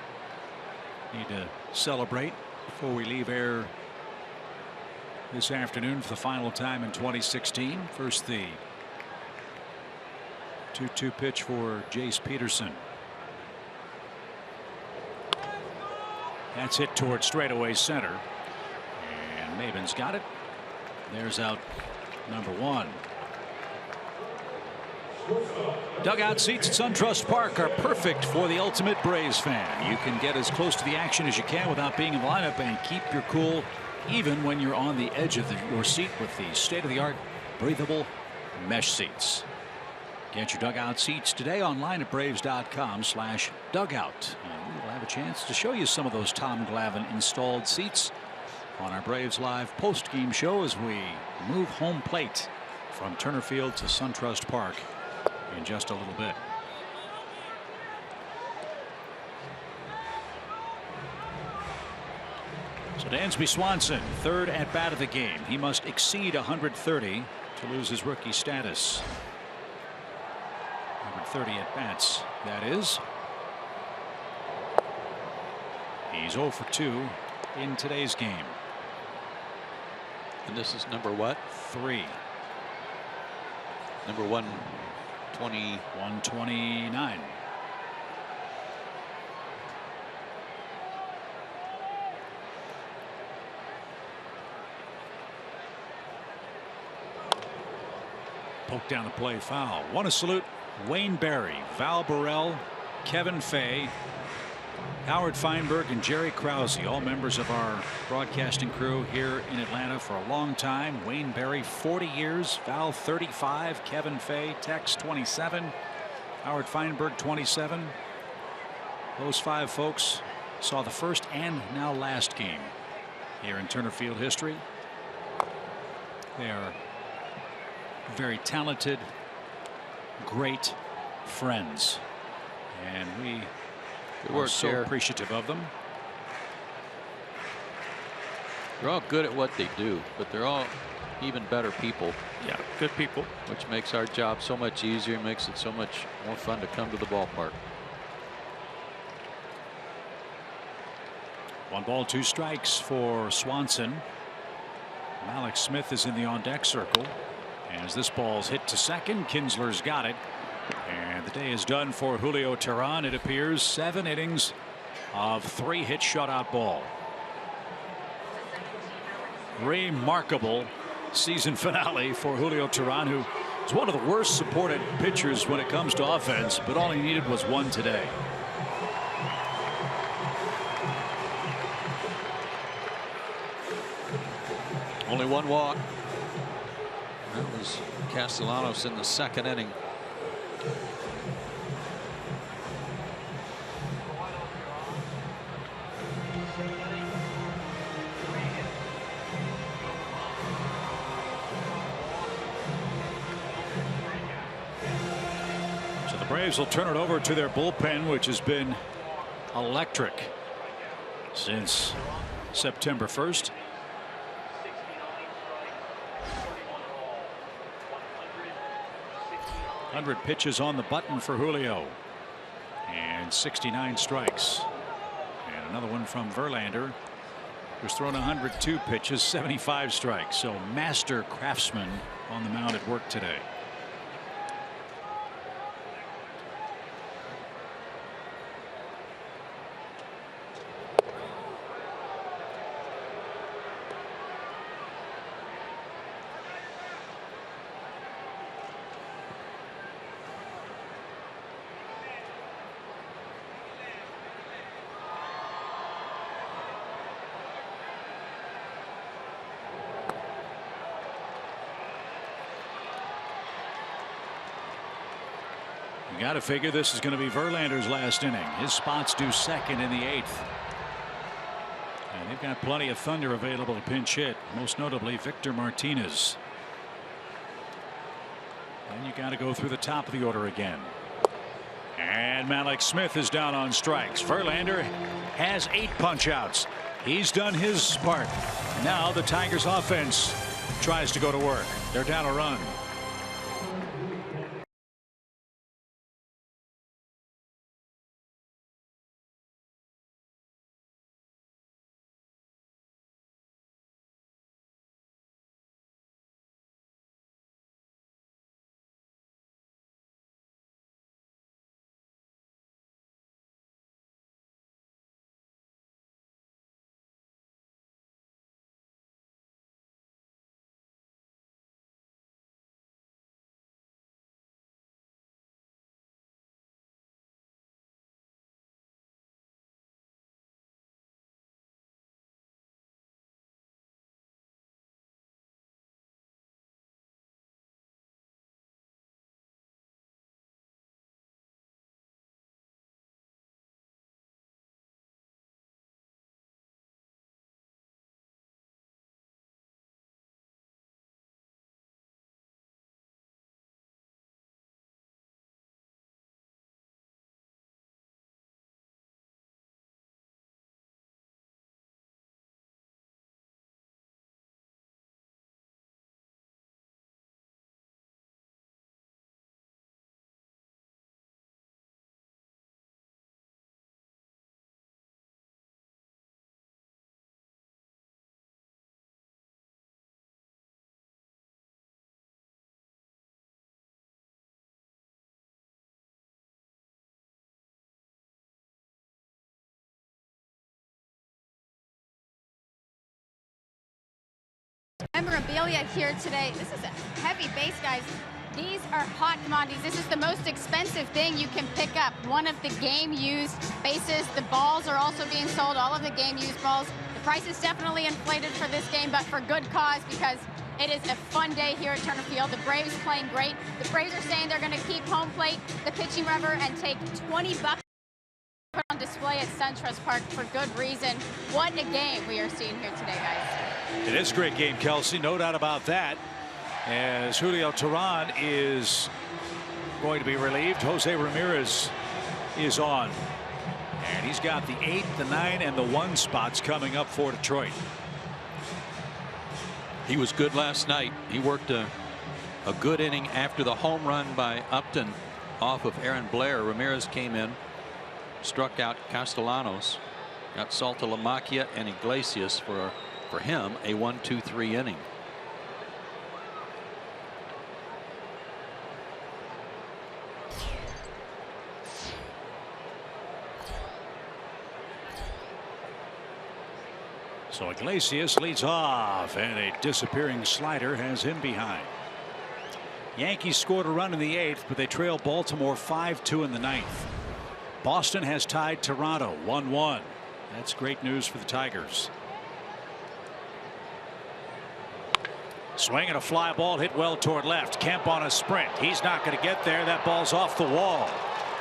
need to celebrate. Before we leave air this afternoon for the final time in 2016. First, the 2-2 pitch for Jace Peterson. That's hit towards straightaway center. And Maven's got it. There's out number 1. Dugout seats at SunTrust Park are perfect for the ultimate Braves fan. You can get as close to the action as you can without being in the lineup and keep your cool even when you're on the edge of your seat with the state-of-the-art breathable mesh seats. Get your dugout seats today online at braves.com/dugout. And we will have a chance to show you some of those Tom Glavine installed seats on our Braves Live post-game show as we move home plate from Turner Field to SunTrust Park in just a little bit. So Dansby Swanson, third at bat of the game. He must exceed 130 to lose his rookie status. 130 at bats, that is. He's 0 for 2 in today's game. And this is number what? 3. Number 129. Poke down the play, foul. Want to salute Wayne Barry, Val Burrell, Kevin Fay, Howard Feinberg, and Jerry Krause, all members of our broadcasting crew here in Atlanta for a long time. Wayne Barry 40 years, Val 35, Kevin Fay, Tex 27, Howard Feinberg 27. Those 5 folks saw the first and now last game here in Turner Field history. They are very talented, great friends, and we are so appreciative of them. They're all good at what they do, but they're all even better people. Yeah, good people. Which makes our job so much easier, makes it so much more fun to come to the ballpark. 1 ball, 2 strikes for Swanson. Malik Smith is in the on-deck circle. As this ball's hit to second, Kinsler's got it. And the day is done for Julio Teheran. It appears 7 innings of 3-hit shutout ball. Remarkable season finale for Julio Teheran, who is one of the worst supported pitchers when it comes to offense, but all he needed was 1 today. Only 1 walk. That was Castellanos in the 2nd inning. So the Braves will turn it over to their bullpen, which has been electric since September 1st. 100 pitches on the button for Julio and 69 strikes, and another one from Verlander, who's thrown 102 pitches, 75 strikes. So master craftsman on the mound at work today. You got to figure this is going to be Verlander's last inning. His spot's due 2nd in the 8th. And they've got plenty of thunder available to pinch hit, most notably Victor Martinez. And you got to go through the top of the order again. And Malik Smith is down on strikes. Verlander has 8 punch outs. He's done his part. Now the Tigers offense tries to go to work. They're down a run. memorabilia here today. This is a heavy base, guys. These are hot commodities. This is the most expensive thing you can pick up. One of the game-used bases. The balls are also being sold, all of the game-used balls. The price is definitely inflated for this game, but for good cause, because it is a fun day here at Turner Field. The Braves playing great. The Braves are saying they're going to keep home plate, the pitching rubber, and take $20 put on display at SunTrust Park for good reason. What a game we are seeing here today, guys. It is a great game, Kelsey. No doubt about that. As Julio Teheran is going to be relieved, Jose Ramirez is on. And he's got the 8, the 9, and the 1 spots coming up for Detroit. He was good last night. He worked a good inning after the home run by Upton off of Aaron Blair. Ramirez came in, struck out Castellanos, got Saltalamacchia and Iglesias for him a 1-2-3 inning. So Iglesias leads off, and a disappearing slider has him behind. Yankees scored a run in the 8th, but they trail Baltimore 5-2 in the 9th. Boston has tied Toronto 1-1. That's great news for the Tigers. Swing and a fly ball hit well toward left. Kemp on a sprint. He's not going to get there. That ball's off the wall.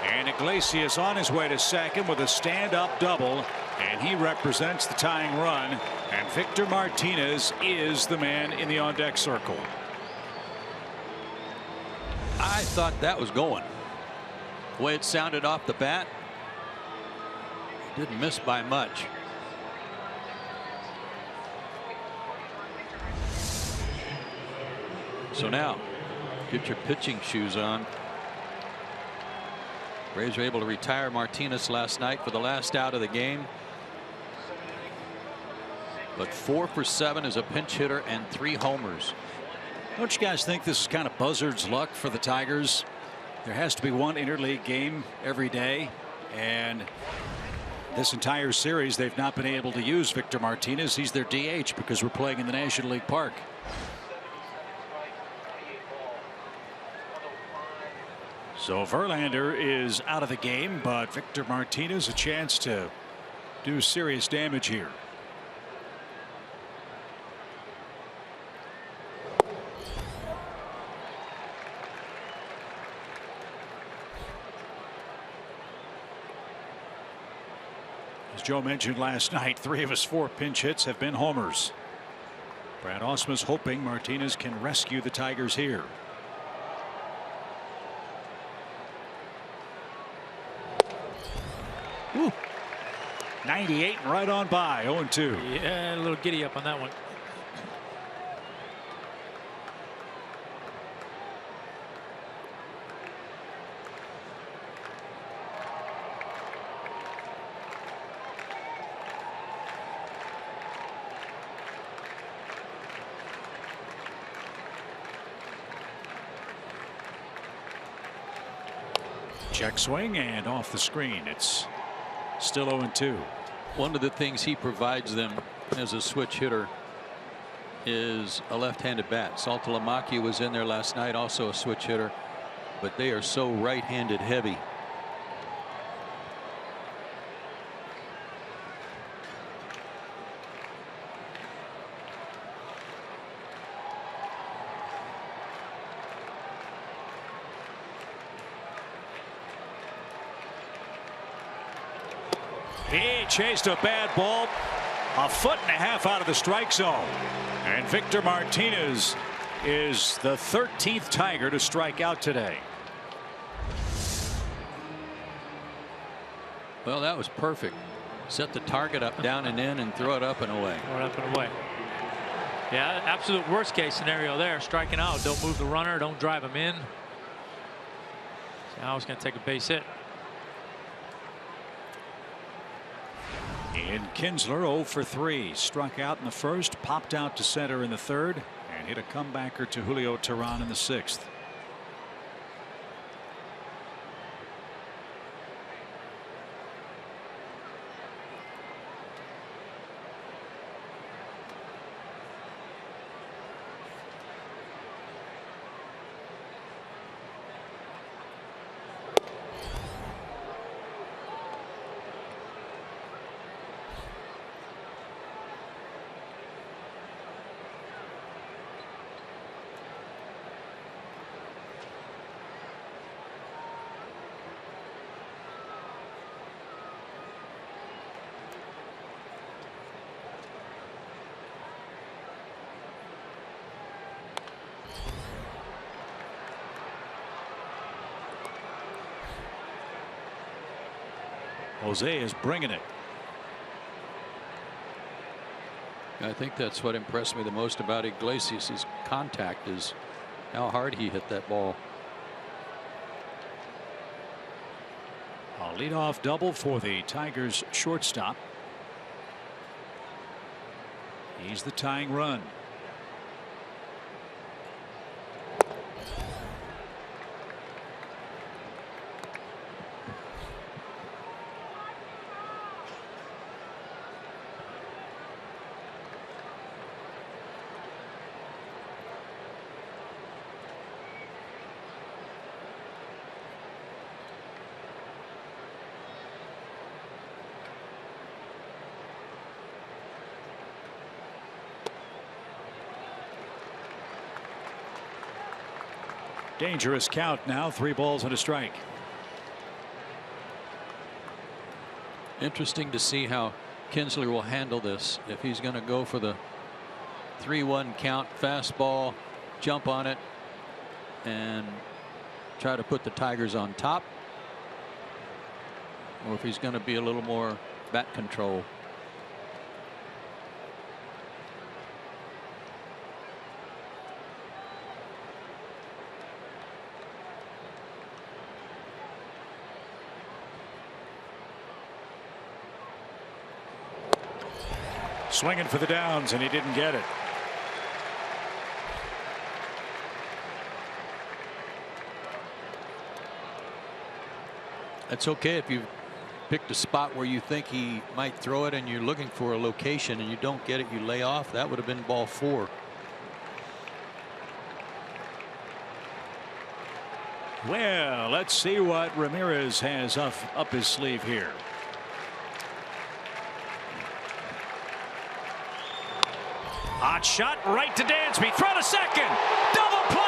And Iglesias on his way to second with a stand-up double. And he represents the tying run. And Victor Martinez is the man in the on-deck circle. I thought that was going. The way it sounded off the bat, didn't miss by much. So now, get your pitching shoes on. Braves were able to retire Martinez last night for the last out of the game. But 4 for 7 as a pinch hitter and 3 homers. Don't you guys think this is kind of buzzard's luck for the Tigers? There has to be one interleague game every day, and this entire series they've not been able to use Victor Martinez. He's their DH because we're playing in the National League Park. So Verlander is out of the game, but Victor Martinez a chance to do serious damage here. As Joe mentioned last night, 3 of his 4 pinch hits have been homers. Brad Ausmus hoping Martinez can rescue the Tigers here. Ooh. 98 and right on by. 0-2. Yeah, a little giddy up on that one. Check swing and off the screen. It's still 0-2. One of the things he provides them as a switch hitter is a left-handed bat. Saltalamacchia was in there last night, also a switch hitter, but they are so right-handed heavy. He chased a bad ball 1.5 feet out of the strike zone. And Victor Martinez is the 13th Tiger to strike out today. Well, that was perfect. Set the target up, down and in, and throw it up and away. Throw it up and away. Yeah, absolute worst case scenario there. Striking out. Don't move the runner. Don't drive him in. So now he's going to take a base hit. And Kinsler 0 for 3. Struck out in the first, popped out to center in the third, and hit a comebacker to Julio Teheran in the 6th. Jose is bringing it. I think that's what impressed me the most about Iglesias' contact, is how hard he hit that ball. A leadoff double for the Tigers shortstop. He's the tying run. Dangerous count now, 3 balls and a strike. Interesting to see how Kinsler will handle this. If he's going to go for the 3-1 count, fastball, jump on it, and try to put the Tigers on top, or if he's going to be a little more bat control. Swinging for the downs, and he didn't get it. That's okay if you've picked a spot where you think he might throw it and you're looking for a location and you don't get it, you lay off. That would have been ball 4. Well, let's see what Ramirez has up his sleeve here. Hot shot right to Dansby. Throw to second. Double play.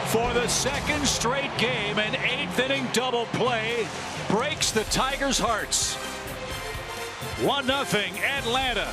For the second straight game, an 8th inning double play breaks the Tigers' hearts. 1-0 Atlanta.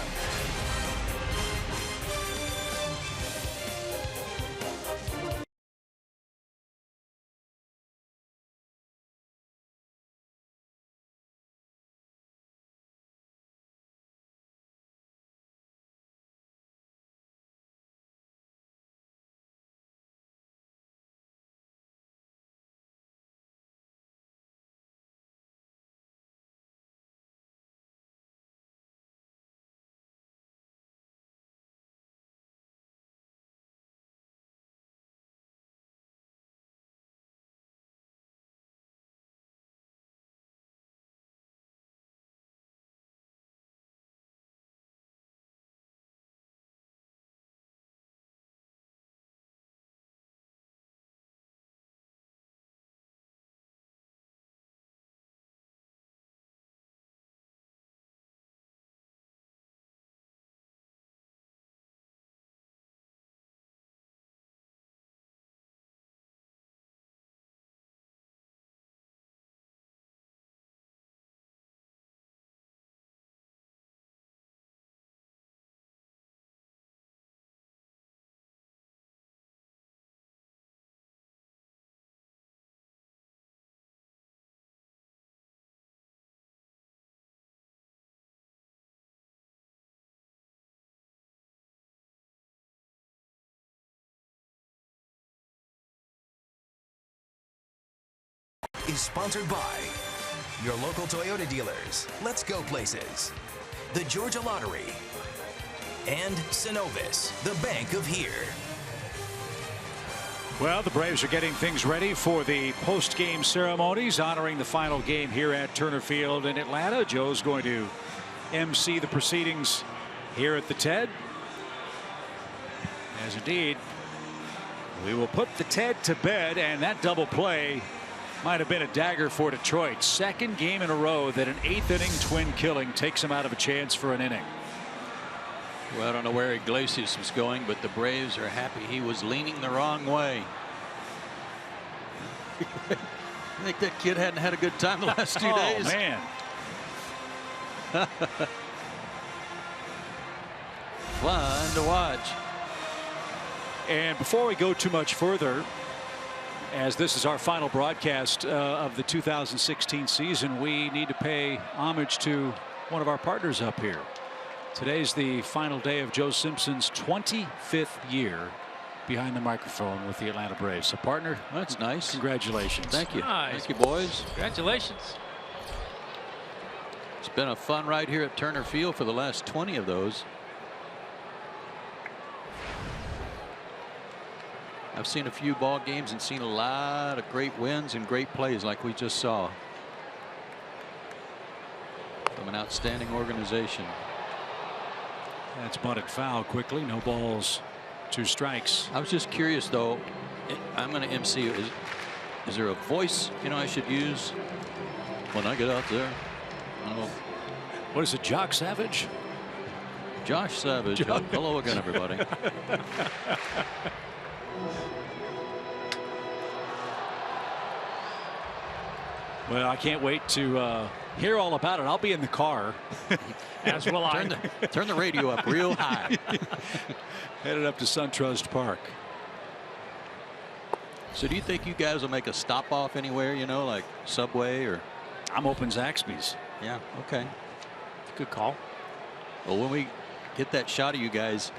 Is sponsored by your local Toyota dealers. Let's go places. The Georgia Lottery. And Synovus, the bank of here. Well, the Braves are getting things ready for the post-game ceremonies honoring the final game here at Turner Field in Atlanta. Joe's going to MC the proceedings here at the TED. As indeed, we will put the TED to bed, and that double play might have been a dagger for Detroit. Second game in a row that an 8th inning twin killing takes him out of a chance for an inning. Well, I don't know where Iglesias was going, but the Braves are happy he was leaning the wrong way. I think that kid hadn't had a good time the last 2 days. Oh, man. fun to watch. And before we go too much further, as this is our final broadcast of the 2016 season, we need to pay homage to one of our partners up here. Today's the final day of Joe Simpson's 25th year behind the microphone with the Atlanta Braves. So, partner, that's nice. Congratulations. Thank you. Nice. Thank you, boys. Congratulations. It's been a fun ride here at Turner Field for the last 20 of those. I've seen a few ball games and seen a lot of great wins and great plays like we just saw from an outstanding organization. That's bunted foul quickly. No balls, 2 strikes. I was just curious, though. I'm going to MC. Is there a voice I should use when I get out there? I don't know. What is it, Jock Savage? Josh Savage. Hello again, everybody. Well, I can't wait to hear all about it. I'll be in the car. As will I. Turn the radio up real high. Headed up to SunTrust Park. So do you think you guys will make a stop off anywhere, like Subway or? I'm open Zaxby's. Yeah. Okay. Good call. Well, when we get that shot of you guys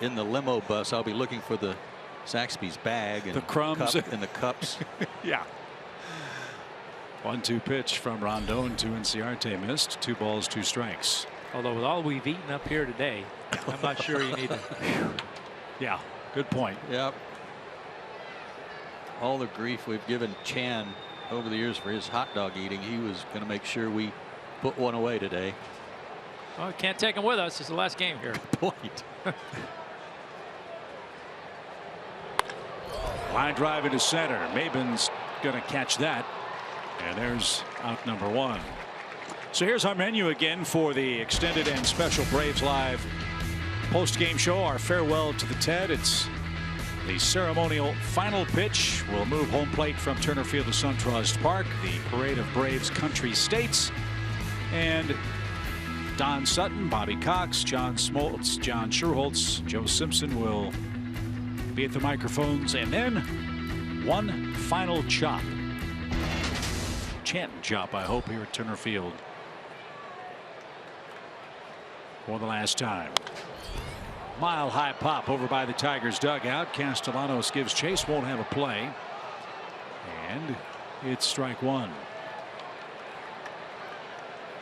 in the limo bus, I'll be looking for the Zaxby's bag and the crumbs and the cups. Yeah. 1-2 pitch from Rondon to Inciarte, missed. 2 balls, 2 strikes. Although with all we've eaten up here today, I'm not sure you need to. Yeah, good point. Yep. All the grief we've given Chan over the years for his hot dog eating, he was going to make sure we put one away today. Well, can't take him with us. It's the last game here. Good point. Line drive into center. Mabin's going to catch that. And there's out number 1. So here's our menu again for the extended and special Braves Live post-game show. Our farewell to the TED. It's the ceremonial final pitch. We'll move home plate from Turner Field to SunTrust Park. The parade of Braves country states. And Don Sutton, Bobby Cox, John Smoltz, John Schuerholz, Joe Simpson will be at the microphones. And then one final chop. Chanting chop, I hope, here at Turner Field for the last time. Mile high pop over by the Tigers dugout. Castellanos gives chase, won't have a play, and it's strike 1.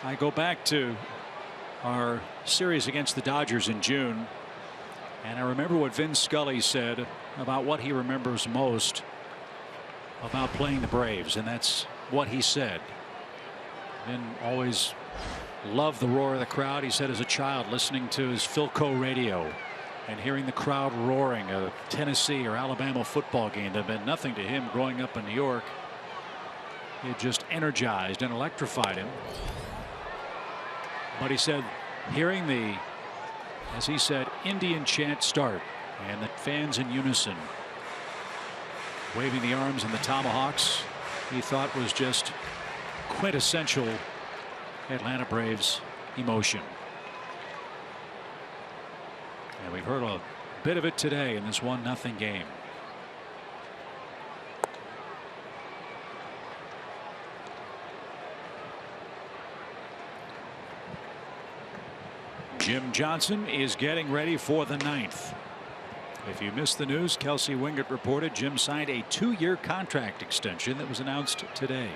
I go back to our series against the Dodgers in June, and I remember what Vin Scully said about what he remembers most about playing the Braves, and that's what he said. Vin always loved the roar of the crowd. He said as a child, listening to his Philco radio and hearing the crowd roaring at a Tennessee or Alabama football game that meant nothing to him growing up in New York. It just energized and electrified him. But he said hearing the, as he said, Indian chant start and the fans in unison waving the arms and the tomahawks, he thought was just quintessential Atlanta Braves emotion. And we've heard a bit of it today in this 1-0 game. Jim Johnson is getting ready for the 9th. If you missed the news, Kelsey Wingert reported Jim signed a 2-year contract extension that was announced today.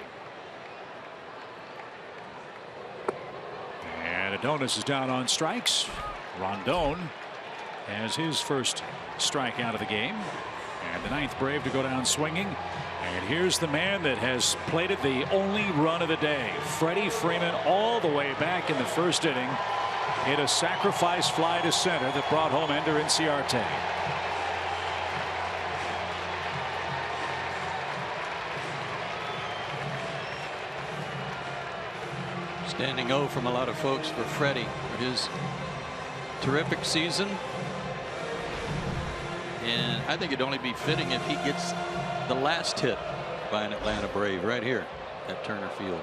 And Adonis is down on strikes. Rondon has his first strikeout of the game. And the 9th Brave to go down swinging. And here's the man that has plated the only run of the day. Freddie Freeman, all the way back in the first inning, hit a sacrifice fly to center that brought home Ender Inciarte. Standing O from a lot of folks for Freddie for his terrific season. And I think it'd only be fitting if he gets the last hit by an Atlanta Brave right here at Turner Field.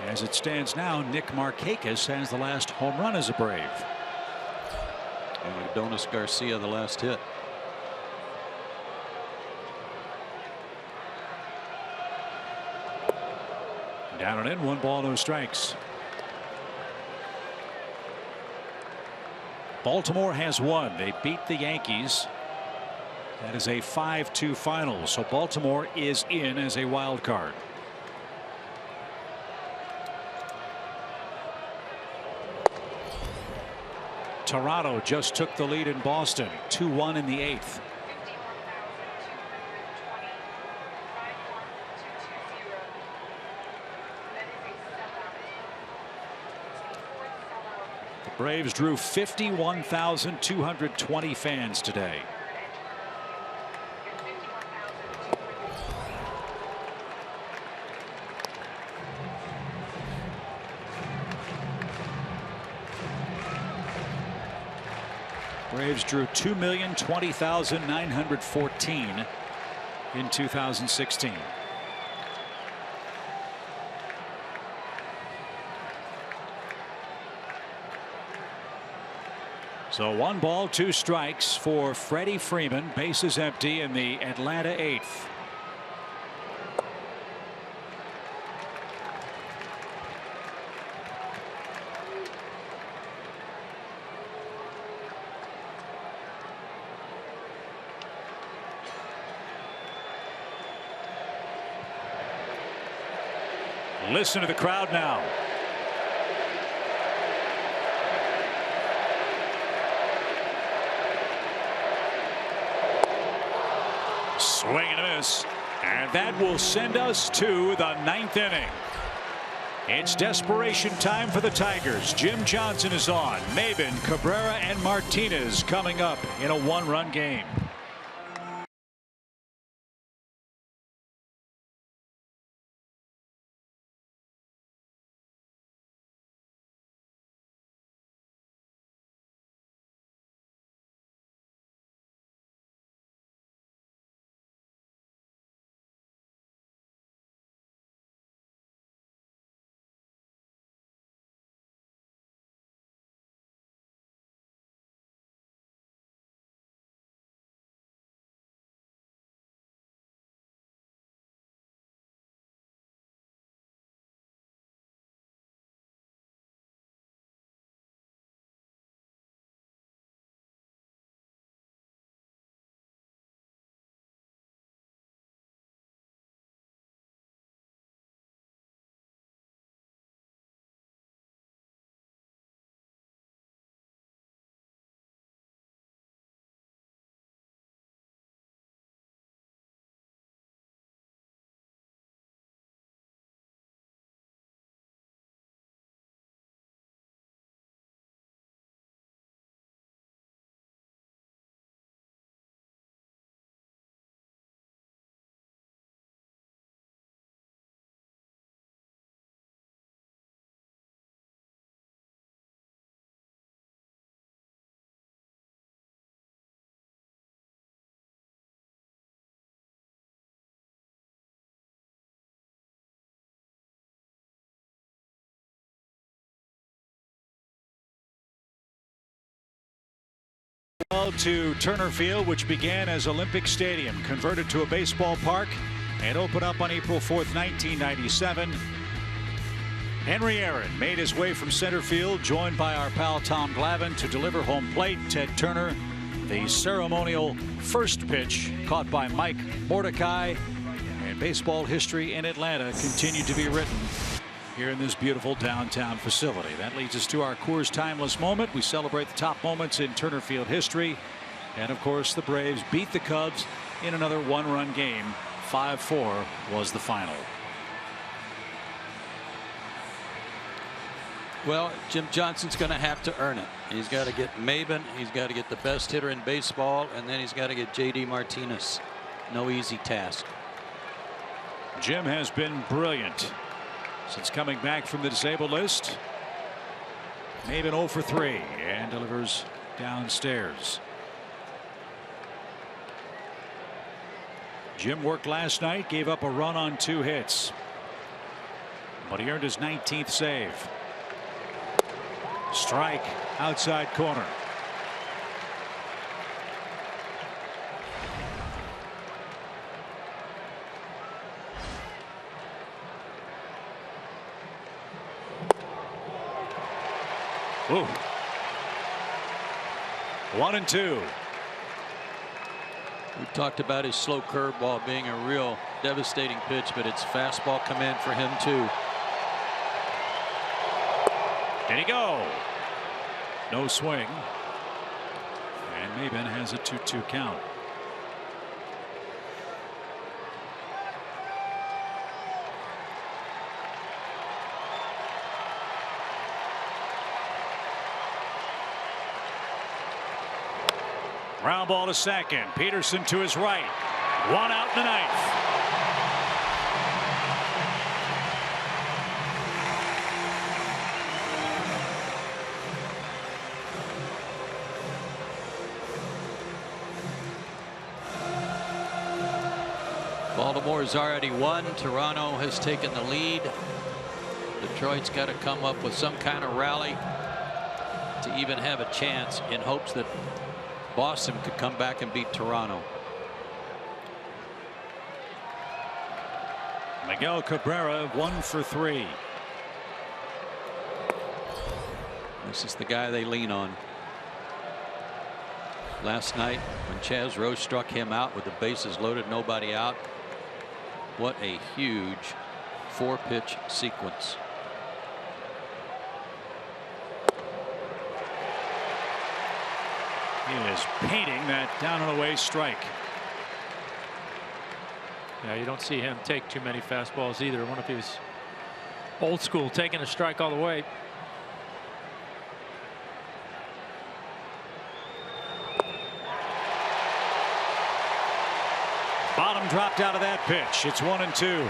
As it stands now, Nick Markakis has the last home run as a Brave. And Adonis Garcia, the last hit. Down and in, 1 ball, no strikes. Baltimore has won. They beat the Yankees. That is a 5-2 final. So Baltimore is in as a wild card. Toronto just took the lead in Boston, 2-1 in the 8th. The Braves drew 51,220 fans today. Braves drew 2,020,914 in 2016. So 1 ball, 2 strikes for Freddie Freeman. Bases empty in the Atlanta 8th. Listen to the crowd now. Swing and a miss, and that will send us to the 9th inning. It's desperation time for the Tigers. Jim Johnson is on. Maben, Cabrera, and Martinez coming up in a 1-run game. To Turner Field, which began as Olympic Stadium, converted to a baseball park and opened up on April 4th, 1997. Henry Aaron made his way from center field, joined by our pal Tom Glavine to deliver home plate. Ted Turner, the ceremonial first pitch caught by Mike Mordecai, and baseball history in Atlanta continued to be written here in this beautiful downtown facility. That leads us to our Coors Timeless Moment. We celebrate the top moments in Turner Field history. And of course, the Braves beat the Cubs in another 1-run game. 5-4 was the final. Well, Jim Johnson's going to have to earn it. He's got to get Maben, he's got to get the best hitter in baseball, and then he's got to get JD Martinez. No easy task. Jim has been brilliant since coming back from the disabled list. Maben 0 for 3 and delivers downstairs. Jim worked last night, gave up a run on 2 hits, but he earned his 19th save. Strike outside corner. Ooh. 1-2. We talked about his slow curveball being a real devastating pitch, but it's fastball command for him too. There you go. No swing. And Maben has a 2-2 count. Ground ball to second. Peterson to his right. One out in the ninth. Baltimore's already won. Toronto has taken the lead. Detroit's got to come up with some kind of rally to even have a chance, in hopes that Boston could come back and beat Toronto. Miguel Cabrera 1 for 3. This is the guy they lean on. Last night when Chaz Rose struck him out with the bases loaded, nobody out. What a huge 4-pitch sequence. He is painting that down and away strike. Yeah, you don't see him take too many fastballs either. I wonder if he's old school, taking a strike all the way. Bottom dropped out of that pitch. It's 1-2.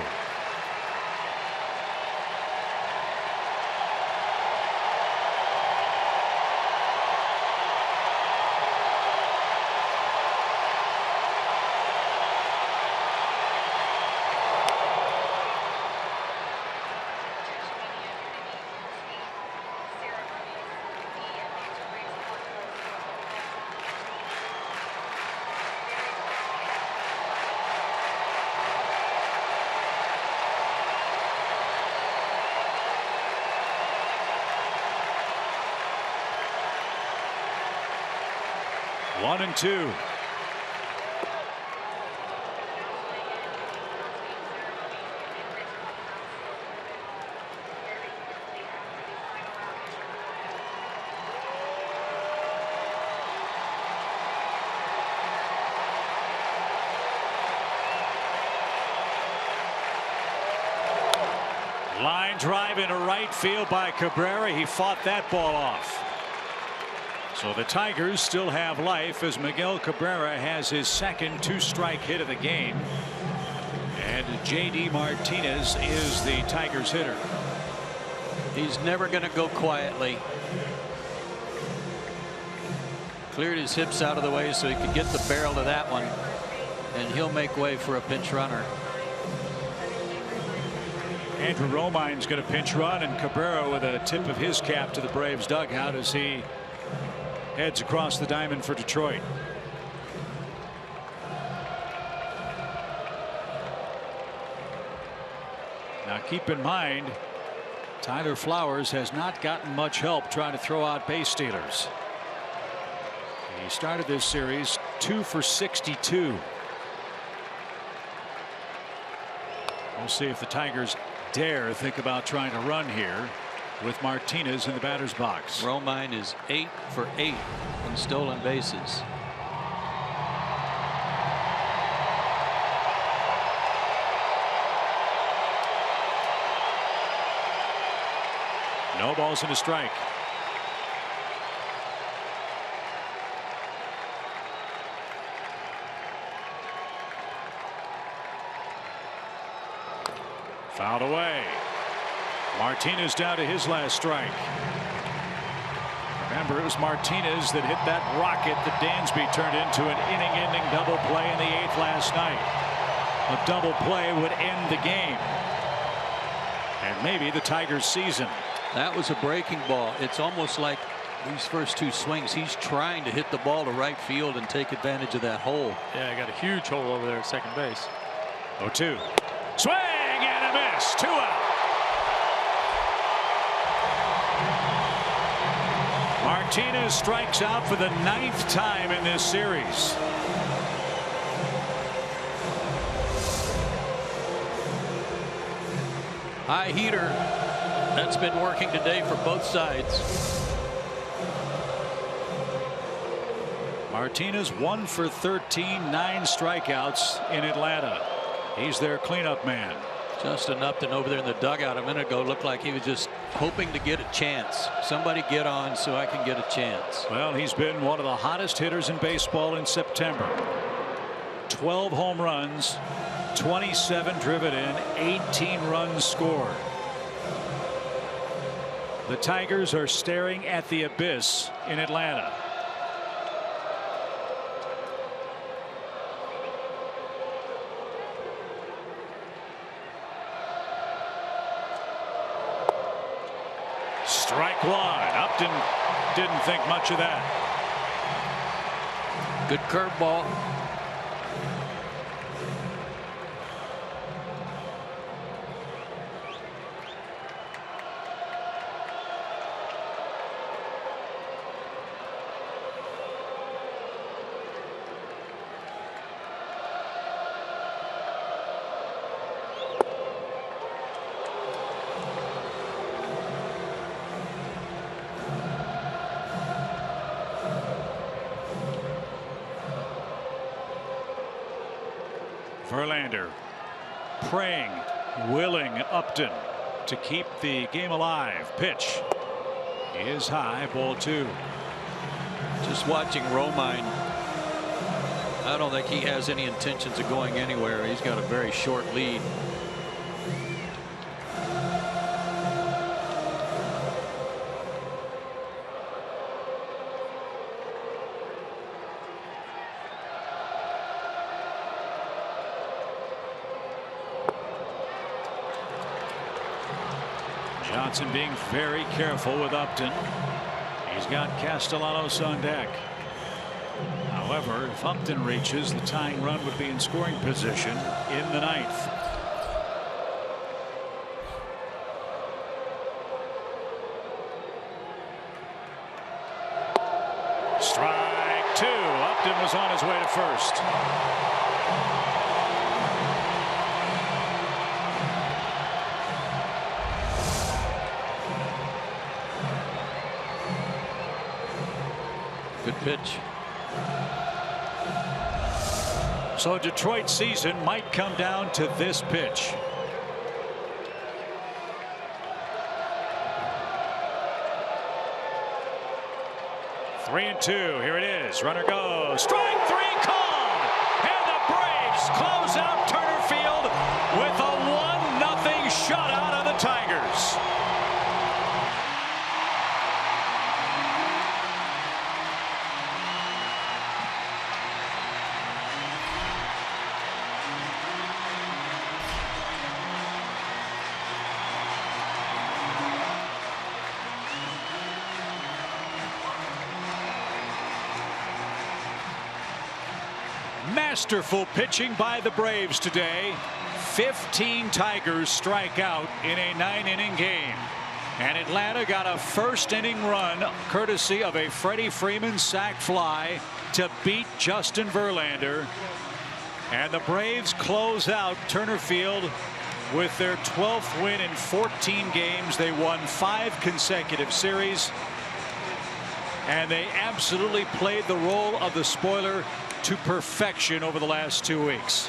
One and two. Line drive into right field by Cabrera. He fought that ball off. So the Tigers still have life as Miguel Cabrera has his second 2-strike hit of the game. And J.D. Martinez is the Tigers hitter. He's never going to go quietly. Cleared his hips out of the way so he could get the barrel to that one. And he'll make way for a pinch runner. Andrew Romine's going to pinch run, and Cabrera with a tip of his cap to the Braves dugout as he heads across the diamond for Detroit. Now keep in mind, Tyler Flowers has not gotten much help trying to throw out base stealers. He started this series 2 for 62. We'll see if the Tigers dare think about trying to run here with Martinez in the batter's box. Romine is 8 for 8 in stolen bases. No balls and a strike. Fouled away. Martinez down to his last strike. Remember, it was Martinez that hit that rocket that Dansby turned into an inning-ending double play in the 8th last night. A double play would end the game, and maybe the Tigers' season. That was a breaking ball. It's almost like these first 2 swings, he's trying to hit the ball to right field and take advantage of that hole. Yeah, I got a huge hole over there at second base. 0-2. Swing and a miss. 2 out. Martinez strikes out for the 9th time in this series. High heater. That's been working today for both sides. Martinez 1 for 13, 9 strikeouts in Atlanta. He's their cleanup man. Justin Upton over there in the dugout a minute ago looked like he was just hoping to get a chance. Somebody get on so I can get a chance. Well, he's been one of the hottest hitters in baseball in September. 12 home runs, 27 driven in, 18 runs scored. The Tigers are staring at the abyss in Atlanta. Strike one. Upton didn't think much of that. Good curveball. Verlander praying, willing Upton to keep the game alive. Pitch is high, ball 2. Just watching Romine, I don't think he has any intentions of going anywhere. He's got a very short lead. Johnson being very careful with Upton. He's got Castellanos on deck. However, if Upton reaches, the tying run would be in scoring position in the 9th. Strike 2. Upton was on his way to first. Good pitch. So Detroit's season might come down to this pitch. Three and 2. Here it is. Runner goes. Strike 3 called. And the Braves close out Turner Field with a 1-0 shutout of the Tigers. Masterful pitching by the Braves today. 15 Tigers strike out in a 9-inning game. And Atlanta got a first-inning run courtesy of a Freddie Freeman sac fly to beat Justin Verlander. And the Braves close out Turner Field with their 12th win in 14 games. They won 5 consecutive series. And they absolutely played the role of the spoiler to perfection over the last 2 weeks.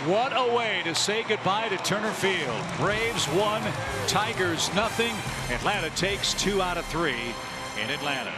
What a way to say goodbye to Turner Field. Braves 1, Tigers 0. Atlanta takes 2 out of 3 in Atlanta.